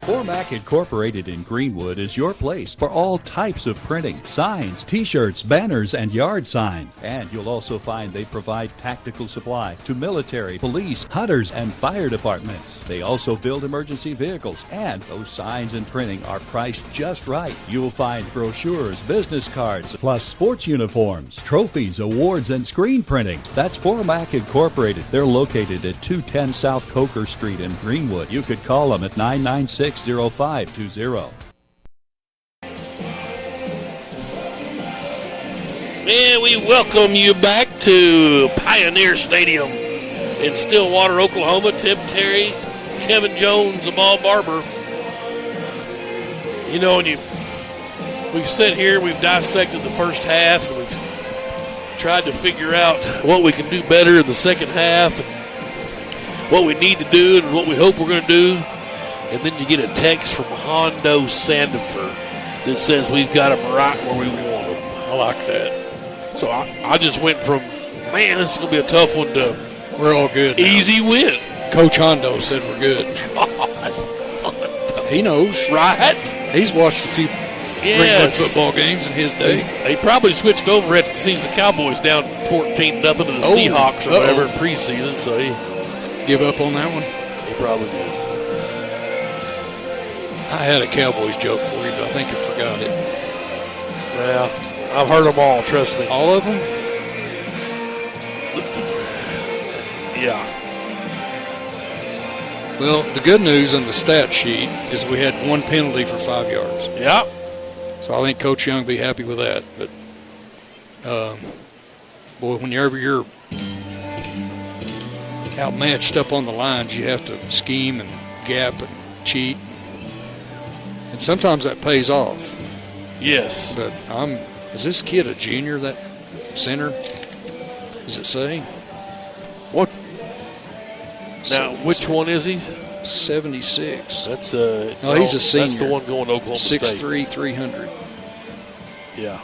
Formac Incorporated in Greenwood is your place for all types of printing, signs, t-shirts, banners, and yard signs. And you'll also find they provide tactical supply to military, police, hunters, and fire departments. They also build emergency vehicles, and those signs and printing are priced just right. You'll find brochures, business cards, plus sports uniforms, trophies, awards, and screen printing. That's Formac Incorporated. They're located at 210 South Coker Street in Greenwood. You could call them at 996-0520. And we welcome you back to Pioneer Stadium in Stillwater, Oklahoma. Tim Terry, Kevin Jones, Amal Barber. You know, we've sat here, we've dissected the first half, and we've tried to figure out what we can do better in the second half, and what we need to do and what we hope we're going to do. And then you get a text from Hondo Sandifer that says we've got them right where we want them. I like that. So I just went from, man, this is going to be a tough one to we're all good now. Easy win. Coach Hondo said we're good. God. He knows. Right? He's watched a few Greenwood football games in his day. He probably switched over after sees the Cowboys down 14-0 to the Seahawks or whatever in preseason, so he give up on that one? He probably did. I had a Cowboys joke for you, but I think I forgot it. Well, I've heard them all, trust me. All of them? Yeah. Well, the good news on the stat sheet is we had one penalty for 5 yards. Yeah. So I think Coach Young will be happy with that. But, boy, whenever you're outmatched up on the lines, you have to scheme and gap and cheat. And sometimes that pays off. Yes. But is this kid a junior, that center? Does it say? What? Now, which one is he? 76. That's he's a senior. That's the one going to Oklahoma State. 6'3", 300. Yeah.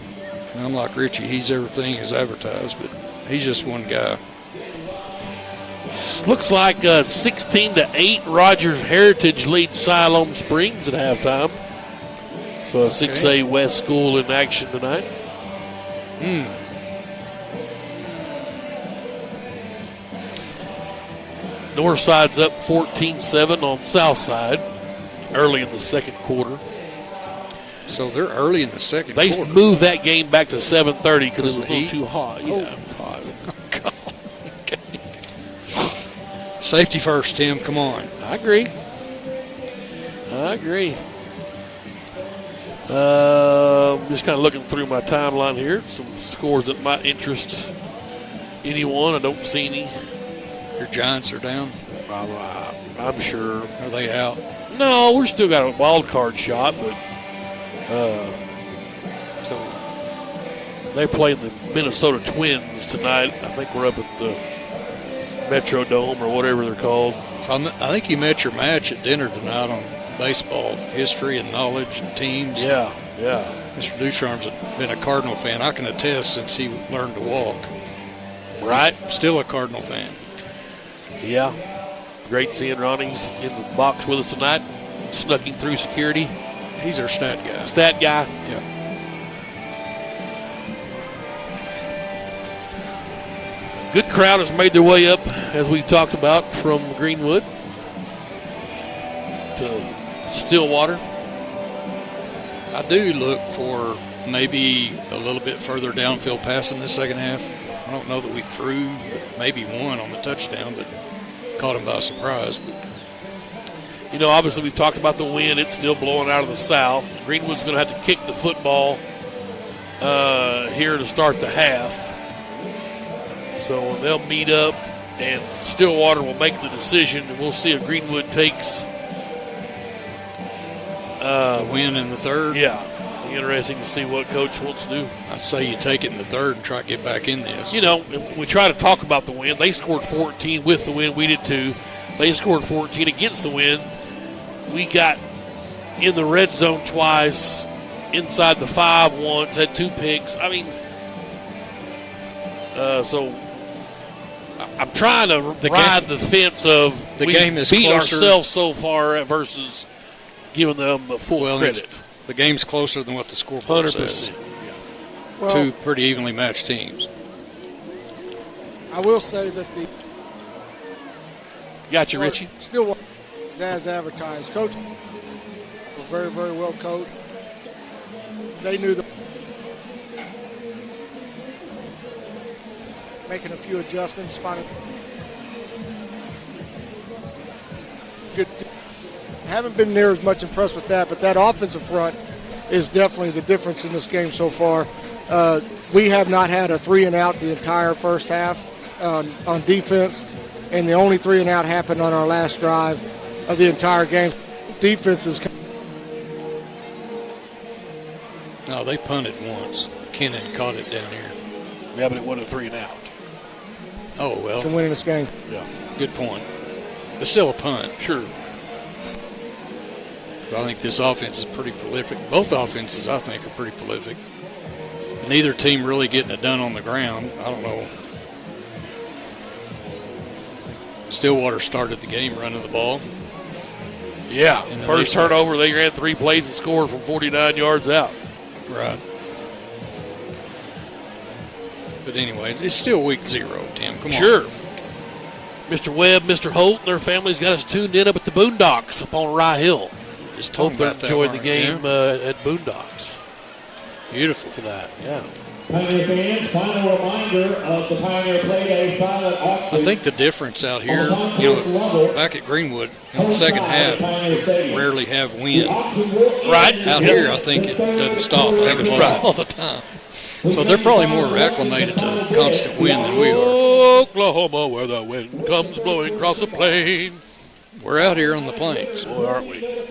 And I'm like Richie. He's everything is advertised, but he's just one guy. Looks like 16-8. Rogers Heritage leads Siloam Springs at halftime. So a 6A West school in action tonight. Northside's up 14-7 on Southside early in the second quarter. So they're early in the second quarter. They moved that game back to 7:30 because it was a little too hot. Hot. Okay. Safety first, Tim. Come on. I agree. Just kind of looking through my timeline here. Some scores that might interest anyone. I don't see any. Your Giants are down? I'm sure. Are they out? No, we're still got a wild card shot, but so they play the Minnesota Twins tonight. I think we're up at the Metrodome or whatever they're called. So I think you met your match at dinner tonight on baseball history and knowledge and teams. Yeah. Mr. Ducharme's been a Cardinal fan. I can attest since he learned to walk. Right. He's still a Cardinal fan. Yeah. Great seeing Ronnie's in the box with us tonight, snucking through security. He's our stat guy. Yeah. Good crowd has made their way up, as we talked about, from Greenwood to Stillwater. I do look for maybe a little bit further downfield pass in the second half. I don't know that we threw maybe one on the touchdown, but caught him by surprise. You know, obviously we've talked about the wind. It's still blowing out of the south. Greenwood's going to have to kick the football here to start the half. So they'll meet up, and Stillwater will make the decision, and we'll see if Greenwood takes the win in the third. Yeah. Interesting to see what Coach wants to do. I'd say you take it in the third and try to get back in this. You know, we try to talk about the win. They scored 14 with the win. We did too. They scored 14 against the win. We got in the red zone twice, inside the 5 once, had 2 picks. I mean, so I'm trying to ride the fence of the game is beat closer. Ourselves so far versus giving them full credit. The game's closer than what the scoreboard 100%. says. Yeah. Well, 2 pretty evenly matched teams. I will say that the got you, Richie. Stillwater, as advertised, coach was very, very well coached. They knew making a few adjustments, finding good. Haven't been near as much impressed with that, but that offensive front is definitely the difference in this game so far. We have not had a 3-and-out the entire first half on defense, and the only 3-and-out happened on our last drive of the entire game. Defense is. No, they punted once. Kennan caught it down here. Yeah, but it wasn't a 3-and-out. Oh, well. Can win in this game. Yeah. Good point. But still a punt. Sure. I think this offense is pretty prolific. Both offenses, I think, are pretty prolific. Neither team really getting it done on the ground. I don't know. Stillwater started the game running the ball. Yeah, first turnover, they ran 3 plays and scored from 49 yards out. Right. But anyway, it's still week 0, Tim. Come on. Sure. Mr. Webb, Mr. Holt, and their families got us tuned in up at the Boondocks up on Rye Hill. Just told them about that. Enjoyed the game at Boondocks. Beautiful tonight. Yeah. Pioneer fans, final reminder of the Pioneer Playday silent auction. I think the difference out here, back at Greenwood, in the second half, rarely have wind. Right. Out here, I think it doesn't stop. I think it's all the time. So they're probably more acclimated to constant wind than we are. Oklahoma, where the wind comes blowing across the plain. We're out here on the plains. Boy, aren't we?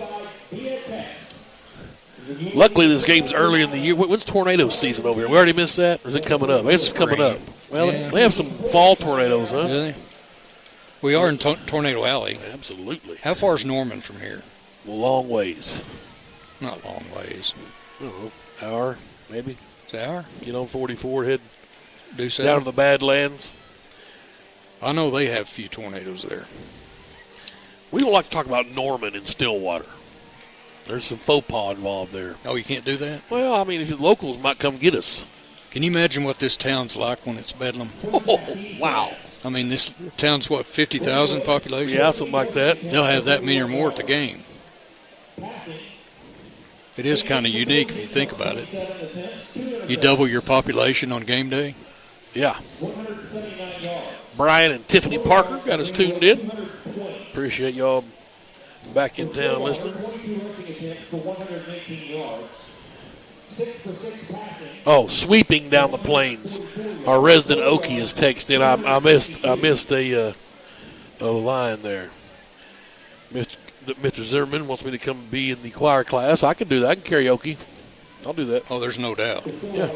Luckily, this game's early in the year. When's tornado season over here? We already missed that? Or is it coming up? I guess it's coming up. Well, they have some fall tornadoes, huh? Do they? We are in Tornado Alley. Absolutely. How far is Norman from here? A long ways. Not long ways. I don't know, hour, maybe. It's an hour? Get on 44, head Do so. down to the Badlands. I know they have a few tornadoes there. We don't like to talk about Norman and Stillwater. There's some faux pas involved there. Oh, you can't do that? Well, I mean, if the locals might come get us. Can you imagine what this town's like when it's bedlam? Oh, wow. I mean, this town's, 50,000 population? Yeah, something like that. They'll have that many or more at the game. It is kind of unique if you think about it. You double your population on game day? Yeah. Brian and Tiffany Parker got us tuned in. Appreciate y'all back in town listening. Oh, sweeping down the plains. Our resident Okie is texting. I missed a line there. Mr. Zimmerman wants me to come be in the choir class. I can do that. I can karaoke. I'll do that. Oh, there's no doubt. Yeah.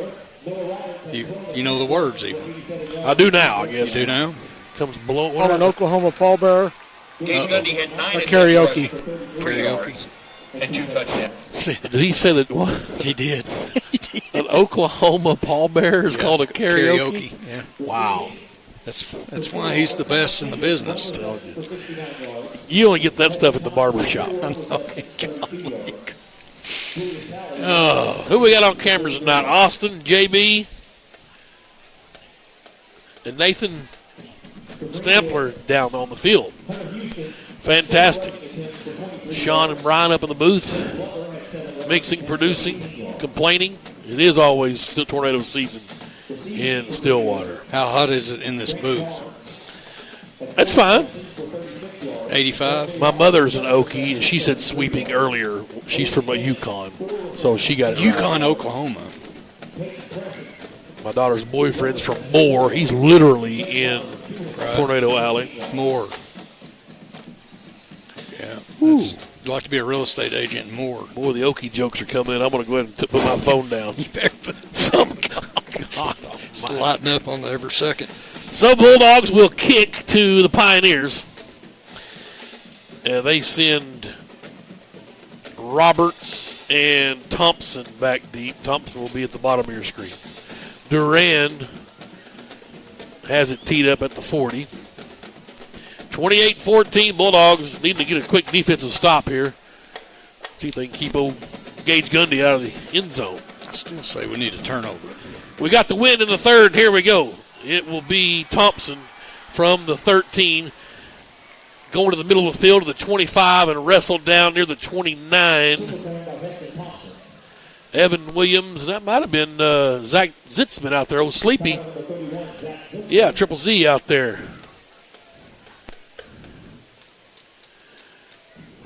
You know the words even. I do now, I guess. You do now? Comes below. On an Oklahoma pallbearer. Gage Gundy had 9 karaoke. Karaoke. And 2 touchdowns. Did he say that? What? He did. An Oklahoma pallbearer is called a karaoke? Yeah. Wow. That's why he's the best in the business. You only get that stuff at the barber shop. Who we got on cameras tonight? Austin, JB, and Nathan Stampler down on the field. Fantastic. Sean and Brian up in the booth, mixing, producing, complaining. It is always still tornado season in Stillwater. How hot is it in this booth? That's fine. 85? My mother's an Okie, and she said sweeping earlier. She's from Yukon, so she got it Yukon, right. Oklahoma. My daughter's boyfriend's from Moore. He's literally in Tornado Alley. Moore. Yeah. You'd like to be a real estate agent in Moore. Boy, the Okie jokes are coming in. I'm going to go ahead and put my phone down. You better put some God. It's lighting up on every second. So Bulldogs will kick to the Pioneers. And they send Roberts and Thompson back deep. Thompson will be at the bottom of your screen. Duran has it teed up at the 40. 28-14, Bulldogs needing to get a quick defensive stop here. See if they can keep old Gage Gundy out of the end zone. I still say we need a turnover. We got the win in the third. Here we go. It will be Thompson from the 13 going to the middle of the field to the 25 and wrestled down near the 29. Evan Williams, and that might have been Zach Zitzman out there. Oh, Sleepy. Yeah, Triple Z out there.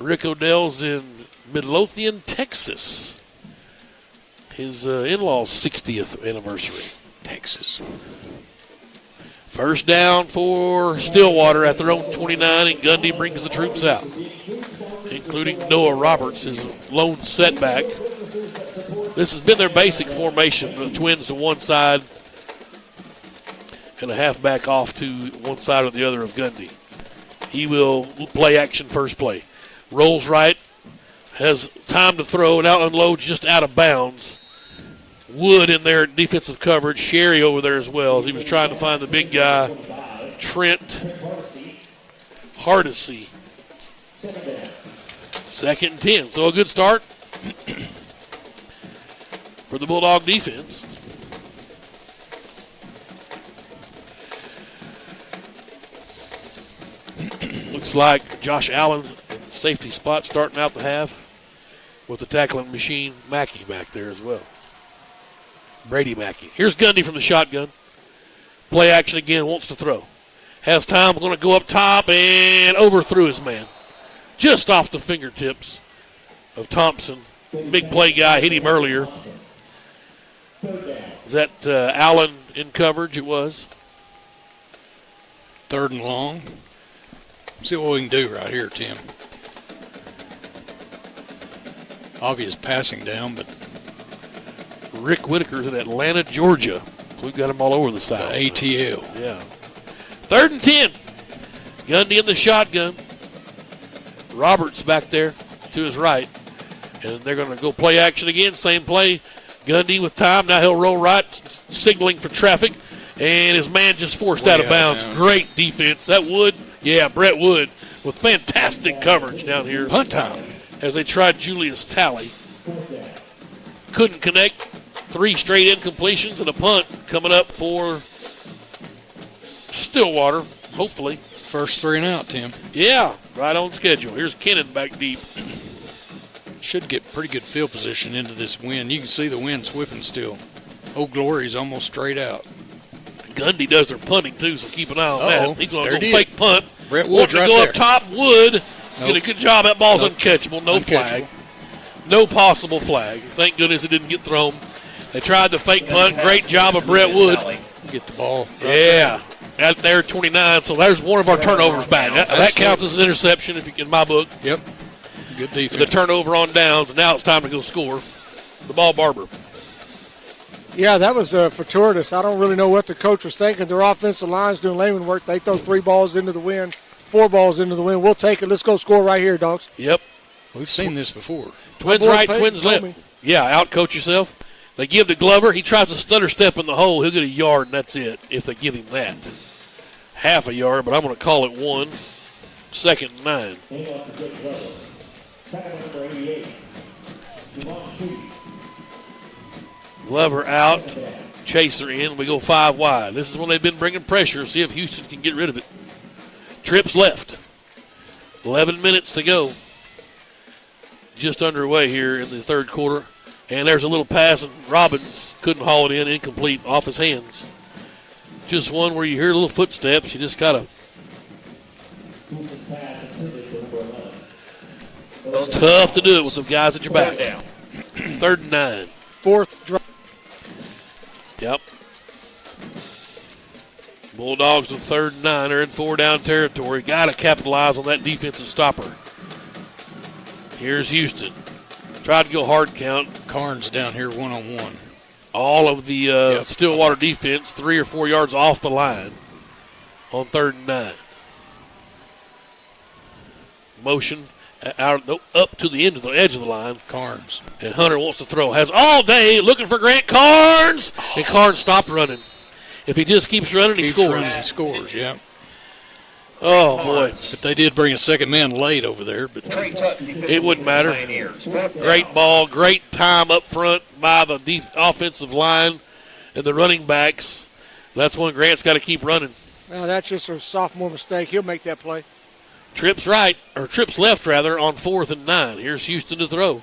Rick Odell's in Midlothian, Texas. His in-law's 60th anniversary. Texas. First down for Stillwater at their own 29, and Gundy brings the troops out, including Noah Roberts, his lone setback. This has been their basic formation, the twins to one side and a halfback off to one side or the other of Gundy. He will play action first play. Rolls right, has time to throw, and out unloads just out of bounds. Wood in there defensive coverage. Sherry over there as well as he was trying to find the big guy, Trent Hardesty. 2nd and 10. So a good start for the Bulldog defense. Looks like Josh Allen in the safety spot starting out the half with the tackling machine, Mackey, back there as well. Brady Mackey. Here's Gundy from the shotgun. Play action again, wants to throw. Has time, going to go up top and overthrew his man. Just off the fingertips of Thompson. Big play guy, hit him earlier. Is that Allen in coverage? It was. 3rd and long. See what we can do right here, Tim. Obvious passing down, but Rick Whitaker's in Atlanta, Georgia. We've got him all over the side. ATL. Yeah. 3rd and 10. Gundy in the shotgun. Roberts back there to his right. And they're going to go play action again. Same play. Gundy with time. Now he'll roll right, signaling for traffic. And his man just forced out of bounds. Great defense. That Wood, Brett Wood with fantastic coverage down here. Punt time. As they tried Julius Talley. Couldn't connect. 3 straight incompletions and a punt coming up for Stillwater, hopefully. First 3 and out, Tim. Yeah, right on schedule. Here's Kennan back deep. Should get pretty good field position into this wind. You can see the wind whipping still. Old Glory's almost straight out. Gundy does their punting, too, so keep an eye on that. He's going to go fake punt. Brett Wood's right go there. Up top. Wood. Get a good job. That ball's uncatchable. No flag. No possible flag. Thank goodness it didn't get thrown. They tried the fake punt. Great job of Brett Wood. Get the ball. Out there, 29. So there's one of our turnovers back. That counts as an interception in my book. Yep. Good defense. The turnover on downs. Now it's time to go score. The ball, Barber. Yeah, that was fortuitous. I don't really know what the coach was thinking. Their offensive line's doing layman work. They throw 3 balls into the wind, 4 balls into the wind. We'll take it. Let's go score right here, dogs. Yep. We've seen this before. Twins right, twins left. Yeah, out-coach yourself. They give to Glover. He tries to stutter step in the hole. He'll get a yard, and that's it, if they give him that. Half a yard, but I'm going to call it 1. 2nd and 9. Glover out. Chaser in. We go 5 wide. This is when they've been bringing pressure. See if Houston can get rid of it. Trips left. 11 minutes to go. Just underway here in the third quarter. And there's a little pass, and Robbins couldn't haul it in, incomplete, off his hands. Just one where you hear little footsteps. You just got to. It's tough to do it with the guys at your back. 3rd and 9. 4th drive. Yep. Bulldogs with 3rd and 9. They're in 4-down territory. Got to capitalize on that defensive stopper. Here's Houston. Tried to go hard count. Carnes down here one-on-one. All of the Stillwater defense 3 or 4 yards off the line on 3rd and 9. Motion up to the end of the edge of the line. Carnes. And Hunter wants to throw. Has all day looking for Grant Carnes. And Carnes stopped running. If he just keeps running, he scores. He scores, yeah. Oh, boy. But they did bring a second man late over there. But it wouldn't matter. Great ball, great time up front by the offensive line and the running backs. That's when Grant's got to keep running. Now, that's just a sophomore mistake. He'll make that play. Trips left, on 4th and 9. Here's Houston to throw.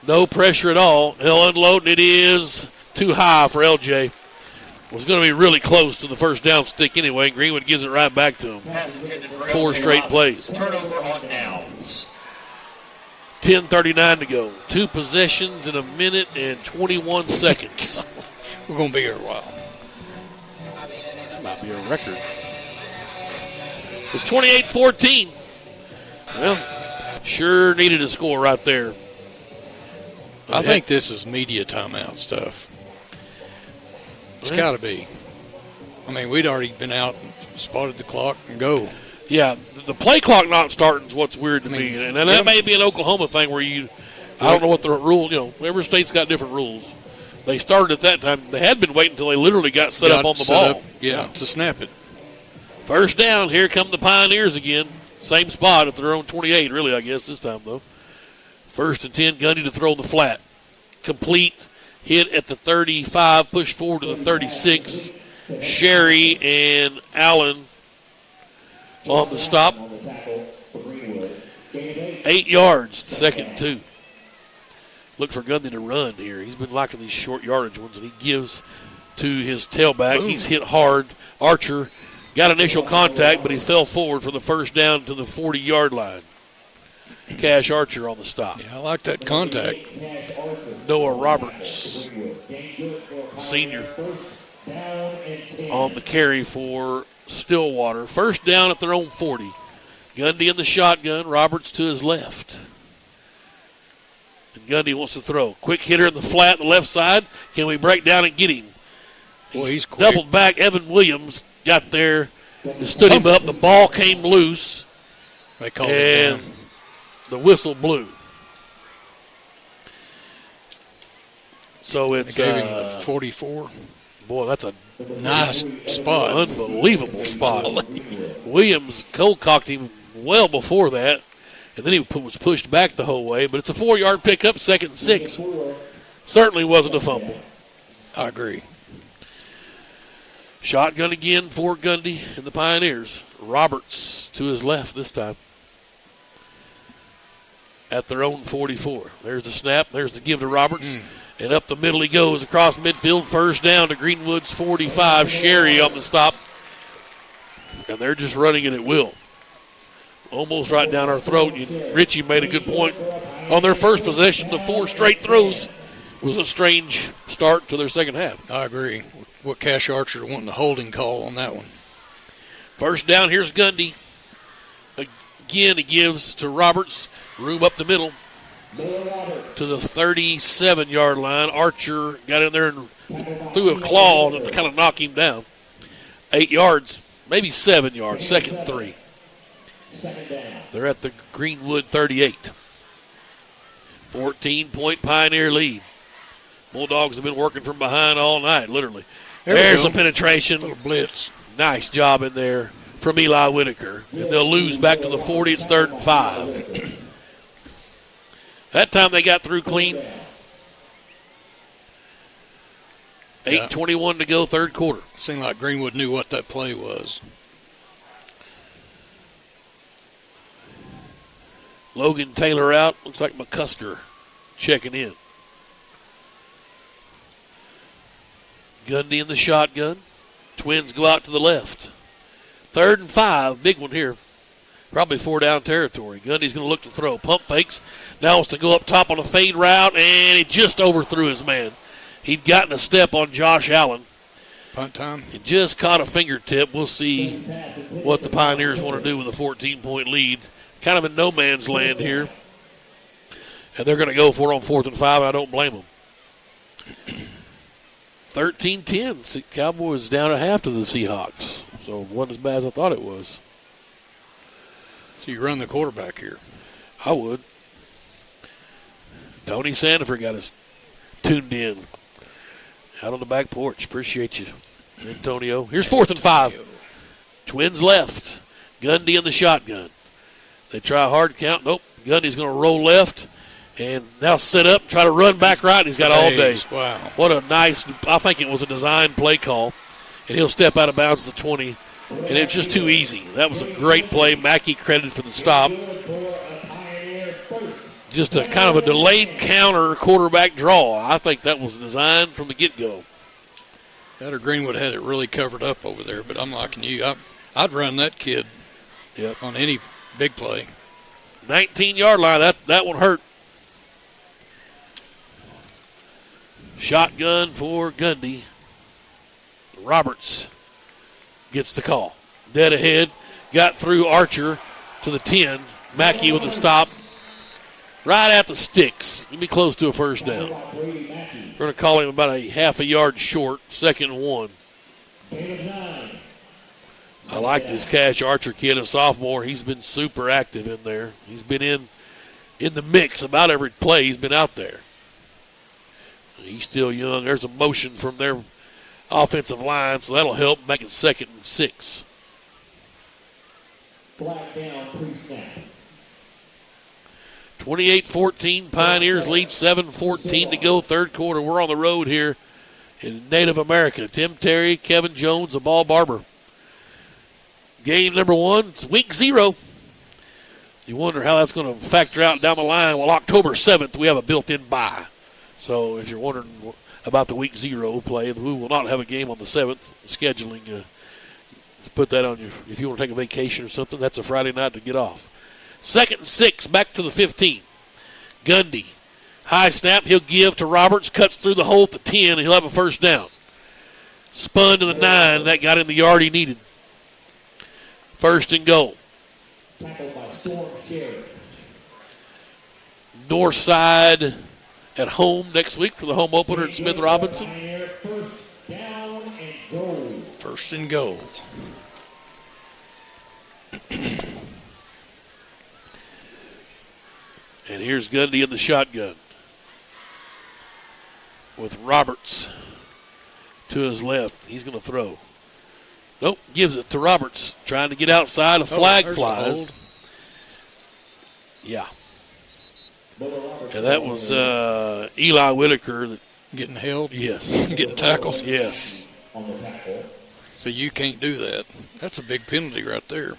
No pressure at all. He'll unload, and it is too high for LJ. Was going to be really close to the first down stick anyway. Greenwood gives it right back to him. 4 straight plays. Turnover on downs. 10:39 to go. 2 possessions in 1 minute and 21 seconds. We're going to be here a while. That might be a record. It's 28-14. Well, sure needed a score right there. I think this is media timeout stuff. It's got to be. I mean, we'd already been out and spotted the clock and go. Yeah, the play clock not starting is what's weird to me. And that may be an Oklahoma thing where I don't know what the rule, every state's got different rules. They started at that time. They had been waiting until they literally got set up on the ball. To snap it. First down, here come the Pioneers again. Same spot at their own 28, really, I guess, this time, though. 1st and 10, Gundy to throw the flat. Complete. Hit at the 35, push forward to the 36. Sherry and Allen on the stop. 8 yards, 2nd and 2. Look for Gundy to run here. He's been liking these short yardage ones, and he gives to his tailback. Boom. He's hit hard. Archer got initial contact, but he fell forward for the first down to the 40-yard line. Cash Archer on the stop. Yeah, I like that contact. Noah Roberts, senior, on the carry for Stillwater. First down at their own 40. Gundy in the shotgun. Roberts to his left. And Gundy wants to throw. Quick hitter in the flat, the left side. Can we break down and get him? Boy, he's quick. Doubled back. Evan Williams got there They stood him up. The ball came loose. They called it down. The whistle blew. So it's they gave him the 44. Boy, that's a nice spot. Unbelievable spot. Williams cold-cocked him well before that, and then he was pushed back the whole way. But it's a 4-yard pickup, 2nd and 6. Certainly wasn't a fumble. I agree. Shotgun again for Gundy and the Pioneers. Roberts to his left this time. At their own 44. There's the snap. There's the give to Roberts. And up the middle he goes across midfield. First down to Greenwood's 45. Sherry on the stop. And they're just running it at will. Almost right down our throat. Richie made a good point. On their first possession, the 4 straight throws was a strange start to their second half. I agree. What Cash Archer wanting the holding call on that one. First down, here's Gundy. Again, he gives to Roberts. Room up the middle to the 37-yard line. Archer got in there and threw a claw to kind of knock him down. 8 yards, maybe 7 yards, 2nd 3. They're at the Greenwood 38. 14-point Pioneer lead. Bulldogs have been working from behind all night, literally. There's a penetration. Little blitz. Nice job in there from Eli Whitaker. And they'll lose back to the 40. It's 3rd and 5. That time they got through clean. 8:21 to go, 3rd quarter. Seemed like Greenwood knew what that play was. Logan Taylor out. Looks like McCusker checking in. Gundy in the shotgun. Twins go out to the left. 3rd and 5. Big one here. Probably 4 down territory. Gundy's going to look to throw. Pump fakes. Now wants to go up top on a fade route, and he just overthrew his man. He'd gotten a step on Josh Allen. Punt time. He just caught a fingertip. We'll see what the Pioneers want to do with a 14-point lead. Kind of in no man's land here. And they're going to go for it on 4th and 5, and I don't blame them. 13-10. Cowboys down at half to the Seahawks. So it wasn't as bad as I thought it was. So you run the quarterback here. I would. Tony Sandifer got us tuned in. Out on the back porch. Appreciate you, Antonio. Here's 4th and 5. Twins left. Gundy in the shotgun. They try a hard count. Nope. Gundy's going to roll left. And now set up, try to run back right. He's got all day. Wow. What a nice, I think it was a design play call. And he'll step out of bounds to the 20. And it's just too easy. That was a great play. Mackey credited for the stop. Just a kind of a delayed counter quarterback draw. I think that was designed from the get-go. That or Greenwood had it really covered up over there, but I'm liking you. I'd run that kid on any big play. 19-yard line. That one hurt. Shotgun for Gundy. Roberts gets the call. Dead ahead. Got through Archer to the 10. Mackey with the stop. Right at the sticks. Gonna be close to a first down. We're going to call him about a half a yard short. 2nd and 1. I like this Cash Archer kid, a sophomore. He's been super active in there. He's been in the mix about every play. He's been out there. He's still young. There's a motion from their offensive line, so that'll help make it 2nd and 6. Flag down, pre-snap. 28-14, Pioneers lead, 7:14 to go, 3rd quarter. We're on the road here in Native America. Tim Terry, Kevin Jones, the ball barber. Game number 1, it's week 0. You wonder how that's going to factor out down the line. Well, October 7th, we have a built-in bye. So if you're wondering about the week 0 play, we will not have a game on the 7th. Scheduling, put that on you. If you want to take a vacation or something, that's a Friday night to get off. 2nd and 6, back to the 15. Gundy, high snap, he'll give to Roberts, cuts through the hole at the 10, and he'll have a first down. Spun to the 9, that got him the yard he needed. 1st and goal. North side at home next week for the home opener at Smith Robinson. 1st and goal. And here's Gundy in the shotgun with Roberts to his left. He's going to throw. Nope, gives it to Roberts. Trying to get outside. A flag flies. Yeah. And that was Eli Whitaker. Getting held? Yes. Getting tackled? Yes. So you can't do that. That's a big penalty right there.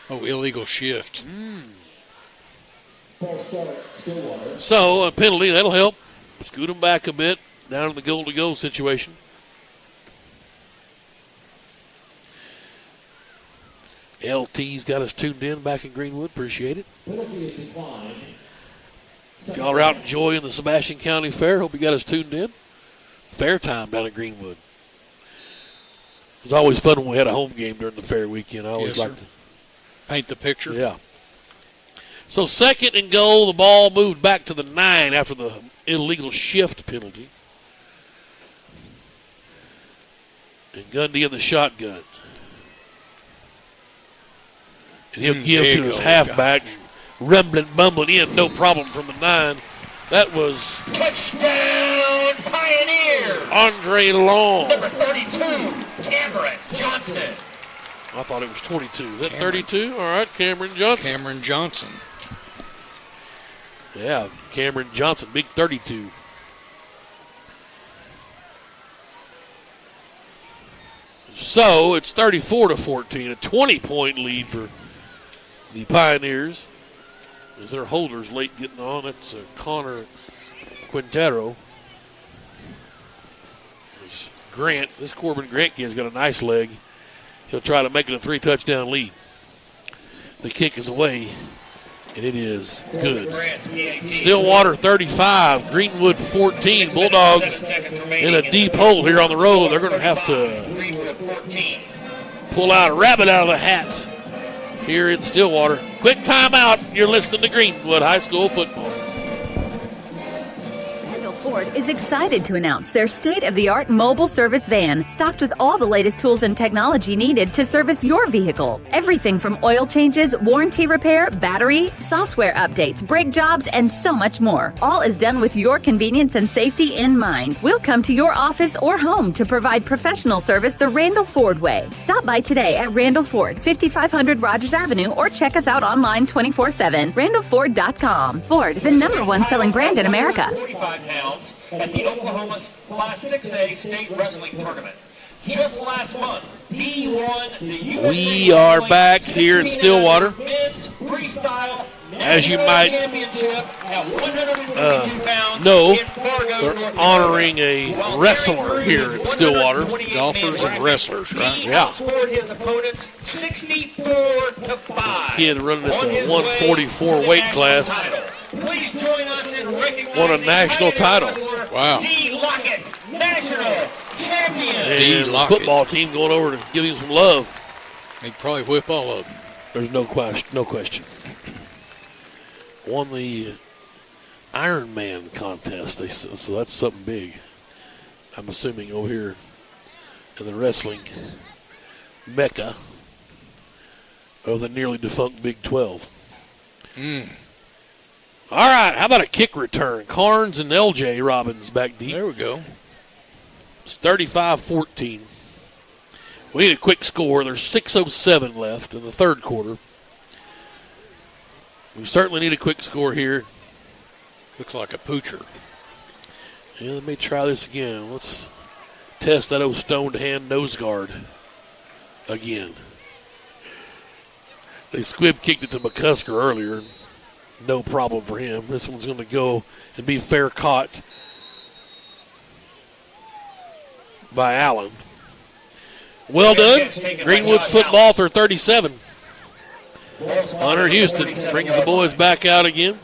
Oh, illegal shift. So a penalty, that'll help. Scoot them back a bit down in the goal-to-goal situation. LT's got us tuned in back in Greenwood. Appreciate it. Y'all are out enjoying the Sebastian County Fair. Hope you got us tuned in. Fair time down in Greenwood. It was always fun when we had a home game during the fair weekend. I always liked to paint the picture. Yeah. So 2nd and goal, the ball moved back to the 9 after the illegal shift penalty. And Gundy in the shotgun. And he'll give to his halfback, rumbling, bumbling in, no problem from the 9. That was touchdown Pioneer. Andre Long. Number 32, Cameron Johnson. I thought it was 22. Is that 32? All right, Cameron Johnson. Cameron Johnson. Yeah, Cameron Johnson, big 32. So it's 34-14, a 20-point lead for the Pioneers. As their holders late getting on, that's Connor Quintero. There's Grant. This Corbin Grant kid's got a nice leg. He'll try to make it a 3-touchdown lead. The kick is away, and it is good. Stillwater 35, Greenwood 14. Bulldogs in a deep hole here on the road. They're going to have to pull out a rabbit out of the hat here in Stillwater. Quick timeout. You're listening to Greenwood High School football. Ford is excited to announce their state-of-the-art mobile service van, stocked with all the latest tools and technology needed to service your vehicle. Everything from oil changes, warranty repair, battery, software updates, brake jobs, and so much more. All is done with your convenience and safety in mind. We'll come to your office or home to provide professional service the Randall Ford way. Stop by today at Randall Ford, 5500 Rogers Avenue, or check us out online 24/7, randallford.com. Ford, the #1 selling brand in America. 45 pounds at the Oklahoma's Class 6A State Wrestling Tournament. Just last month, D1, the U.S. We are back here in Stillwater. As you might know, they're honoring a wrestler here in Stillwater. Golfers and wrestlers, right? Yeah. Outscored his opponents 64-5. This kid running at the 144 weight class. Please join us in recognizing won a national title. Wow. D. Lockett, national champion. And the football team going over to give him some love. He'd probably whip all of them. There's no question. Won the Ironman contest, so that's something big. I'm assuming over here in the wrestling mecca of the nearly defunct Big 12. All right, how about a kick return? Carnes and LJ Robbins back deep. There we go. It's 35-14. We need a quick score. There's 6:07 left in the third quarter. We certainly need a quick score here. Looks like a poocher. Yeah, let me try this again. Let's test that old stoned hand nose guard again. They squib kicked it to McCusker earlier. No problem for him. This one's going to go and be fair caught by Allen. Well done. Greenwood's football for 37. Hunter Houston brings the boys back out again.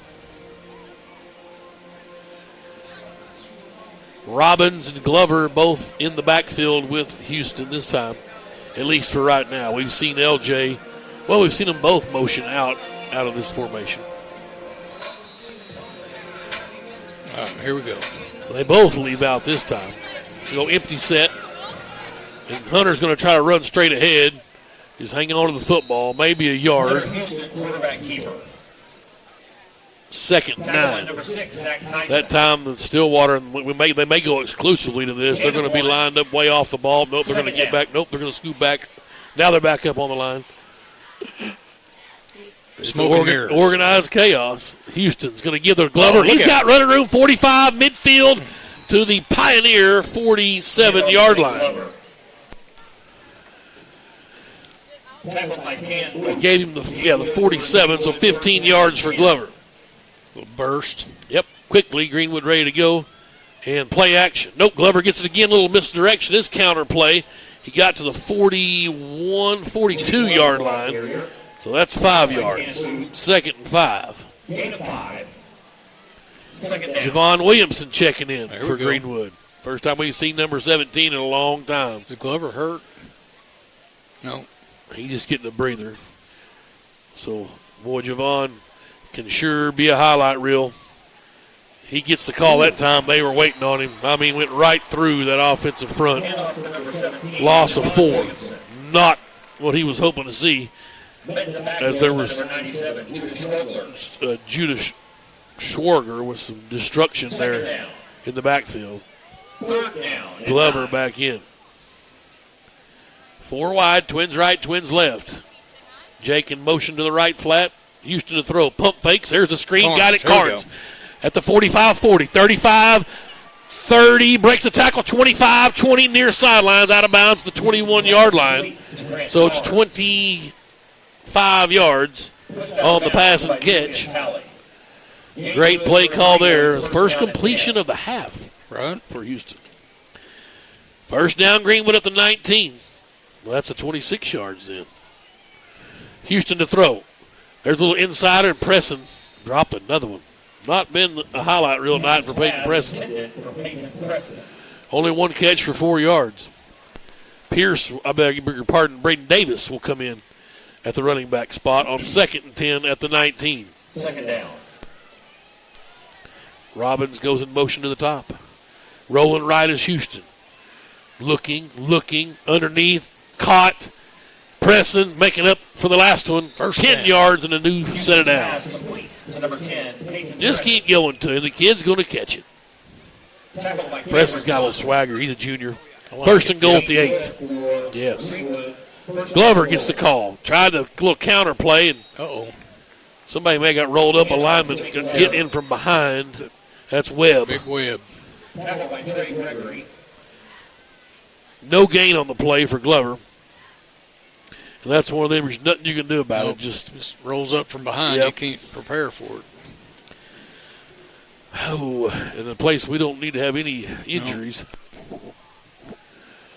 Robbins and Glover both in the backfield with Houston this time, at least for right now. We've seen LJ, we've seen them both motion out of this formation. All right, here we go. They both leave out this time. So go empty set. And Hunter's going to try to run straight ahead. He's hanging on to the football, maybe a yard. Houston quarterback keeper. 2nd and 9. That time, the Stillwater, and they may go exclusively to this. They're going to be lined up way off the ball. Nope, they're going to get back. Nope, they're going to scoot back. Now they're back up on the line. It's organized chaos. Houston's going to give their Glover. He's got running room 45 midfield to the Pioneer 47-yard line. They gave him the 47, so 15 yards for Glover. Little burst. Yep, quickly, Greenwood ready to go. And play action. Nope, Glover gets it again, little misdirection. His counter play. He got to the 41, 42-yard line. So that's 5 yards. 2nd and 5. Gain of 5. Javon Williamson checking in for Greenwood. First time we've seen number 17 in a long time. Is Glover hurt? No. He's just getting a breather. So, boy, Javon can sure be a highlight reel. He gets the call that time. They were waiting on him. I mean, went right through that offensive front. Loss of 4. Not what he was hoping to see. As there was Judah Schwarger with some destruction there in the backfield. Glover back in. 4 wide, twins right, twins left. Jake in motion to the right flat. Houston to throw. Pump fakes. There's the screen. Got it. Carnes at the 45-40. 35-30. Breaks the tackle. 25-20 near sidelines. Out of bounds the 21-yard line. So it's 25 yards on the pass and catch. Great play call there. First completion of the half for Houston. First down, Greenwood at the 19. Well, that's a 26 yards then. Houston to throw. There's a little insider and Presson. Dropped another one. Not been a highlight reel night for Peyton Presson. Only 1 catch for 4 yards. Pierce, I beg your pardon, Braden Davis will come in at the running back spot on 2nd and 10 at the 19. 2nd down. Robbins goes in motion to the top. Rolling right is Houston. Looking, underneath, caught, pressing, making up for the last one. 10 yards and a new set of downs. Just keep going to him. The kid's going to catch it. Preston's got a little swagger. He's a junior. First and goal at the 8. Yes. Glover gets the call. Tried a little counter play, and somebody may have got rolled up. A lineman get in from behind. That's Webb. Big Webb. No gain on the play for Glover. And that's one of them. There's nothing you can do about it. Just rolls up from behind. You can't prepare for it. Oh, in the place we don't need to have any injuries. No.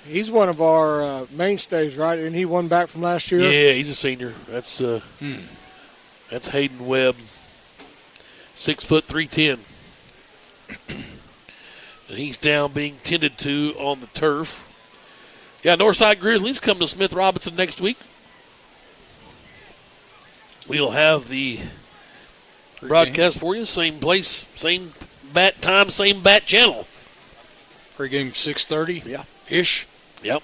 He's one of our mainstays, right? And he won back from last year. Yeah, he's a senior. That's Hayden Webb, 6 foot 310. And he's down being tended to on the turf. Yeah, Northside Grizzlies come to Smith Robinson next week. We'll have the broadcast for you. Same place, same bat time, same bat channel. Pregame 6:30. Yeah. Ish. Yep.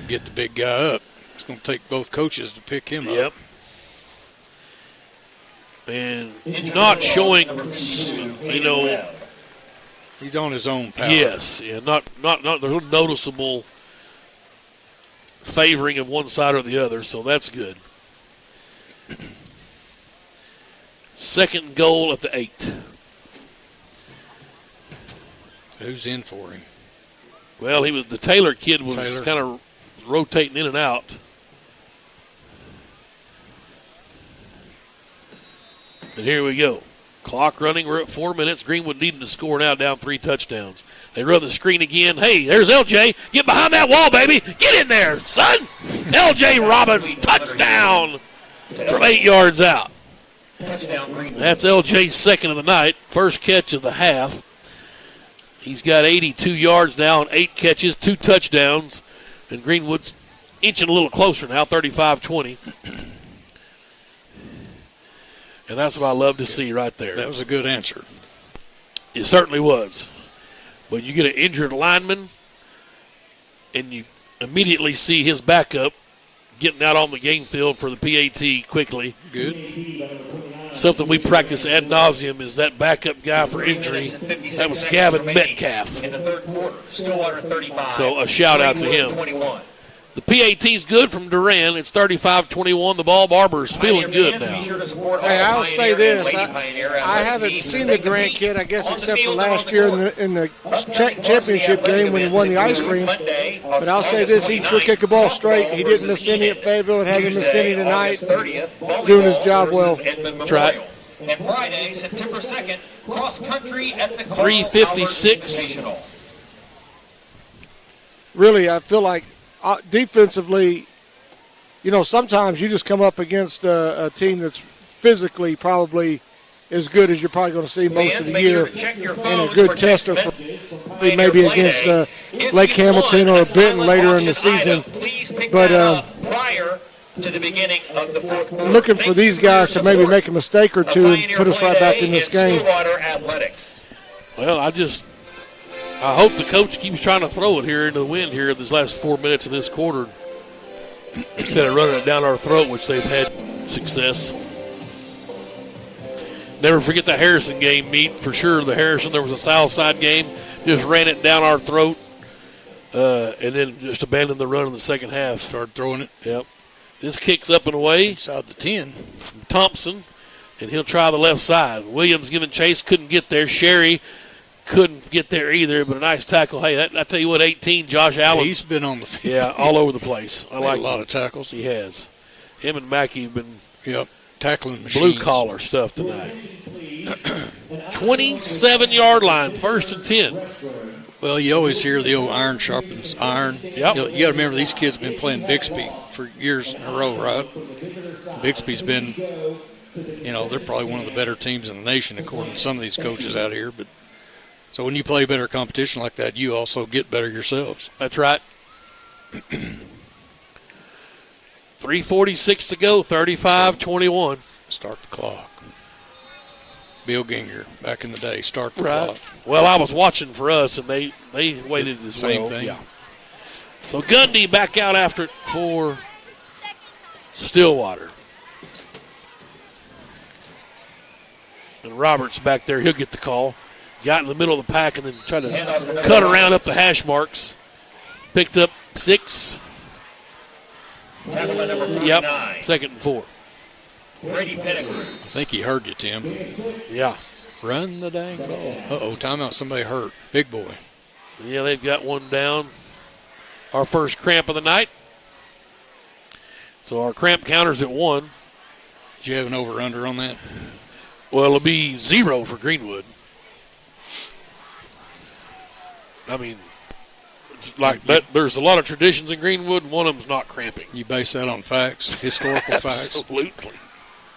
Get the big guy up. It's going to take both coaches to pick him up. Yep. And not showing, he's on his own power. Yes, yeah, not there's no noticeable favoring of one side or the other, so that's good. 2nd goal at the 8. Who's in for him? Well, the Taylor kid was kind of rotating in and out. And here we go. Clock running. We're at 4 minutes. Greenwood needing to score now, down 3 touchdowns. They run the screen again. Hey, there's LJ. Get behind that wall, baby. Get in there, son. LJ Robbins, touchdown from 8 yards out. That's LJ's 2nd of the night. First catch of the half. He's got 82 yards now and 8 catches, 2 touchdowns. And Greenwood's inching a little closer now, 35-20. And that's what I love to see right there. That was a good answer. It certainly was. Well, you get an injured lineman, and you immediately see his backup getting out on the game field for the PAT quickly. Good. Something we practice ad nauseum is that backup guy for injury. That was Gavin Metcalf. In the third quarter, Stillwater 35. So a shout out to him. 21. The PAT's good from Duran. It's 35-21. The ball Barber's feeling good now. Hey, I'll say this. I haven't seen the Durant kid, I guess, except for last year in the championship game when he won the ice cream. But I'll say this. He sure kicked the ball straight. He didn't miss any at Fayetteville and hasn't missed any tonight. Doing his job well. Try. And Friday, September 2nd, cross country at the 3:56. Really, I feel like defensively, sometimes you just come up against a team that's physically probably as good as you're probably going to see most of the year, and a good tester for maybe against Lake Hamilton or Benton later in the season. But prior to the beginning of the fourth quarter, I'm looking for these guys to maybe make a mistake or two and put us right back in this game. Well, I hope the coach keeps trying to throw it here into the wind here in these last 4 minutes of this quarter instead of running it down our throat, which they've had success. Never forget the Harrison game meet for sure. There was a Southside game, just ran it down our throat, and then just abandoned the run in the second half. Started throwing it. Yep. This kicks up and away. Inside the 10. From Thompson, and he'll try the left side. Williams giving chase, couldn't get there. Sherry couldn't get there either, but a nice tackle. Hey, I tell you what, 18, Josh Allen. He's been on the field. Yeah, all over the place. I like a lot of tackles. He has. Him and Mackey have been tackling machines. Blue-collar stuff tonight. 27-yard line, 1st and 10. Well, you always hear the old iron sharpens iron. Yep. You got to remember these kids have been playing Bixby for years in a row, right? Bixby's been, they're probably one of the better teams in the nation according to some of these coaches out here, but so when you play better competition like that, you also get better yourselves. That's right. 3:46 to go, 35-21. Start the clock. Bill Ginger, back in the day, start the right. clock. Well, I was watching for us, and they waited as Same well. thing. Yeah. So Gundy back out after it for Stillwater. And Roberts back there, he'll get the call. Got in the middle of the pack and then tried to cut around up the hash marks. Picked up 6. Tackle by number 49. Yep, 2nd and 4. Brady Pettigrew. I think he heard you, Tim. Yeah. Run the dang ball. Uh-oh, timeout. Somebody hurt. Big boy. Yeah, they've got one down. Our first cramp of the night. So our cramp counter's at 1. Did you have an over-under on that? Well, it'll be 0 for Greenwood. I mean, like that. There's a lot of traditions in Greenwood, and one of them's not cramping. You base that on facts, historical facts? Absolutely.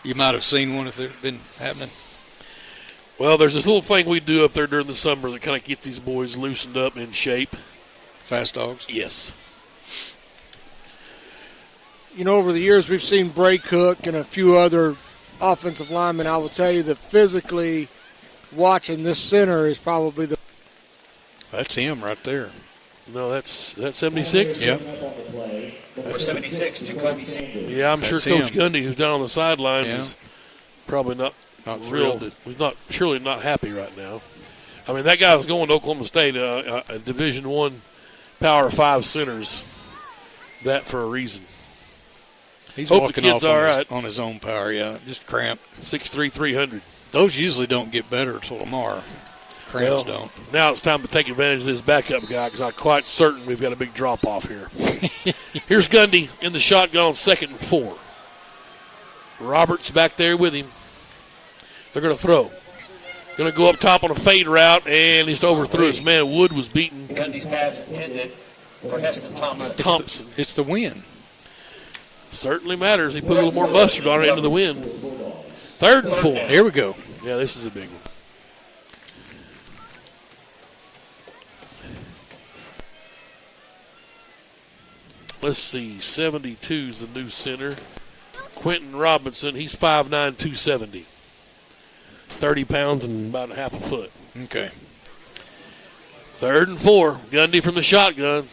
You might have seen one if it's been happening. Well, there's this little thing we do up there during the summer that kind of gets these boys loosened up and in shape. Fast dogs? Yes. Over the years we've seen Bray Cook and a few other offensive linemen. I will tell you that physically watching this center is probably the. That's him right there. No, that's 76? Yep. Number 76, Jacoby Sanders. Yeah, I'm sure Coach him. Gundy, who's down on the sidelines, is probably not thrilled. He's surely not happy right now. I mean, that guy's going to Oklahoma State, a Division I Power 5 centers. That for a reason. He's Hope walking the kid's off all right. on his own power, just cramp. 6'3", 300. Those usually don't get better until tomorrow. Cramps don't. Now it's time to take advantage of this backup guy because I'm quite certain we've got a big drop-off here. Here's Gundy in the shotgun on 2nd and 4. Roberts back there with him. They're going to throw. Going to go up top on a fade route, and he's overthrew his man. Wood was beaten. Gundy's pass intended for Heston Thompson. It's the wind. Certainly matters. He put a little more mustard on it into the wind. 3rd and 4. Here we go. Yeah, this is a big one. Let's see, 72 is the new center. Quentin Robinson, he's 5'9", 270. 30 pounds and about half a foot. Okay. 3rd and 4. Gundy from the shotgun.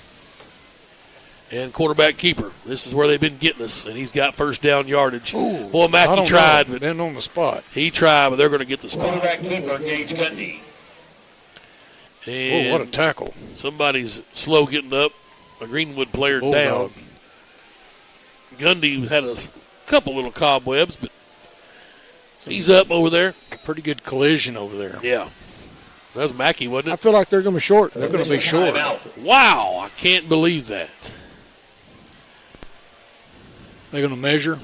And quarterback keeper. This is where they've been getting us, and he's got first down yardage. Ooh, Boy, Mackey tried, but been on the spot. He tried, but they're going to get the spot. Quarterback keeper, Gage Gundy. And what a tackle. Somebody's slow getting up. A Greenwood player Bulldog. down. Gundy had a couple little cobwebs, but he's up over there. Pretty good collision over there. Yeah. That was Mackey, wasn't it? I feel like they're going to be short. They're going to be short. Wow, I can't believe that. They're going to measure.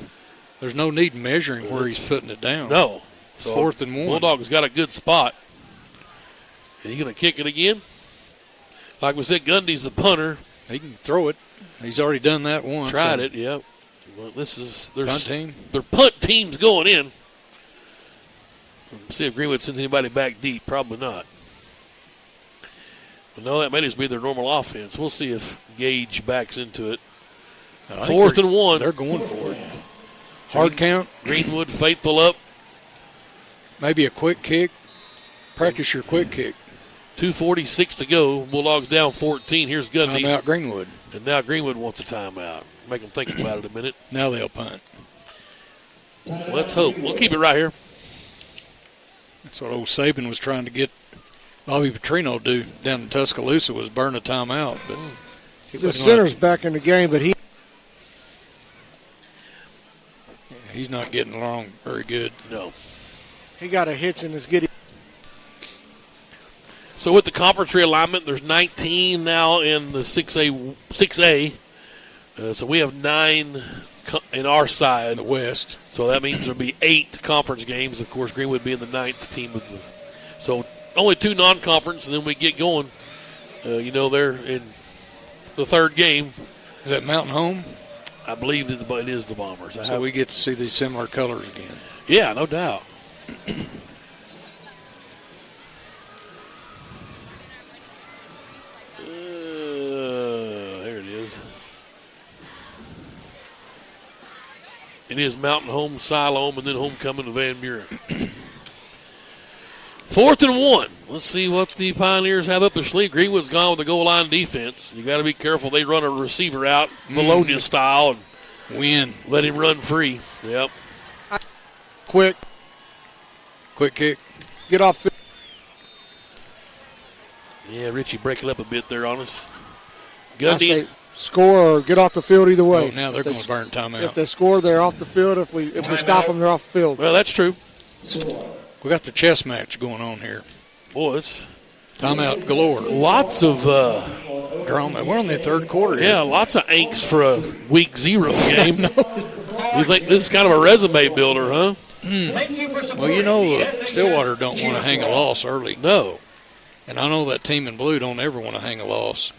There's no need measuring where he's putting it down. No. It's 4th and 1. Bulldog's got a good spot. Is he going to kick it again? Like we said, Gundy's the punter. He can throw it. He's already done that once. Tried it, yeah. Well, this is their punt team. Their punt team's going in. Let's see if Greenwood sends anybody back deep. Probably not. But no, that may just be their normal offense. We'll see if Gage backs into it. 4th and 1. They're going for it. Hard count. Greenwood faithful up. Maybe a quick kick. Practice your quick kick. 2:46 to go. Bulldogs down 14. Here's Gundy. Timeout Greenwood. And now Greenwood wants a timeout. Make them think about it a minute. Now they'll punt. Let's hope. We'll keep it right here. That's what old Saban was trying to get Bobby Petrino to do down in Tuscaloosa, was burn a timeout. But the center's back in the game, but he's not getting along very good. No. He got a hitch in his giddy. So with the conference realignment, there's 19 now in the 6A. So we have 9 in our side. The West. So that means there'll be 8 conference games. Of course, Greenwood being the 9th team. So only 2 non-conference, and then we get going. They're in the 3rd game. Is that Mountain Home? I believe it is the Bombers. So we get to see these similar colors again. Yeah, no doubt. There it is. It is Mountain Home, Siloam, and then Homecoming to Van Buren. 4th and 1. Let's see what the Pioneers have up their sleeve. Greenwood's gone with the goal line defense. You got to be careful. They run a receiver out, Bologna style, and win. Let him run free. Yep. Quick kick. Get off. Yeah, Richie breaking up a bit there on us. I say score or get off the field either way. Oh, now they're going to burn timeout. If they score, they're off the field. If we stop them, they're off the field. Well, that's true. We got the chess match going on here. Boy, it's timeout galore. Lots of drama. We're on the 3rd quarter. Yeah, lots of angst for a week 0 game. You think this is kind of a resume builder, huh? Well, Stillwater don't want to hang a loss early. No. And I know that team in blue don't ever want to hang a loss.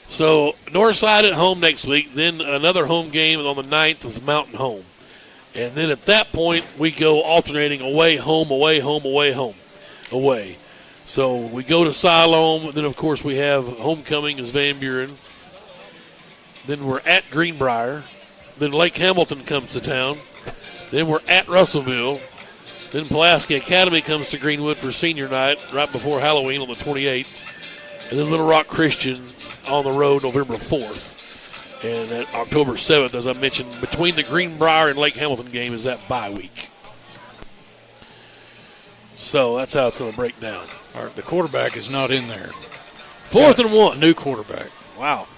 So, Northside at home next week. Then another home game on the 9th was Mountain Home. And then at that point, we go alternating away, home, away, home, away, home, away. So we go to Siloam. And then, of course, we have homecoming as Van Buren. Then we're at Greenbrier. Then Lake Hamilton comes to town. Then we're at Russellville. Then Pulaski Academy comes to Greenwood for senior night right before Halloween on the 28th. And then Little Rock Christian on the road November 4th. And at October 7th, as I mentioned, between the Greenbrier and Lake Hamilton game is that bye week. So that's how it's going to break down. All right, the quarterback is not in there. 4th and 1. New quarterback. Wow.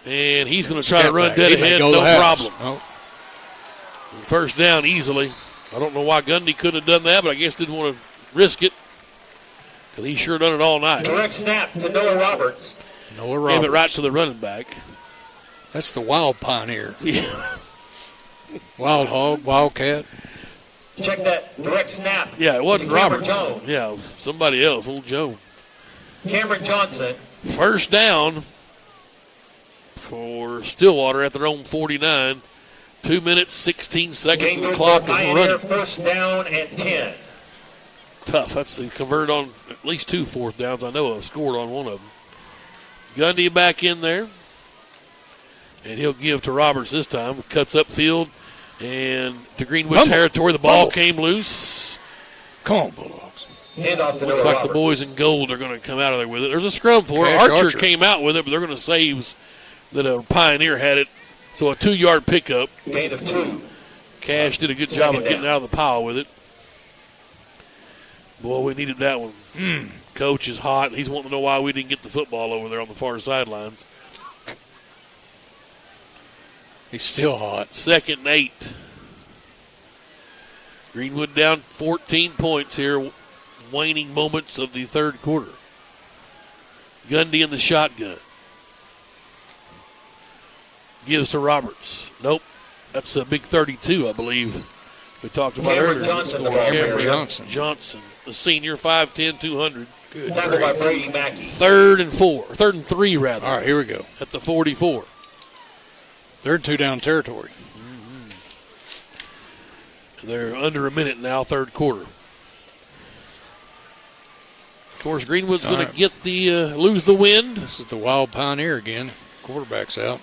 And he's going to try to run dead ahead, no problem. Oh. First down easily. I don't know why Gundy couldn't have done that, but I guess didn't want to risk it because he sure done it all night. Direct snap to Noah Roberts. Gave it right to the running back. That's the Wild Pioneer. Yeah. Wild Hog, Wildcat. Check that direct snap. Yeah, it wasn't Roberts. Jones. Yeah, somebody else, old Joe. Cameron Johnson. First down for Stillwater at their own 49. 2 minutes, 16 seconds, and the clock is running. First down and 10. Tough. That's they converted on at least 2 4th downs. I know I've scored on one of them. Gundy back in there. And he'll give to Roberts this time. Cuts upfield and to Greenwood territory. The ball came loose. Come on, Bulldogs. Handoff to Looks Noah like the Roberts. boys in gold are going to come out of there with it. There's a scrum for it. Cash Archer came out with it, but they're going to say that a Pioneer had it. So a 2-yard pickup. Gain of 2. Cash did a good job of getting out of the pile with it. Boy, we needed that one. Coach is hot. He's wanting to know why we didn't get the football over there on the far sidelines. He's still hot. 2nd and 8. Greenwood down 14 points here. Waning moments of the third quarter. Gundy in the shotgun. Gives to Roberts. Nope. That's a big 32, I believe. We talked about Cameron earlier. Johnson, the Cameron Johnson. Johnson, the senior, 5'10", 200. Good. Tackled by Brady Mackey. 3rd and 3, rather. All right, here we go. At the 44. 3rd 2-down territory. They're under a minute now, third quarter. Of course, Greenwood's going to get the lose the wind. This is the Wild Pioneer again. Quarterback's out.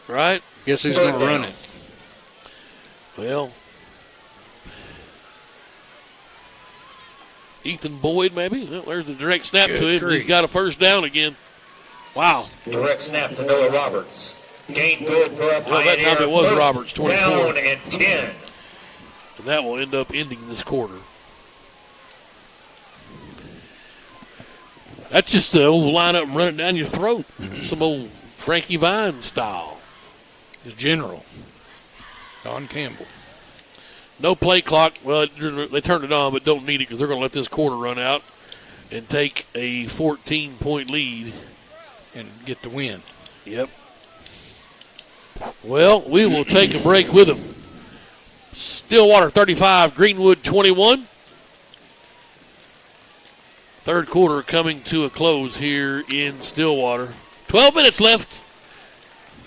Right? Guess who's going to run it? Well, Ethan Boyd, maybe. Well, there's the direct snap to him. He's got a first down again. Wow. Direct snap to Noah Roberts. Gain good for a Pioneer. Well, that time it was Roberts, 24. Down and 10. And that will end up ending this quarter. That's just the old line up and run it down your throat. Some old Frankie Vine style. The general, Don Campbell. No play clock. Well, they turned it on, but don't need it because they're going to let this quarter run out and take a 14-point lead. And get the win. Yep. Well, we will take a break with them. Stillwater 35, Greenwood 21. Third quarter coming to a close here in Stillwater. 12 minutes left.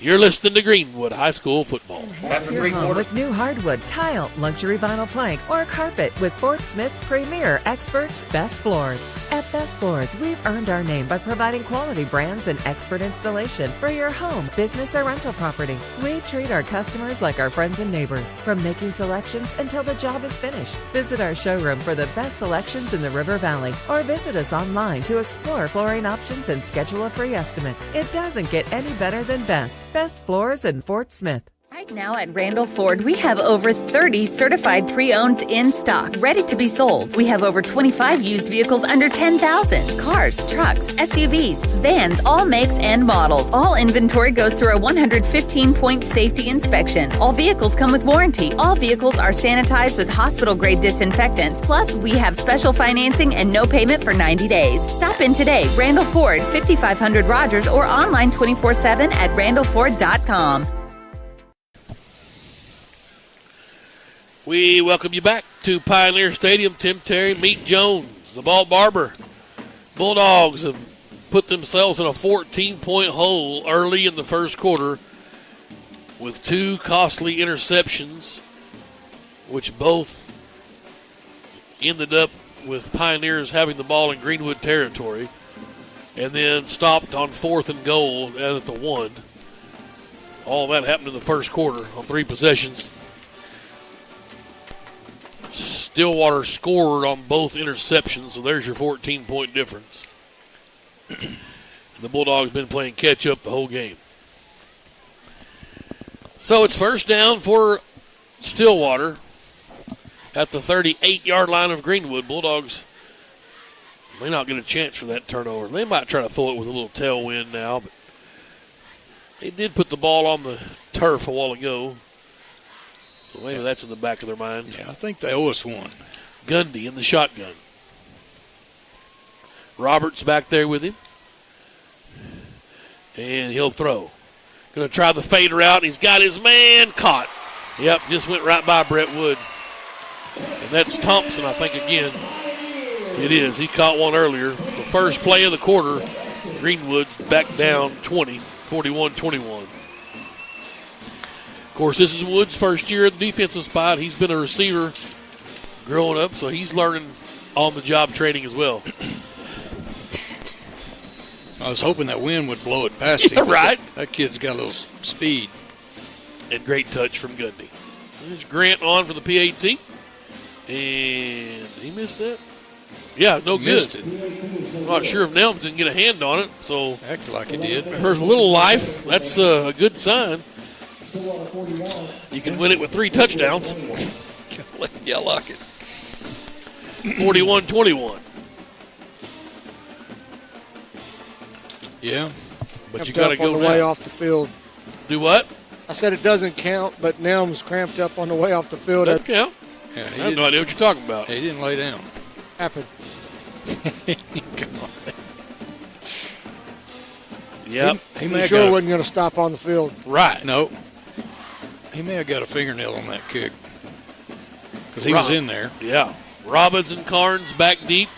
You're listening to Greenwood High School football. That's your home with new hardwood, tile, luxury vinyl plank, or carpet with Fort Smith's premier experts, Best Floors. At Best Floors, we've earned our name by providing quality brands and expert installation for your home, business, or rental property. We treat our customers like our friends and neighbors, from making selections until the job is finished. Visit our showroom for the best selections in the River Valley, or visit us online to explore flooring options and schedule a free estimate. It doesn't get any better than Best. Best Floors in Fort Smith. Right now at Randall Ford, we have over 30 certified pre-owned in stock, ready to be sold. We have over 25 used vehicles under 10,000. Cars, trucks, SUVs, vans, all makes and models. All inventory goes through a 115-point safety inspection. All vehicles come with warranty. All vehicles are sanitized with hospital-grade disinfectants. Plus, we have special financing and no payment for 90 days. Stop in today. Randall Ford, 5500 Rogers, or online 24/7 at randallford.com. We welcome you back to Pioneer Stadium. Tim Terry, Meek Jones, the ball barber. Bulldogs have put themselves in a 14-point hole early in the first quarter with 2 costly interceptions, which both ended up with Pioneers having the ball in Greenwood territory, and then stopped on 4th and goal at the 1. All that happened in the first quarter on 3 possessions. Stillwater scored on both interceptions, so there's your 14-point difference. The Bulldogs been playing catch-up the whole game. So it's first down for Stillwater at the 38-yard line of Greenwood. Bulldogs may not get a chance for that turnover. They might try to throw it with a little tailwind now, but they did put the ball on the turf a while ago. So maybe that's in the back of their mind. Yeah, I think they owe us one. Gundy in the shotgun. Roberts back there with him. And he'll throw. Going to try the fade route. He's got his man caught. Yep, just went right by Brett Wood. And that's Thompson, I think, again. It is. He caught one earlier. The first play of the quarter, Greenwood's back down 20, 41-21. Of course, this is Wood's first year at the defensive spot. He's been a receiver growing up, so he's learning on-the-job training as well. I was hoping that wind would blow it past him. Right. That kid's got a little speed. And great touch from Gundy. There's Grant on for the PAT. And he missed that. Yeah, no Missed good. it. I'm not sure if Nelms didn't get a hand on it, so. Acted like he did. There's a little life. That's a good sign. You can win it with 3 touchdowns. Yeah, I like it. 41-21. Yeah. But you got to go on the way off the field. Do what? I said it doesn't count, but Nelms cramped up on the way off the field. Doesn't count. Yeah, I have no idea what you're talking about. He didn't lay down. Happened. Come on. Yep. He sure wasn't going to stop on the field. Right. No. He may have got a fingernail on that kick. Because he was in there. Yeah. Robbins and Carnes back deep.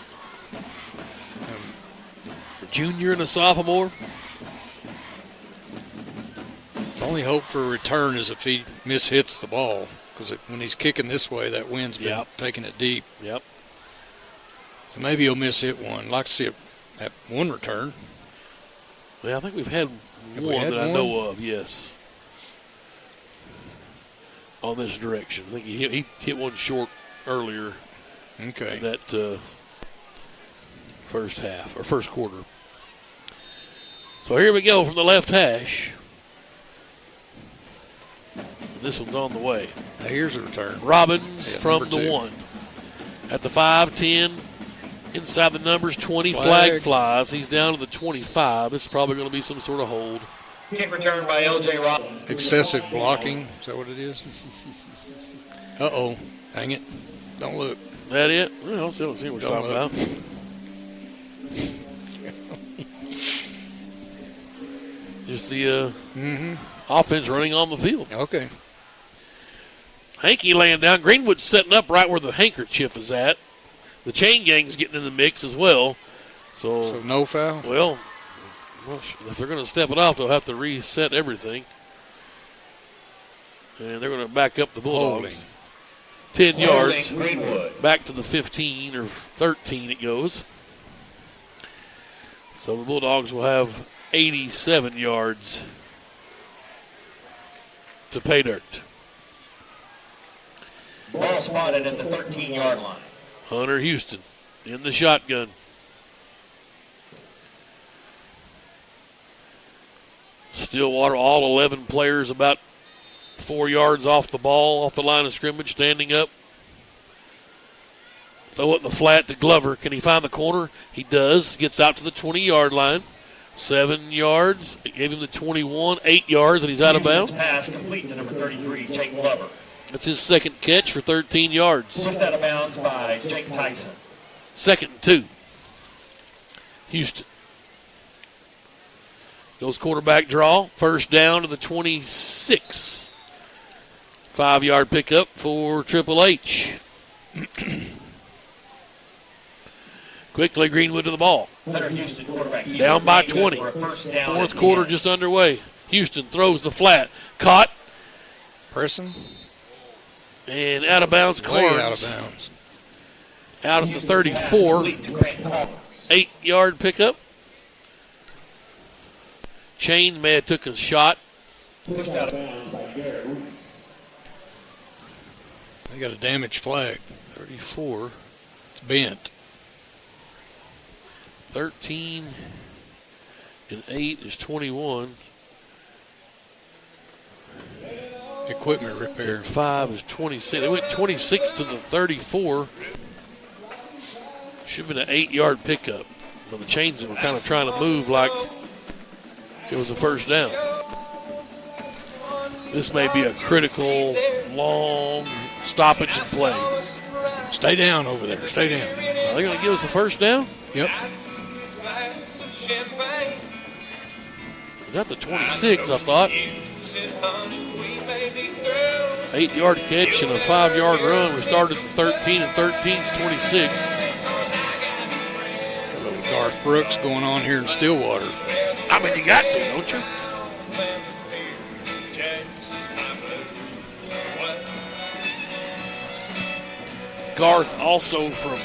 A junior and a sophomore. The only hope for a return is if he mishits the ball. Because when he's kicking this way, that wind's been taking it deep. Yep. So maybe he'll miss-hit one. I'd like to see that one return. Well, I think we've had one that I know of, yes. On this direction. I think he hit one short earlier. Okay. In that first half, or first quarter. So here we go from the left hash. This one's on the way. Now here's a return. Robbins from the 1. At the 5-10. Inside the numbers, 20 flag flies. He's down to the 25. This is probably going to be some sort of hold. Kick return by L.J. Robbins. Excessive blocking. Is that what it is? Uh-oh. Hang it. Don't look. That it? Well, I still don't see what you're talking about. Just the offense running on the field. Okay. Hankey laying down. Greenwood setting up right where the handkerchief is at. The chain gang's getting in the mix as well. So no foul? Well, if they're going to step it off, they'll have to reset everything. And they're going to back up the Bulldogs. 10 yards. Back to the 15 or 13 it goes. So the Bulldogs will have 87 yards to pay dirt. Ball spotted at the 13-yard line. Hunter Houston in the shotgun. Stillwater, all 11 players about 4 yards off the ball, off the line of scrimmage, standing up. Throw it in the flat to Glover. Can he find the corner? He does. Gets out to the 20-yard line. 7 yards. It gave him the 21. 8 yards, and he's out of bounds. Pass complete to number 33, Jake Glover. That's his second catch for 13 yards. Pushed out of bounds by Jake Tyson. 2nd and 2. Houston. Goes quarterback draw. First down to the 26. 5-yard pickup for Triple H. Quickly, Greenwood to the ball. Houston quarterback. Down by 20. Fourth quarter just underway. Houston throws the flat. Caught. Person. And out of bounds, Carnes. Out of bounds. Out at the 34. 8-yard pickup. Chain may have took a shot. Pushed out of bounds by Garrett. They got a damaged flag. 34. It's bent. 13 and 8 is 21. Equipment repair. 5 is 26. They went 26 to the 34. Should have been an 8-yard pickup. But the chains were kind of trying to move like it was a first down. This may be a critical, long stoppage and play. Stay down over there. Stay down. Are they going to give us a first down? Yep. Is that the 26, I thought? 8-yard catch and a 5-yard run. We started at 13 and 13 is 26. A little Garth Brooks going on here in Stillwater. I mean, you got to, don't you? Garth also from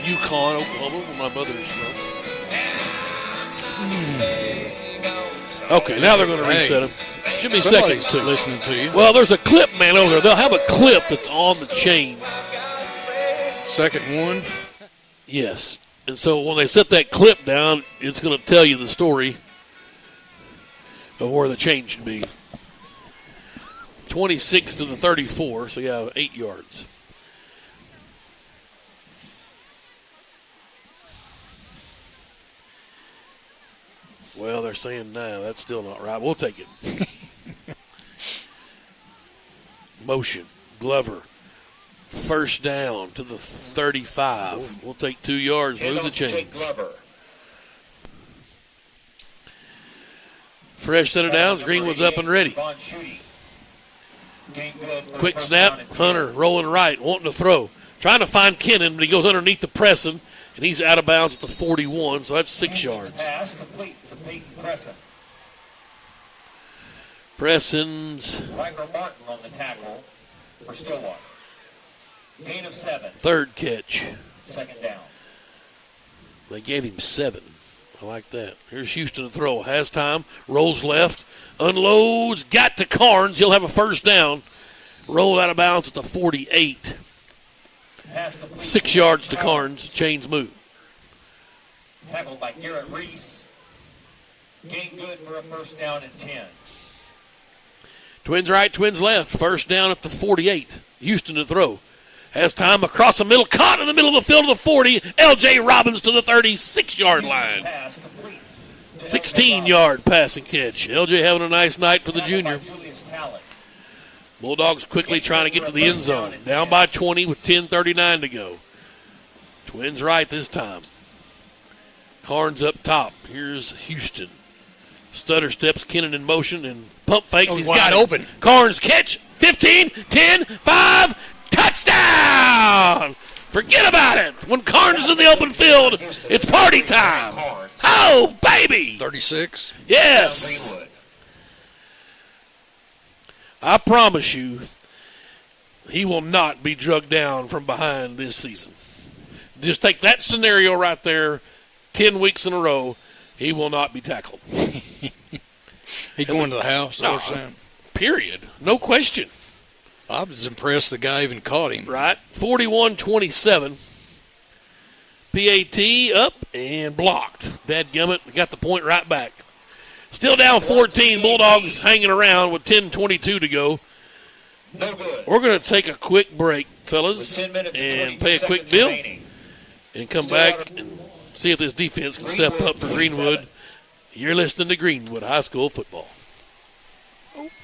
Yukon, Oklahoma, where my mother is from. Okay, now they're going to reset him. Should be seconds too. Listening to you. Well, there's a clip man over there. They'll have a clip that's on the chain. 2nd and 1. Yes. And so when they set that clip down, it's going to tell you the story of where the change should be. 26 to the 34, so yeah, 8 yards. Well, they're saying no, that's still not right. We'll take it. Motion, Glover. First down to the 35. We'll take 2 yards, move the chains. Fresh set of downs. Greenwood's up and ready. Quick snap. Hunter rolling right, wanting to throw. Trying to find Kennan, but he goes underneath the Presson, and he's out of bounds at the 41, so that's 6 yards. Pass complete to Peyton Presson. Presson's Riker Martin on the tackle for Stillwater. Gain of 7. Third catch. Second down. They gave him 7. I like that. Here's Houston to throw. Has time. Rolls left. Unloads. Got to Carnes. He'll have a first down. Rolled out of bounds at the 48. 6 yards to Carnes. Chains move. Tackled by Garrett Reese. Gain good for a first down and 10. Twins right, twins left. First down at the 48. Houston to throw. Has time across the middle. Caught in the middle of the field of the 40. L.J. Robbins to the 36-yard line. 16-yard passing catch. L.J. having a nice night for the junior. Bulldogs quickly trying to get to the end zone. Down by 20 with 10:39 to go. Twins right this time. Carnes up top. Here's Houston. Stutter steps, Kennan in motion, and pump fakes. He's got it. Open. Carnes catch. 15, 10, 5. Touchdown! Forget about it. When Carnes is in the open field, it's party time. Oh, baby! 36? Yes. I promise you, he will not be drugged down from behind this season. Just take that scenario right there, 10 weeks in a row, he will not be tackled. He going to the house? No, period. No question. I was impressed the guy even caught him. Right. 41-27. PAT up and blocked. Dadgummit got the point right back. Still down 14. Bulldogs hanging around with 10:22 to go. We're going to take a quick break, fellas, and pay a quick bill and come back and see if this defense can step up for Greenwood. You're listening to Greenwood High School football.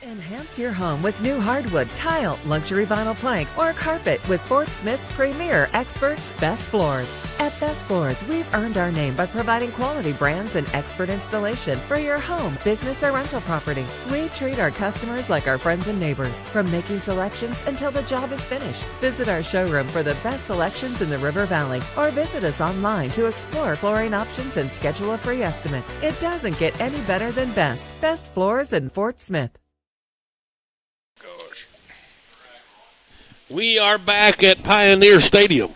Enhance your home with new hardwood, tile, luxury vinyl plank, or carpet with Fort Smith's premier experts, Best Floors. At Best Floors, we've earned our name by providing quality brands and expert installation for your home, business, or rental property. We treat our customers like our friends and neighbors, from making selections until the job is finished. Visit our showroom for the best selections in the River Valley, or visit us online to explore flooring options and schedule a free estimate. It doesn't get any better than Best. Best Floors in Fort Smith. We are back at Pioneer Stadium.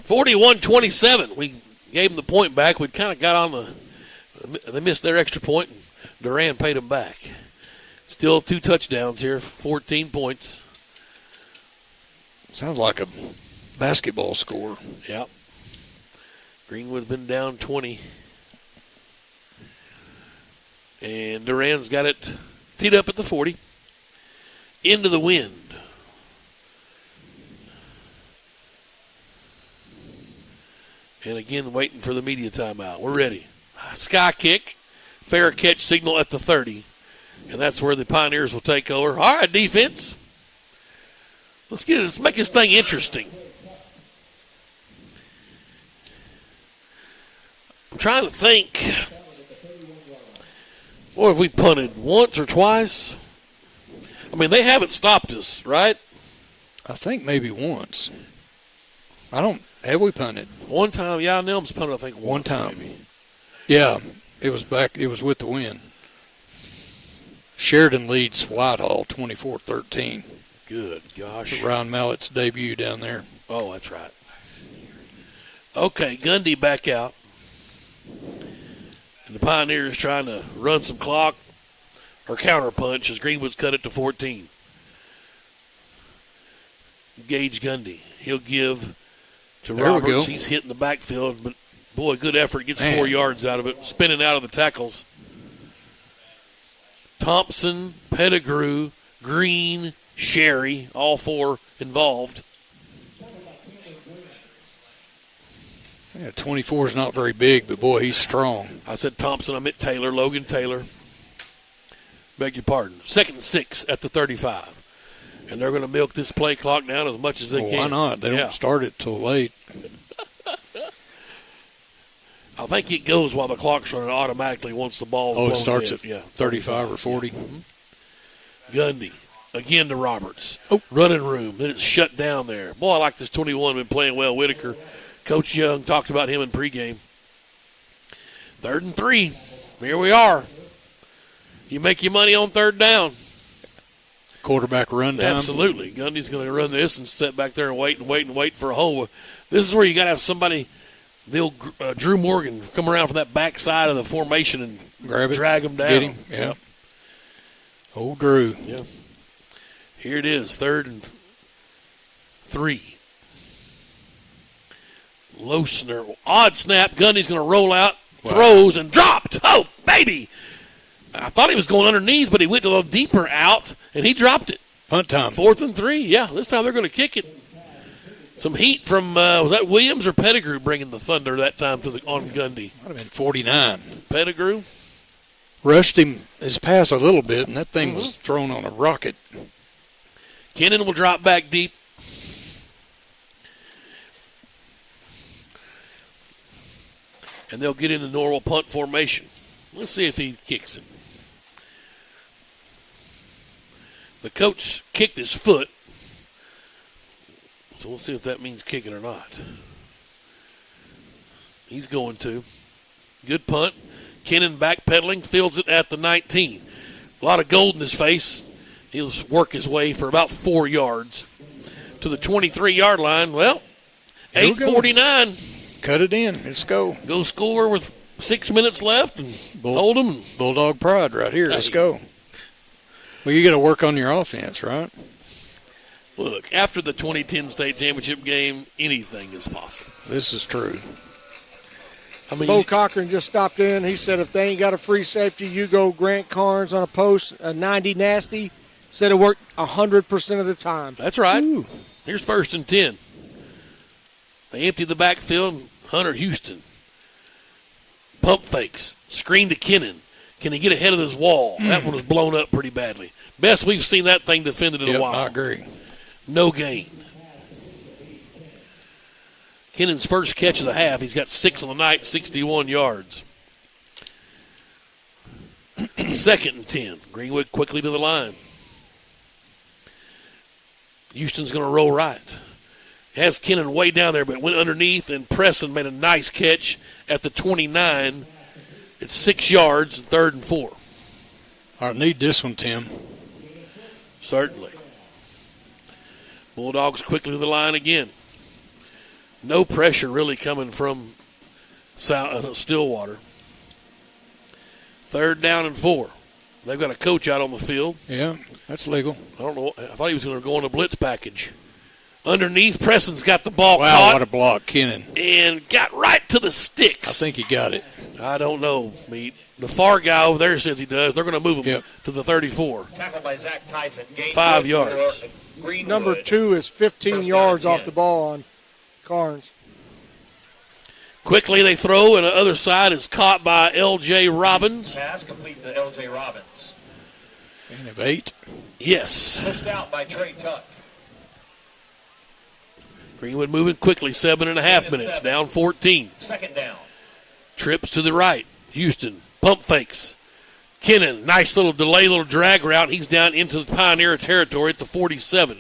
41-27. We gave them the point back. We kind of got on they missed their extra point, and Duran paid them back. Still 2 touchdowns here, 14 points. Sounds like a basketball score. Yep. Greenwood's been down 20. And Duran's got it teed up at the 40. Into the wind. And again, waiting for the media timeout. We're ready. Sky kick. Fair catch signal at the 30. And that's where the Pioneers will take over. All right, defense. Let's make this thing interesting. I'm trying to think. What have we punted? Once or twice? I mean, they haven't stopped us, right? I think maybe once. Have we punted? One time, yeah, Nelms punted, I think, one time. Maybe. Yeah, it was with the wind. Sheridan leads Whitehall 24-13. Good gosh. Ryan Mallett's debut down there. Oh, that's right. Okay, Gundy back out. And the Pioneers trying to run some clock or counter punch as Greenwood's cut it to 14. Gage Gundy. He'll give to There we Roberts. go. He's hitting the backfield, but boy, good effort. Gets 4 yards out of it. Spinning out of the tackles. Thompson, Pettigrew, Green, Sherry, all 4 involved. Yeah, 24 is not very big, but boy, he's strong. I said Thompson. I meant Taylor, Logan Taylor. Beg your pardon. 2nd and 6 at the 35. And they're going to milk this play clock down as much as they can. Why not? They don't start it till late. I think it goes while the clock's running automatically once the ball's blown it starts in. at 35 or 40. Gundy. Again to Roberts. Running room. Then it's shut down there. Boy, I like this 21. Been playing well. Whitaker. Coach Young talked about him in pregame. 3rd and 3. Here we are. You make your money on 3rd down. Quarterback run down. Absolutely. Gundy's going to run this and sit back there and wait for a hole. This is where you got to have somebody, the old Drew Morgan, come around from that back side of the formation and grab it, drag him down. Get him. Yeah. Old Drew. Yeah. Here it is, 3rd and 3. Low snare. Odd snap. Gundy's going to roll out, throws, and dropped. Oh, baby. I thought he was going underneath, but he went a little deeper out, and he dropped it. Punt time. 4th and 3. Yeah, this time they're going to kick it. Some heat from, was that Williams or Pettigrew bringing the thunder that time on Gundy? Might have been 49. Pettigrew? Rushed him his pass a little bit, and that thing was thrown on a rocket. Kennan will drop back deep. And they'll get in the normal punt formation. Let's see if he kicks it. The coach kicked his foot. So we'll see if that means kicking or not. He's going to. Good punt. Kennan backpedaling, fields it at the 19. A lot of gold in his face. He'll work his way for about 4 yards to the 23-yard line. Well, 8:49. Cut it in. Let's go. Go score with 6 minutes left and hold them. Bulldog pride right here. Let's go. Well, you got to work on your offense, right? Look, after the 2010 state championship game, anything is possible. This is true. I mean, Bo Cochran just stopped in. He said if they ain't got a free safety, you go Grant Carnes on a post, a 90 nasty. Said it worked 100% of the time. That's right. Ooh. Here's 1st and 10. They empty the backfield. Hunter Houston. Pump fakes. Screen to Kennan. Can he get ahead of his wall? That one was blown up pretty badly. Best we've seen that thing defended in a while. I agree. No gain. Kennan's first catch of the half. He's got 6 on the night, 61 yards. 2nd and 10. Greenwood quickly to the line. Houston's going to roll right. Has Kennan way down there, but went underneath, and Preston made a nice catch at the 29. It's 6 yards, 3rd and 4. I need this one, Tim. Certainly. Bulldogs quickly to the line again. No pressure really coming from Stillwater. 3rd down and 4. They've got a coach out on the field. Yeah, that's legal. I don't know. I thought he was going to go on a blitz package. Underneath, Preston's got the ball wow, caught. What a block, Kennan. And got right to the sticks. I think he got it. I don't know, Meat. The far guy over there says he does. They're going to move him to the 34. Tackled by Zach Tyson. 5 yards. Number 2 is 15 yards off the ball on Carnes. Quickly they throw, and the other side is caught by L.J. Robbins. Pass complete to L.J. Robbins. Gain of 8. Yes. Pushed out by Trey Tuck. Greenwood moving quickly, 7.5 minutes, down 14. 2nd down. Trips to the right. Houston, pump fakes. Kennan, nice little delay, little drag route. He's down into the Pioneer territory at the 47.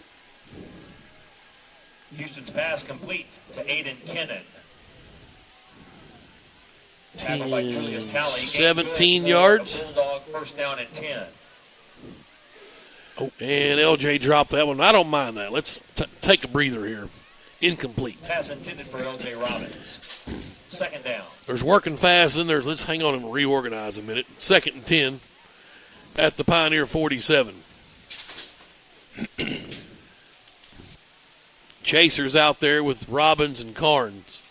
Houston's pass complete to Aiden Kennan. Tackled by Julius Talley. 17 yards. Bulldog 1st down and 10. Oh, and LJ dropped that one. I don't mind that. Let's take a breather here. Incomplete. Pass intended for L.J. Robbins. 2nd down. There's working fast in there. Let's hang on and reorganize a minute. 2nd and 10 at the Pioneer 47. Chasers out there with Robbins and Carnes.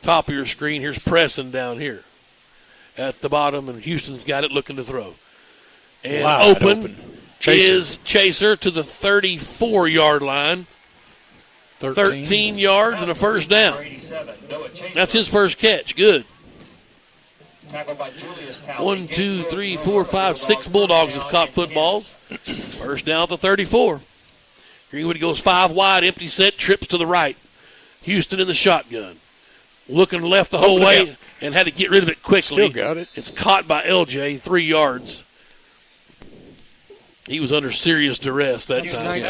Top of your screen, here's Preston down here at the bottom, and Houston's got it looking to throw. And open is Chaser to the 34-yard line. 13 yards and a first down. That's his first catch. Good. 1, 2, 3, 4, 5, 6 Bulldogs have caught footballs. First down at the 34. Greenwood goes 5 wide, empty set, trips to the right. Houston in the shotgun. Looking left the whole way and had to get rid of it quickly. Still got it. It's caught by LJ, 3 yards. He was under serious duress that time.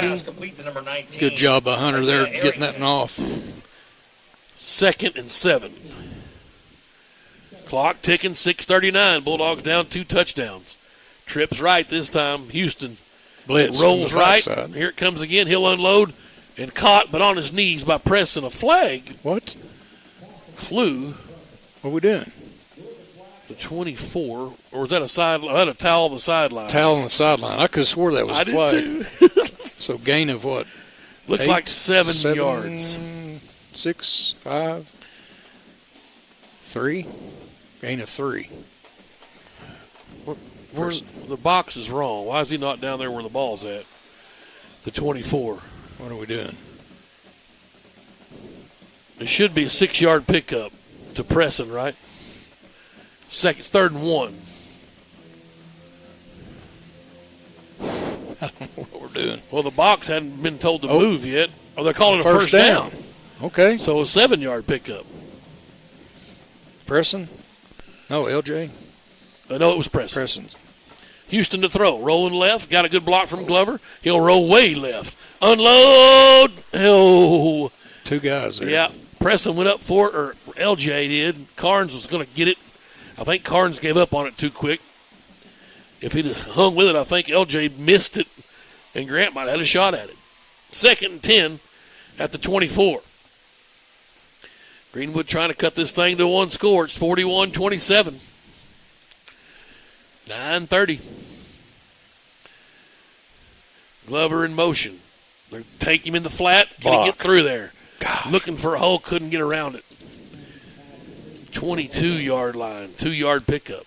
Good job by Hunter there getting that one off. 2nd and 7. Clock ticking, 6:39. Bulldogs down 2 touchdowns. Trips right this time. Houston blitz rolls right. Side. Here it comes again. He'll unload and caught, but on his knees by pressing a flag. What? Flew. What are we doing? The 24, or was that a towel on the sideline? Towel on the sideline. I could have swore that was a flag. Did too. So gain of what? Looks 8, like 7 yards. 6, 5, 3. Gain of 3. The box is wrong. Why is he not down there where the ball's at? The 24. What are we doing? It should be a 6-yard pickup to Preston, right? 3rd and 1. I don't know what we're doing. Well, the box hadn't been told to move yet. Oh, they're calling it a first down. Okay. So a 7-yard pickup. Preston? No, LJ? No, it was Preston. Houston to throw. Rolling left. Got a good block from Glover. He'll roll way left. Unload. Oh. 2 guys there. Yeah. Preston went up for it, or LJ did. Carnes was going to get it. I think Carnes gave up on it too quick. If he'd hung with it, I think LJ missed it, and Grant might have had a shot at it. 2nd and 10 at the 24. Greenwood trying to cut this thing to 1 score. It's 41-27. 9:30. Glover in motion. They take him in the flat. Can he get through there? Gosh. Looking for a hole, couldn't get around it. 22-yard line, 2-yard pickup.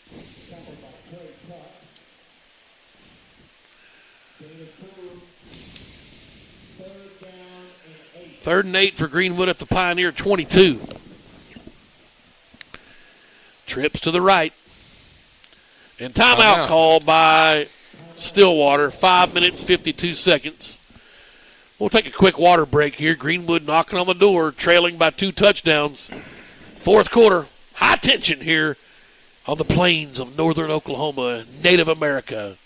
Third and 8 for Greenwood at the Pioneer 22. Trips to the right. And timeout call by Stillwater, 5 minutes, 52 seconds. We'll take a quick water break here. Greenwood knocking on the door, trailing by 2 touchdowns. 4th quarter, high tension here on the plains of northern Oklahoma, Native America.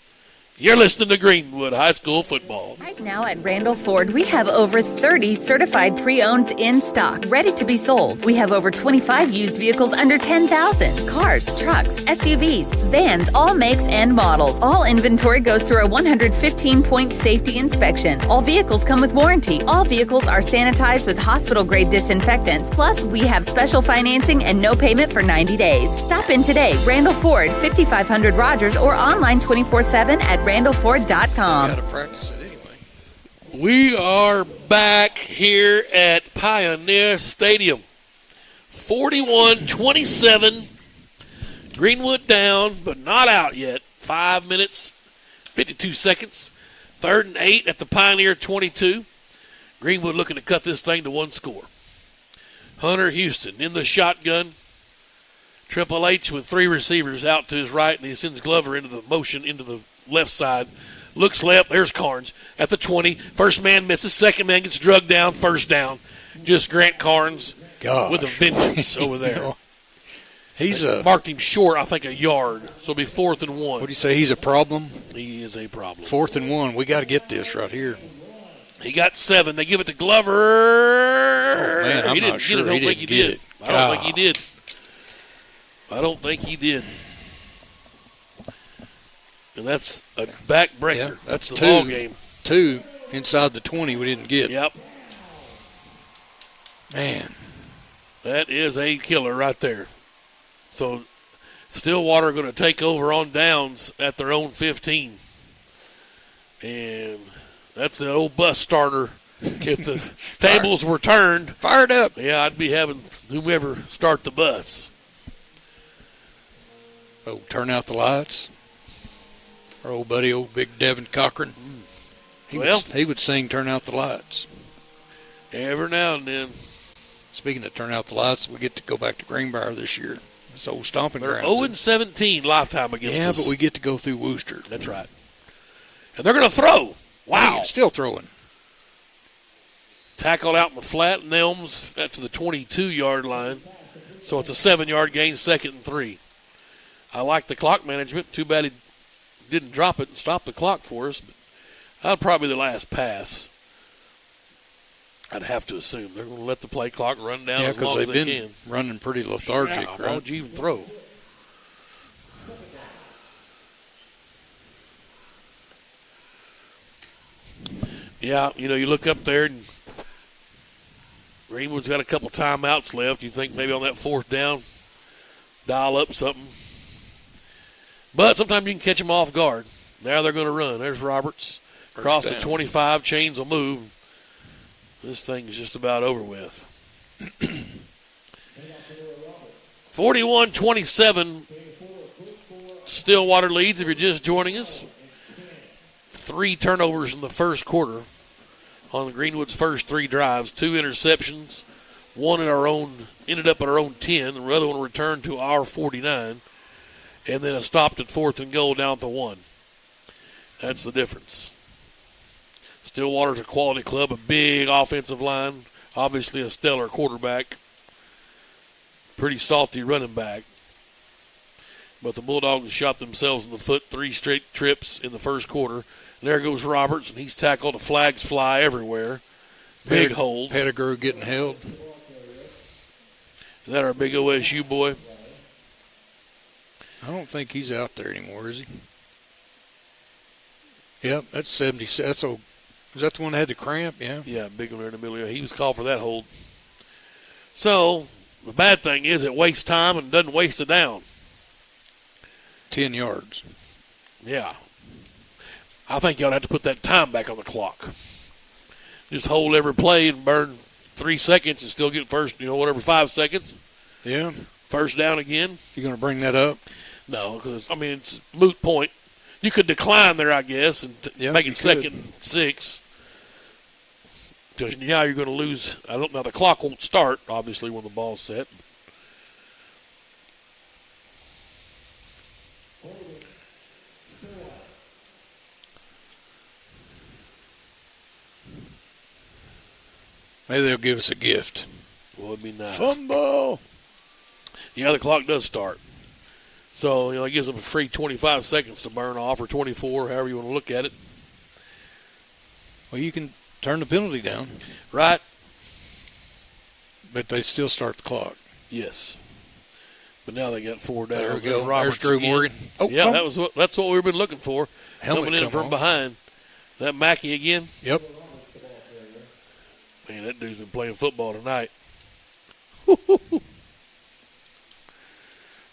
You're listening to Greenwood High School football. Right now at Randall Ford, we have over 30 certified pre-owned in stock, ready to be sold. We have over 25 used vehicles under 10,000. Cars, trucks, SUVs, vans, all makes and models. All inventory goes through a 115-point safety inspection. All vehicles come with warranty. All vehicles are sanitized with hospital-grade disinfectants. Plus, we have special financing and no payment for 90 days. Stop in today. Randall Ford, 5500 Rogers, or online 24/7 at randallford.com. Got to practice it anyway. We are back here at Pioneer Stadium. 41-27. Greenwood down, but not out yet. 5 minutes, 52 seconds. 3rd and 8 at the Pioneer 22. Greenwood looking to cut this thing to 1 score. Hunter Houston in the shotgun. Triple H with 3 receivers out to his right, and he sends Glover into the motion into the left side. Looks left. There's Carnes at the 20. First man misses. Second man gets drugged down. First down. Just Grant Carnes with a vengeance over there. He's marked him short, I think, a yard. So it'll be 4th and 1. What do you say? He's a problem? He is a problem. 4th and 1. We got to get this right here. He got 7. They give it to Glover. Oh, man, I'm not sure. I don't think he did. I don't think he did. I don't think he did. And that's a backbreaker. Yeah, that's the 2. ball game. 2 inside the 20 we didn't get. Yep. Man. That is a killer right there. So Stillwater going to take over on downs at their own 15. And that's the old bus starter If the tables were turned. Fired up. Yeah, I'd be having whomever start the bus. Oh, turn out the lights. Our old buddy, old Big Devin Cochran. He would sing Turn Out the Lights. Every now and then. Speaking of Turn Out the Lights, we get to go back to Greenbrier this year. It's old stomping They're grounds. 0-17 lifetime against us. Yeah, but we get to go through Wooster. That's right. And they're going to throw. Wow. Still throwing. Tackled out in the flat. Nelms got to the 22-yard line. So it's a 7-yard gain, 2nd and 3. I like the clock management. Too bad he didn't drop it and stop the clock for us. But that'll probably be the last pass. I'd have to assume they're going to let the play clock run down as long as they can. Yeah, because they've been running pretty lethargic. Yeah, why would you even throw? Yeah, you look up there and Greenwood's got a couple timeouts left. You think maybe on that 4th down, dial up something. But sometimes you can catch them off guard. Now they're going to run. There's Roberts. Across the 25, chains will move. This thing's just about over with. 41-27, Stillwater leads if you're just joining us. 3 turnovers in the first quarter on Greenwood's first 3 drives. 2 interceptions. One ended up at our own 10. The other one returned to our 49. And then a stopped at 4th and goal down to 1. That's the difference. Stillwater's a quality club, a big offensive line, obviously a stellar quarterback, pretty salty running back. But the Bulldogs shot themselves in the foot 3 straight trips in the first quarter. And there goes Roberts, and he's tackled. The flags fly everywhere. Big hold. Pettigrew getting held. Is that our big OSU boy? I don't think he's out there anymore, is he? Yep, that's 70. That's old. Is that the one that had the cramp? Yeah. Yeah, big one there in the middle. He was called for that hold. So, the bad thing is it wastes time and doesn't waste a down. 10 yards. Yeah. I think y'all have to put that time back on the clock. Just hold every play and burn 3 seconds and still get first, 5 seconds. Yeah. First down again. You going to bring that up? No, because, it's a moot point. You could decline there, I guess, and make it 2nd and 6. Because now you're going to lose. Now the clock won't start, obviously, when the ball's set. Maybe they'll give us a gift. Well, it'd be nice. Fumble. Yeah, the clock does start. So, it gives them a free 25 seconds to burn off, or 24, however you want to look at it. Well, you can turn the penalty down. Right. But they still start the clock. Yes. But now they got 4 down. There we go. There's Drew Morgan. Oh, yeah, that's what we've been looking for. Helmet coming in from behind. That Mackey again? Yep. Man, that dude's been playing football tonight.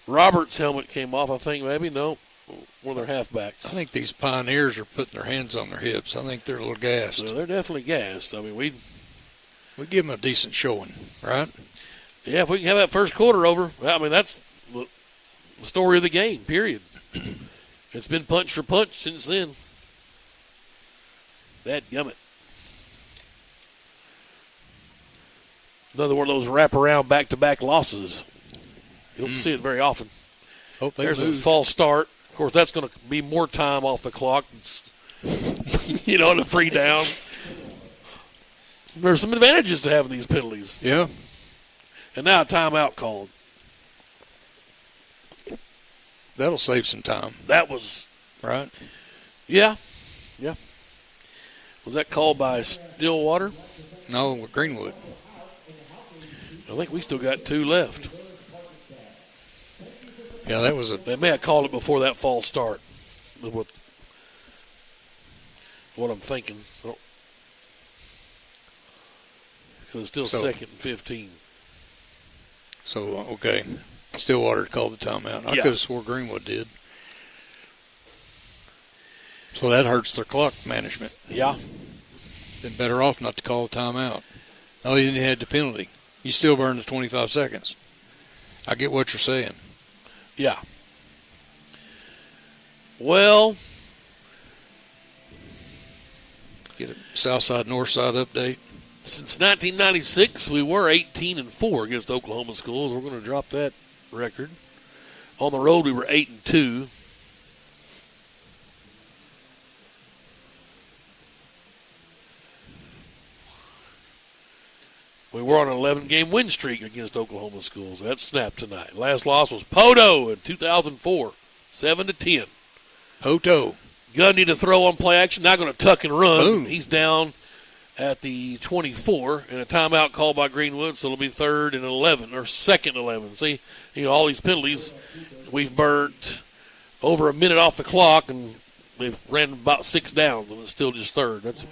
Roberts' helmet came off, I think, maybe. No, one of their halfbacks. I think these Pioneers are putting their hands on their hips. I think they're a little gassed. Well, they're definitely gassed. We give them a decent showing, right? Yeah, if we can have that first quarter over, that's the story of the game, period. It's been punch for punch since then. That gummit. Another one of those wraparound back-to-back losses. You don't see it very often. There's a false start. Of course, that's going to be more time off the clock. It's, the free down. There's some advantages to having these penalties. Yeah. And now a timeout called. That'll save some time. That was. Right? Yeah. Yeah. Was that called by Stillwater? No, Greenwood. I think we still got 2 left. Yeah, that was They may have called it before that false start. What I'm thinking. Because it's still 2nd and 15. So, okay. Stillwater called the timeout. I could have swore Greenwood did. So that hurts their clock management. Yeah. Been better off not to call a timeout. Oh, you didn't have the penalty. You still burned the 25 seconds. I get what you're saying. Yeah. Well, get a south side, north side update. Since 1996, we were 18-4 against Oklahoma schools. We're going to drop that record. On the road, we were 8-2. We were on an 11-game win streak against Oklahoma schools. That snapped tonight. Last loss was Poto in 2004, 7-10. Poto. Gundy to throw on play action. Now going to tuck and run. Boom. He's down at the 24, and a timeout called by Greenwood, so it'll be 3rd and 11, or 2nd and 11. See, all these penalties, we've burnt over a minute off the clock, and they've ran about 6 downs, and it's still just 3rd. It's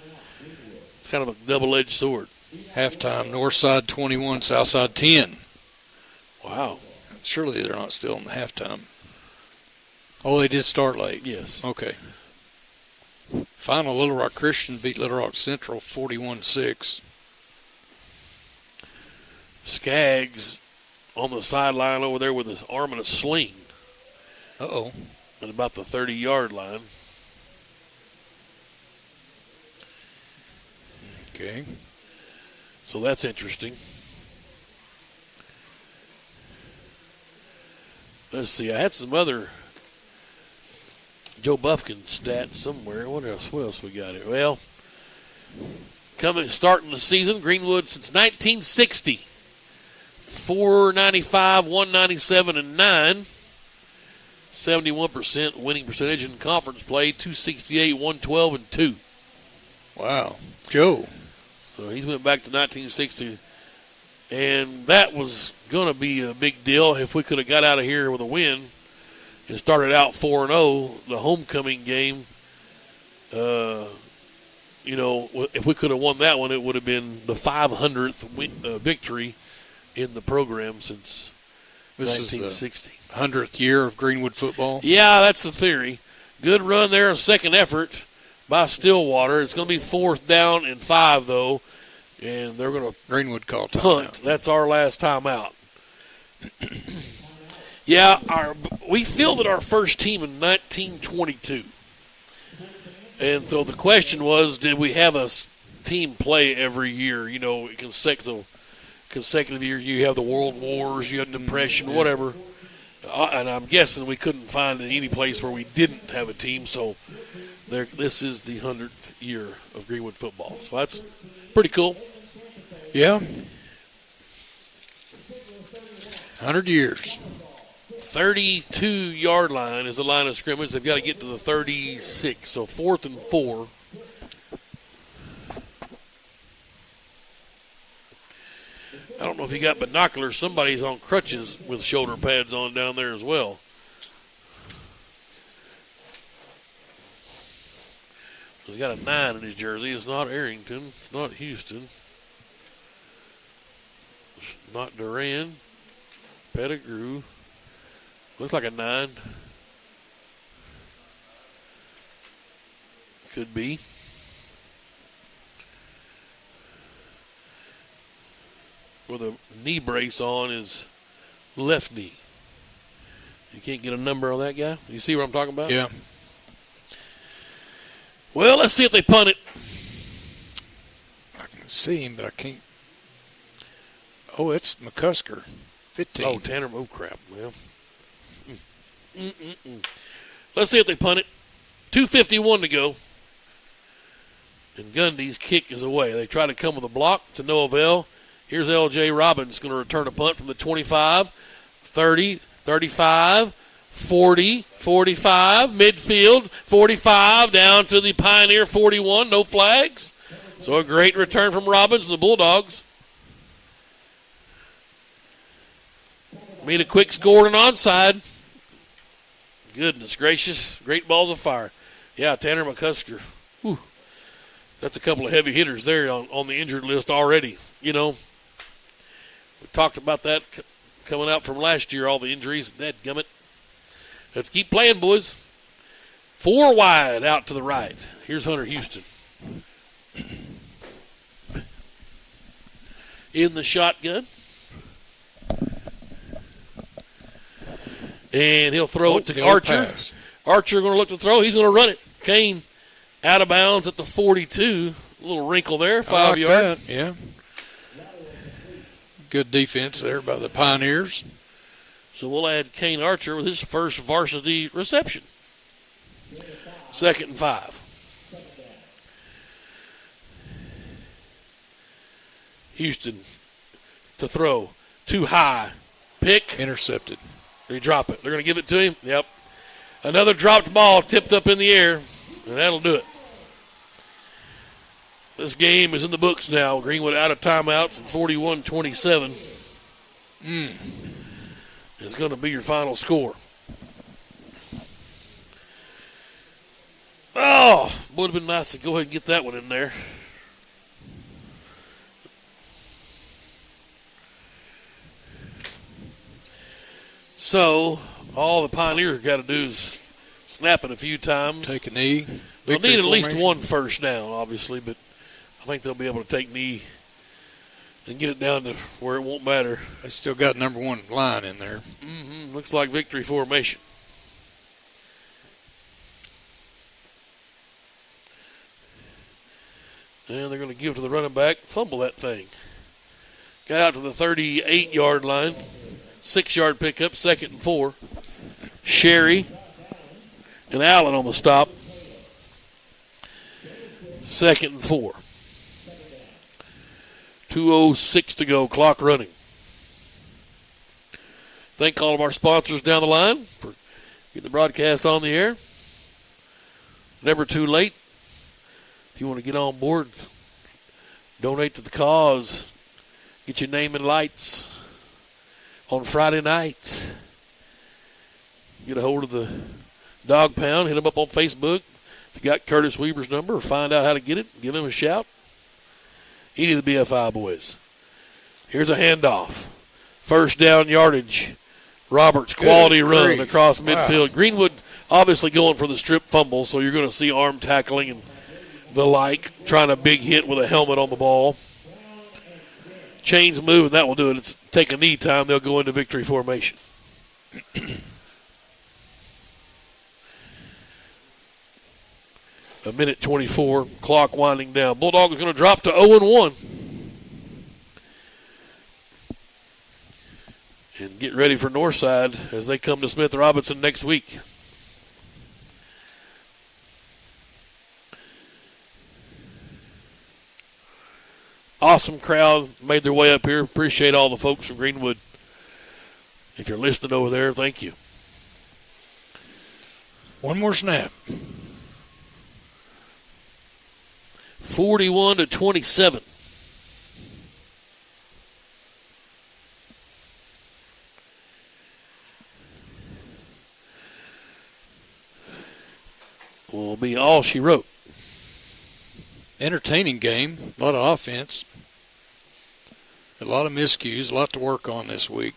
kind of a double-edged sword. Halftime, north side 21, south side 10. Wow. Surely they're not still in the halftime. Oh, they did start late. Yes. Okay. Final, Little Rock Christian beat Little Rock Central 41-6. Skaggs on the sideline over there with his arm in a sling. Uh-oh. At about the 30-yard line. Okay. So that's interesting. Let's see. I had some other Joe Buffkin stats somewhere. What else we got here? Well, starting the season, Greenwood since 1960, 495, 197, and 9. 71% winning percentage in conference play, 268, 112, and 2. Wow. Joe. So he went back to 1960, and that was going to be a big deal if we could have got out of here with a win and started out 4-0. The homecoming game, if we could have won that one, it would have been the 500th victory in the program since 1960. Is the 100th year of Greenwood football? Yeah, that's the theory. Good run there, a second effort by Stillwater. It's going to be 4th down and 5, though, and they're going to Greenwood call punt. Timeout. That's our last time out. Yeah, we fielded our first team in 1922, and so the question was, did we have a team play every year? Consecutive year. You have the World Wars, you have Depression, whatever. And I'm guessing we couldn't find any place where we didn't have a team, so this is the 100th year of Greenwood football. So that's pretty cool. Yeah. 100 years. 32-yard line is the line of scrimmage. They've got to get to the 36, so 4th and 4. I don't know if you got binoculars. Somebody's on crutches with shoulder pads on down there as well. He's got a 9 in his jersey. It's not Arrington. It's not Houston. It's not Duran. Pettigrew. Looks like a 9. Could be. With a knee brace on his left knee. You can't get a number on that guy? You see what I'm talking about? Yeah. Well, let's see if they punt it. I can see him, but I can't. Oh, it's McCusker. 15. Oh, Tanner. Oh, crap. Well. Let's see if they punt it. 2:51 to go. And Gundy's kick is away. They try to come with a block to no avail. Here's L.J. Robbins going to return a punt from the 25, 30, 35, 40, 45, midfield, 45, down to the Pioneer 41, no flags. So a great return from Robbins and the Bulldogs. Made a quick score and onside. Goodness gracious. Great balls of fire. Yeah, Tanner McCusker. Whew. That's a couple of heavy hitters there on the injured list already. We talked about that coming out from last year, all the injuries. Dadgummit. Let's keep playing, boys. 4 wide out to the right. Here's Hunter Houston. in the shotgun. And he'll throw it to Archer. Pass. Archer going to look to throw. He's going to run it. Kane out of bounds at the 42. A little wrinkle there, 5 yard. That, yeah. Good defense there by the Pioneers. So we'll add Kane Archer with his first varsity reception. 2nd and 5. Houston to throw. Too high. Pick. Intercepted. They drop it. They're going to give it to him. Yep. Another dropped ball tipped up in the air, and that'll do it. This game is in the books now. Greenwood out of timeouts and 41-27 is going to be your final score. Oh, would have been nice to go ahead and get that one in there. So, all the Pioneers got to do is snap it a few times. Take a knee. They'll need at least one first down, obviously, but I think they'll be able to take knee and get it down to where it won't matter. They still got number 1 line in there. Mm-hmm. Looks like victory formation. And they're going to give it to the running back, fumble that thing. Got out to the 38-yard line. 6-yard pickup, 2nd and 4. Sherry and Allen on the stop. 2nd and 4. 2:06 to go, clock running. Thank all of our sponsors down the line for getting the broadcast on the air. Never too late. If you want to get on board, donate to the cause, get your name in lights on Friday nights. Get a hold of the Dog Pound, hit them up on Facebook. If you got Curtis Weaver's number or find out how to get it, give him a shout. Any of the BFI boys. Here's a handoff. First down yardage. Roberts, quality run across midfield. Greenwood obviously going for the strip fumble, so you're going to see arm tackling and the like, trying a big hit with a helmet on the ball. Chains move, and that will do it. It's take a knee time. They'll go into victory formation. A minute 24, clock winding down. Bulldog is going to drop to 0-1. And get ready for Northside as they come to Smith Robinson next week. Awesome crowd made their way up here. Appreciate all the folks from Greenwood. If you're listening over there, thank you. One more snap. 41-27. Will be all she wrote. Entertaining game. A lot of offense. A lot of miscues. A lot to work on this week.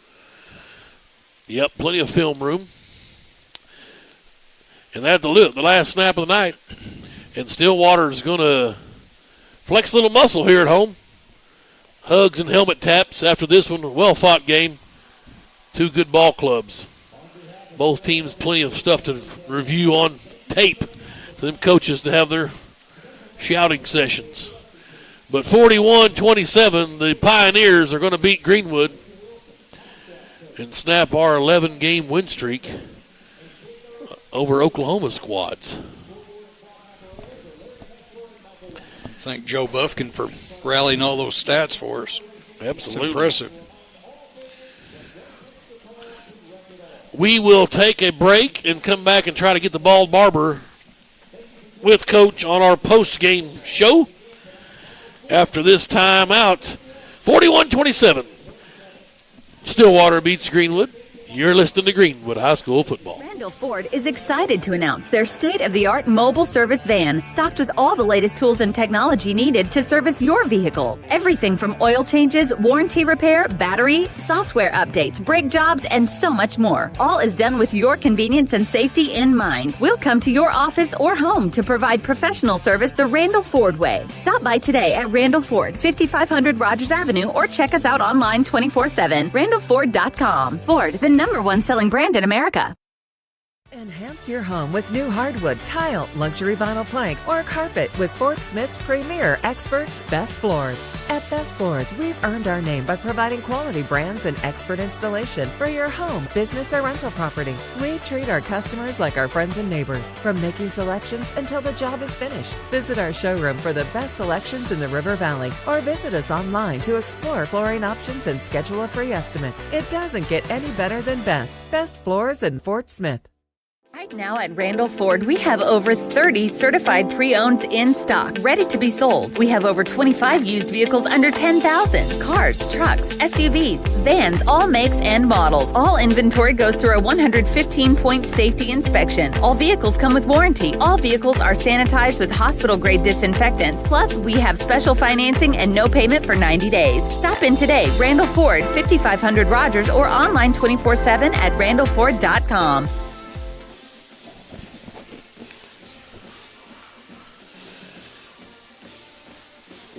Yep, plenty of film room. And that's the last snap of the night. And Stillwater is going to flex a little muscle here at home. Hugs and helmet taps after this one. Well-fought game. Two good ball clubs. Both teams plenty of stuff to review on tape for them coaches to have their shouting sessions. But 41-27, the Pioneers are going to beat Greenwood and snap our 11-game win streak over Oklahoma squads. Thank Joe Buffkin for rallying all those stats for us. Absolutely. It's impressive. We will take a break and come back and try to get the Bald Barber with Coach on our post-game show. After this timeout, 41-27. Stillwater beats Greenwood. You're listening to Greenwood High School football. Randall Ford is excited to announce their state-of-the-art mobile service van, stocked with all the latest tools and technology needed to service your vehicle. Everything from oil changes, warranty repair, battery, software updates, brake jobs, and so much more. All is done with your convenience and safety in mind. We'll come to your office or home to provide professional service the Randall Ford way. Stop by today at Randall Ford, 5500 Rogers Avenue, or check us out online 24/7. RandallFord.com. Ford, the #1 selling brand in America. Enhance your home with new hardwood, tile, luxury vinyl plank, or carpet with Fort Smith's premier experts, Best Floors. At Best Floors, we've earned our name by providing quality brands and expert installation for your home, business, or rental property. We treat our customers like our friends and neighbors, from making selections until the job is finished. Visit our showroom for the best selections in the River Valley, or visit us online to explore flooring options and schedule a free estimate. It doesn't get any better than Best Floors in Fort Smith. Right now at Randall Ford, we have over 30 certified pre-owned in stock, ready to be sold. We have over 25 used vehicles under 10,000. Cars, trucks, SUVs, vans, all makes and models. All inventory goes through a 115-point safety inspection. All vehicles come with warranty. All vehicles are sanitized with hospital-grade disinfectants. Plus, we have special financing and no payment for 90 days. Stop in today. Randall Ford, 5500 Rogers, or online 24/7 at randallford.com.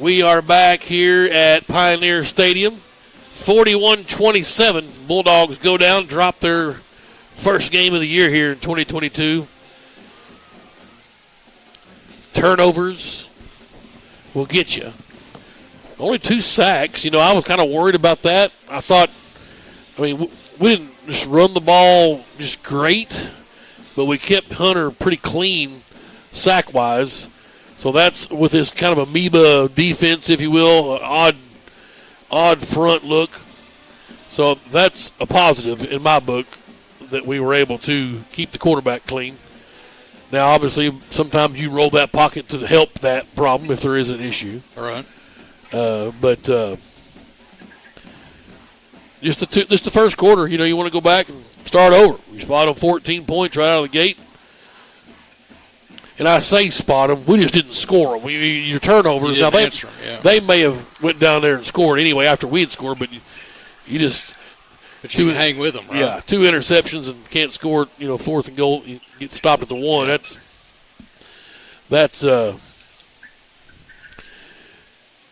We are back here at Pioneer Stadium. 41-27. Bulldogs go down, drop their first game of the year here in 2022. Turnovers will get you. Only 2 sacks. You know, I was kind of worried about that. We didn't just run the ball just great, but we kept Hunter pretty clean sack-wise. So that's with this kind of amoeba defense, if you will, odd front look. So that's a positive in my book that we were able to keep the quarterback clean. Now, obviously, sometimes you roll that pocket to help that problem if there is an issue. All right. But just the first quarter, you want to go back and start over. We spot them 14 points right out of the gate. And I say spot them. We just didn't score them. Your turnovers. Now they may have went down there and scored anyway after we had scored, but you just. But you can hang with them, right? Yeah, 2 interceptions and can't score. 4th and goal. You get stopped at the 1.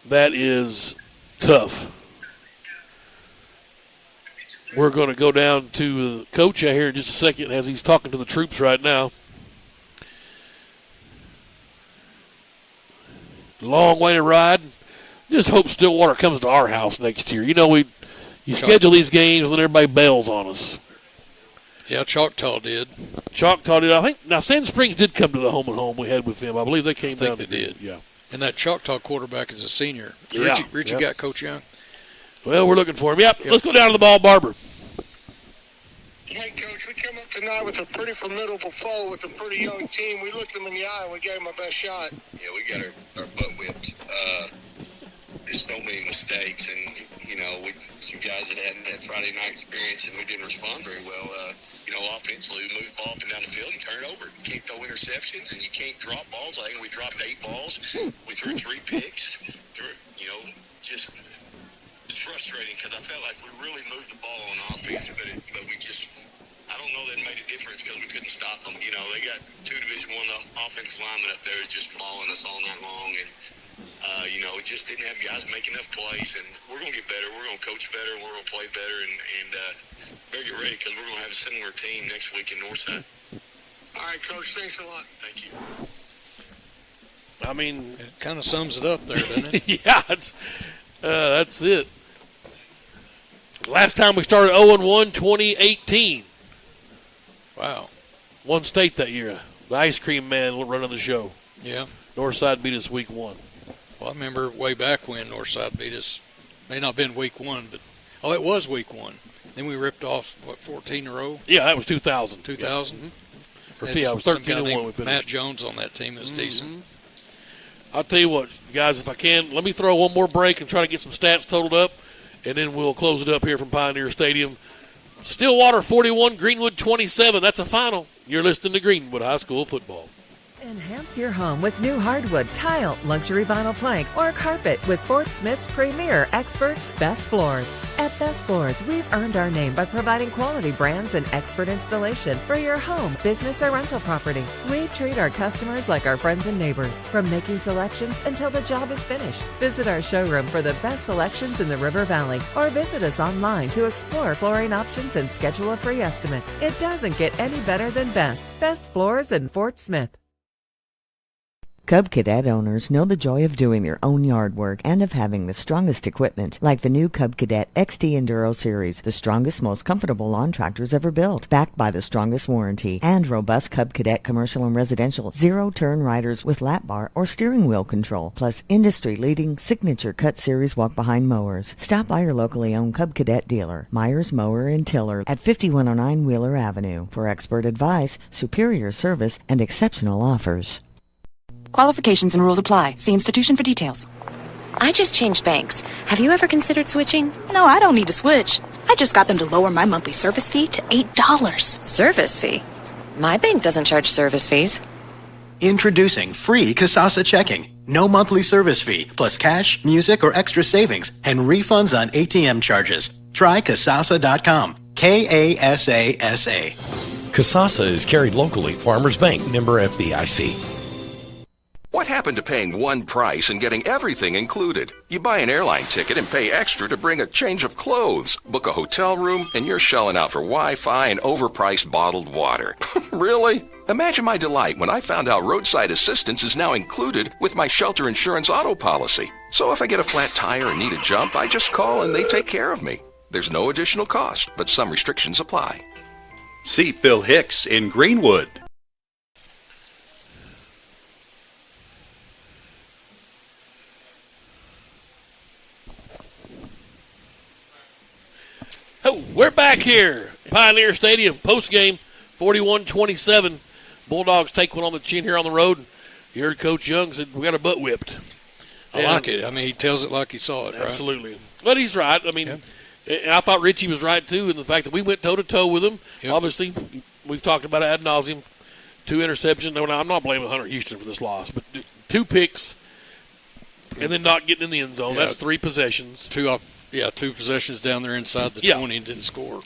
That is tough. We're going to go down to the coach out here in just a second as he's talking to the troops right now. Long way to ride. Just hope Stillwater comes to our house next year. You schedule these games when everybody bails on us. Yeah, Choctaw did. I think. Now, Sand Springs did come to the home and home we had with them. I believe they came down. They did. Yeah. And that Choctaw quarterback is a senior. Richie got Coach Young. Well, we're looking for him. Yep. Let's go down to the ball, Barber. Hey, Coach, we come up tonight with a pretty formidable foe with a pretty young team. We looked them in the eye and we gave them our best shot. Yeah, we got our butt whipped. There's so many mistakes, and, some guys that hadn't that Friday night experience, and we didn't respond very well. Offensively, we moved the ball up and down the field and turn it over. You can't throw interceptions, and you can't drop balls. I think we dropped 8 balls. We threw 3 picks. Just it's frustrating because I felt like we really moved the ball on offense, but we just, I don't know that it made a difference because we couldn't stop them. They got 2 Division I offensive linemen up there just mauling us all night long, and we just didn't have guys make enough plays, and we're going to get better. We're going to coach better, and we're going to play better, and better get ready because we're going to have a similar team next week in Northside. All right, Coach, thanks a lot. Thank you. It kind of sums it up there, doesn't it? Yeah, that's it. Last time we started 0-1, 2018. Wow. Won state that year. The ice cream man running the show. Yeah. Northside beat us week 1. Well, I remember way back when Northside beat us. May not have been week 1, but it was week 1. Then we ripped off 14 in a row. Yeah, that was 2000. 2000. Yeah, I was 13-1. We finished. Matt Jones on that team is decent. I'll tell you what, guys, if I can, let me throw one more break and try to get some stats totaled up, and then we'll close it up here from Pioneer Stadium. Stillwater 41, Greenwood 27. That's a final. You're listening to Greenwood High School football. Enhance your home with new hardwood, tile, luxury vinyl plank, or carpet with Fort Smith's premier experts, Best Floors. At Best Floors, we've earned our name by providing quality brands and expert installation for your home, business, or rental property. We treat our customers like our friends and neighbors, from making selections until the job is finished. Visit our showroom for the best selections in the River Valley, or visit us online to explore flooring options and schedule a free estimate. It doesn't get any better than Best. Best Floors in Fort Smith. Cub Cadet owners know the joy of doing their own yard work and of having the strongest equipment, like the new Cub Cadet XT Enduro Series, the strongest, most comfortable lawn tractors ever built, backed by the strongest warranty, and robust Cub Cadet commercial and residential zero-turn riders with lap bar or steering wheel control, plus industry-leading signature Cut Series walk-behind mowers. Stop by your locally owned Cub Cadet dealer, Myers Mower and Tiller, at 5109 Wheeler Avenue, for expert advice, superior service, and exceptional offers. Qualifications and rules apply. See institution for details. I just changed banks. Have you ever considered switching? No, I don't need to switch. I just got them to lower my monthly service fee to $8. Service fee? My bank doesn't charge service fees. Introducing free Kasasa checking. No monthly service fee, plus cash, music, or extra savings, and refunds on ATM charges. Try Kasasa.com. Kasasa. Kasasa is carried locally. Farmers Bank, member FDIC. What happened to paying one price and getting everything included? You buy an airline ticket and pay extra to bring a change of clothes, book a hotel room, and you're shelling out for Wi-Fi and overpriced bottled water. Really? Imagine my delight when I found out roadside assistance is now included with my shelter insurance auto policy. So if I get a flat tire and need a jump, I just call and they take care of me. There's no additional cost, but some restrictions apply. See Phil Hicks in Greenwood. Oh, we're back here. Pioneer Stadium, postgame, 41-27. Bulldogs take one on the chin here on the road. You heard Coach Young said we got a butt whipped. I like it. I mean, he tells it like he saw it, right? Absolutely. But he's right. I mean, and I thought Richie was right, too, in the fact that we went toe-to-toe with him. Yep. Obviously, we've talked about it ad nauseum. 2 interceptions. No, I'm not blaming Hunter Houston for this loss, but 2 picks and then not getting in the end zone. Yeah. That's 3 possessions. 2 possessions down there inside the 20 and didn't score.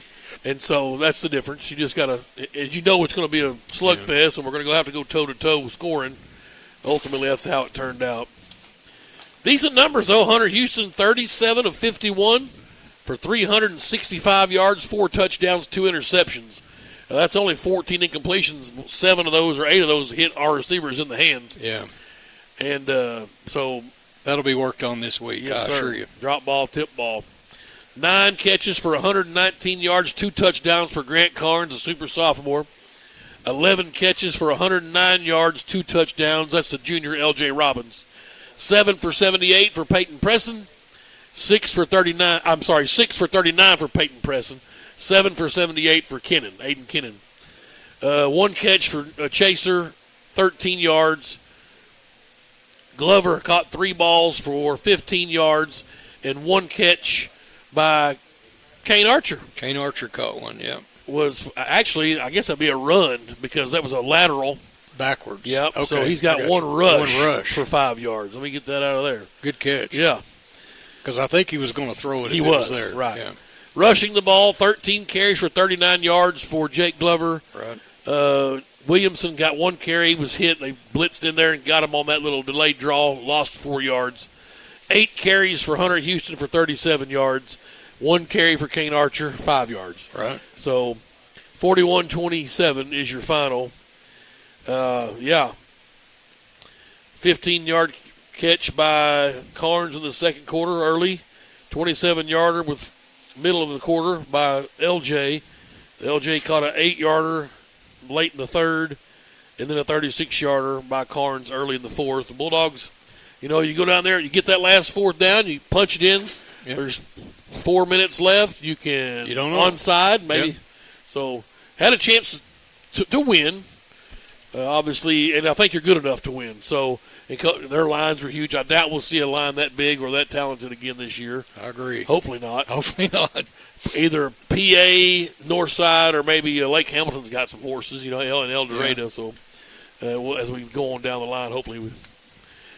And so that's the difference. You just got to, as you know, it's going to be a slugfest, and we're going to have to go toe-to-toe with scoring. Ultimately, that's how it turned out. Decent numbers, though. Hunter Houston, 37 of 51 for 365 yards, 4 touchdowns, 2 interceptions. That's only 14 incompletions. 7 of those or 8 of those hit our receivers in the hands. Yeah. And so that'll be worked on this week, yes, I assure you. Drop ball, tip ball. 9 catches for 119 yards, 2 touchdowns for Grant Carnes, a super sophomore. 11 catches for 109 yards, 2 touchdowns. That's the junior L.J. Robbins. 7 for 78 for Peyton Presson. 6 for 39 for Peyton Presson. 7 for 78 for Aiden Kennan. 1 catch for Chaser, 13 yards. Glover caught 3 balls for 15 yards and 1 catch by Kane Archer. Kane Archer caught 1, yeah. Was actually, I guess that'd be a run because that was a lateral. Backwards. Yep. Okay. So he's got 1 rush for 5 yards. Let me get that out of there. Good catch. Yeah. Because I think he was going to throw it if he it was there. Right. Yeah. Rushing the ball, 13 carries for 39 yards for Jake Glover. Right. Williamson got 1 carry, was hit. They blitzed in there and got him on that little delayed draw, lost 4 yards. 8 carries for Hunter Houston for 37 yards. 1 carry for Kane Archer, 5 yards. Right. So 41-27 is your final. 15-yard catch by Carnes in the second quarter early. 27-yarder with middle of the quarter by LJ. LJ caught an 8-yarder late in the third, and then a 36-yarder by Carnes early in the fourth. The Bulldogs, you go down there, you get that last 4th down, you punch it in. Yep. There's 4 minutes left. You can don't know. onside maybe. Yep. So had a chance to win. obviously, and I think you're good enough to win. So their lines are huge. I doubt we'll see a line that big or that talented again this year. I agree. Hopefully not. Hopefully not. Either PA, Northside, or maybe Lake Hamilton's got some horses, and El Dorado. Yeah. So as we go on down the line, hopefully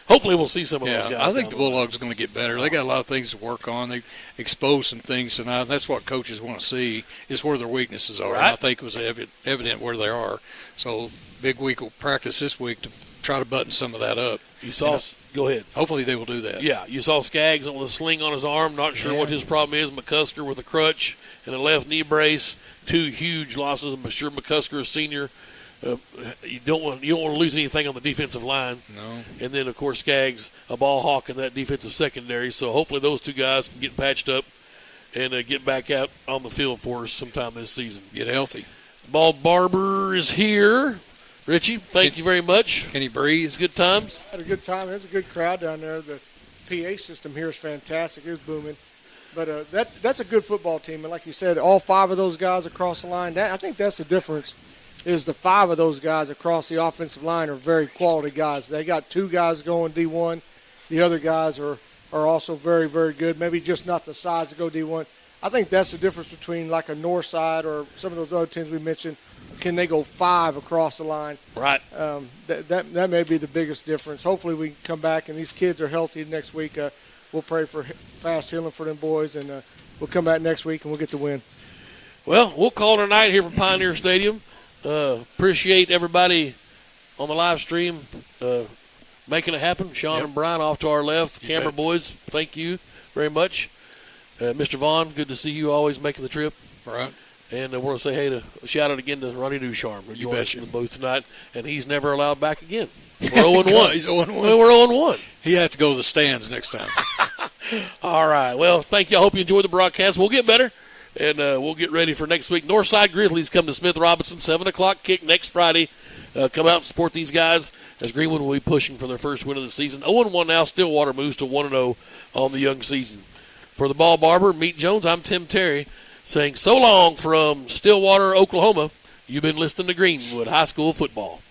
we'll see some of those guys. I think the Bulldogs are going to get better. They got a lot of things to work on. They exposed some things tonight. That's what coaches want to see, is where their weaknesses are. Right. And I think it was evident where they are. So big week of practice this week to try to button some of that up. Go ahead. Hopefully they will do that. Yeah, you saw Skaggs with a sling on his arm. Not sure what his problem is. McCusker with a crutch and a left knee brace. 2 huge losses. I'm sure McCusker is senior. You don't want to lose anything on the defensive line. No. And then, of course, Skaggs, a ball hawk in that defensive secondary. So hopefully those 2 guys can get patched up and get back out on the field for us sometime this season. Get healthy. Ball Barber is here. Richie, thank you very much. Can he breathe? Good times? Had a good time. There's a good crowd down there. The PA system here is fantastic. It was booming. But that's a good football team. And like you said, all 5 of those guys across the line, I think that's the difference, is the 5 of those guys across the offensive line are very quality guys. They got 2 guys going D1. The other guys are also very, very good, maybe just not the size to go D1. I think that's the difference between like a Northside or some of those other teams we mentioned. Can they go 5 across the line? Right. That may be the biggest difference. Hopefully we can come back and these kids are healthy next week. We'll pray for fast healing for them boys, and we'll come back next week and we'll get the win. Well, we'll call it a night here from Pioneer Stadium. Appreciate everybody on the live stream making it happen. Sean and Brian off to our left. Camera boys, thank you very much. Mr. Vaughn, good to see you always making the trip. All right. And I want to say shout out again to Ronnie Ducharme for joining us in the booth tonight. And he's never allowed back again. We're 0-1. He's 0-1. We're 0-1. He has to go to the stands next time. All right. Well, thank you. I hope you enjoyed the broadcast. We'll get better, and we'll get ready for next week. Northside Grizzlies come to Smith Robinson, 7 o'clock kick next Friday. Come out and support these guys as Greenwood will be pushing for their first win of the season. 0-1 now. Stillwater moves to 1-0 on the young season. For the Ball Barber, Meet Jones, I'm Tim Terry saying so long from Stillwater, Oklahoma. You've been listening to Greenwood High School Football.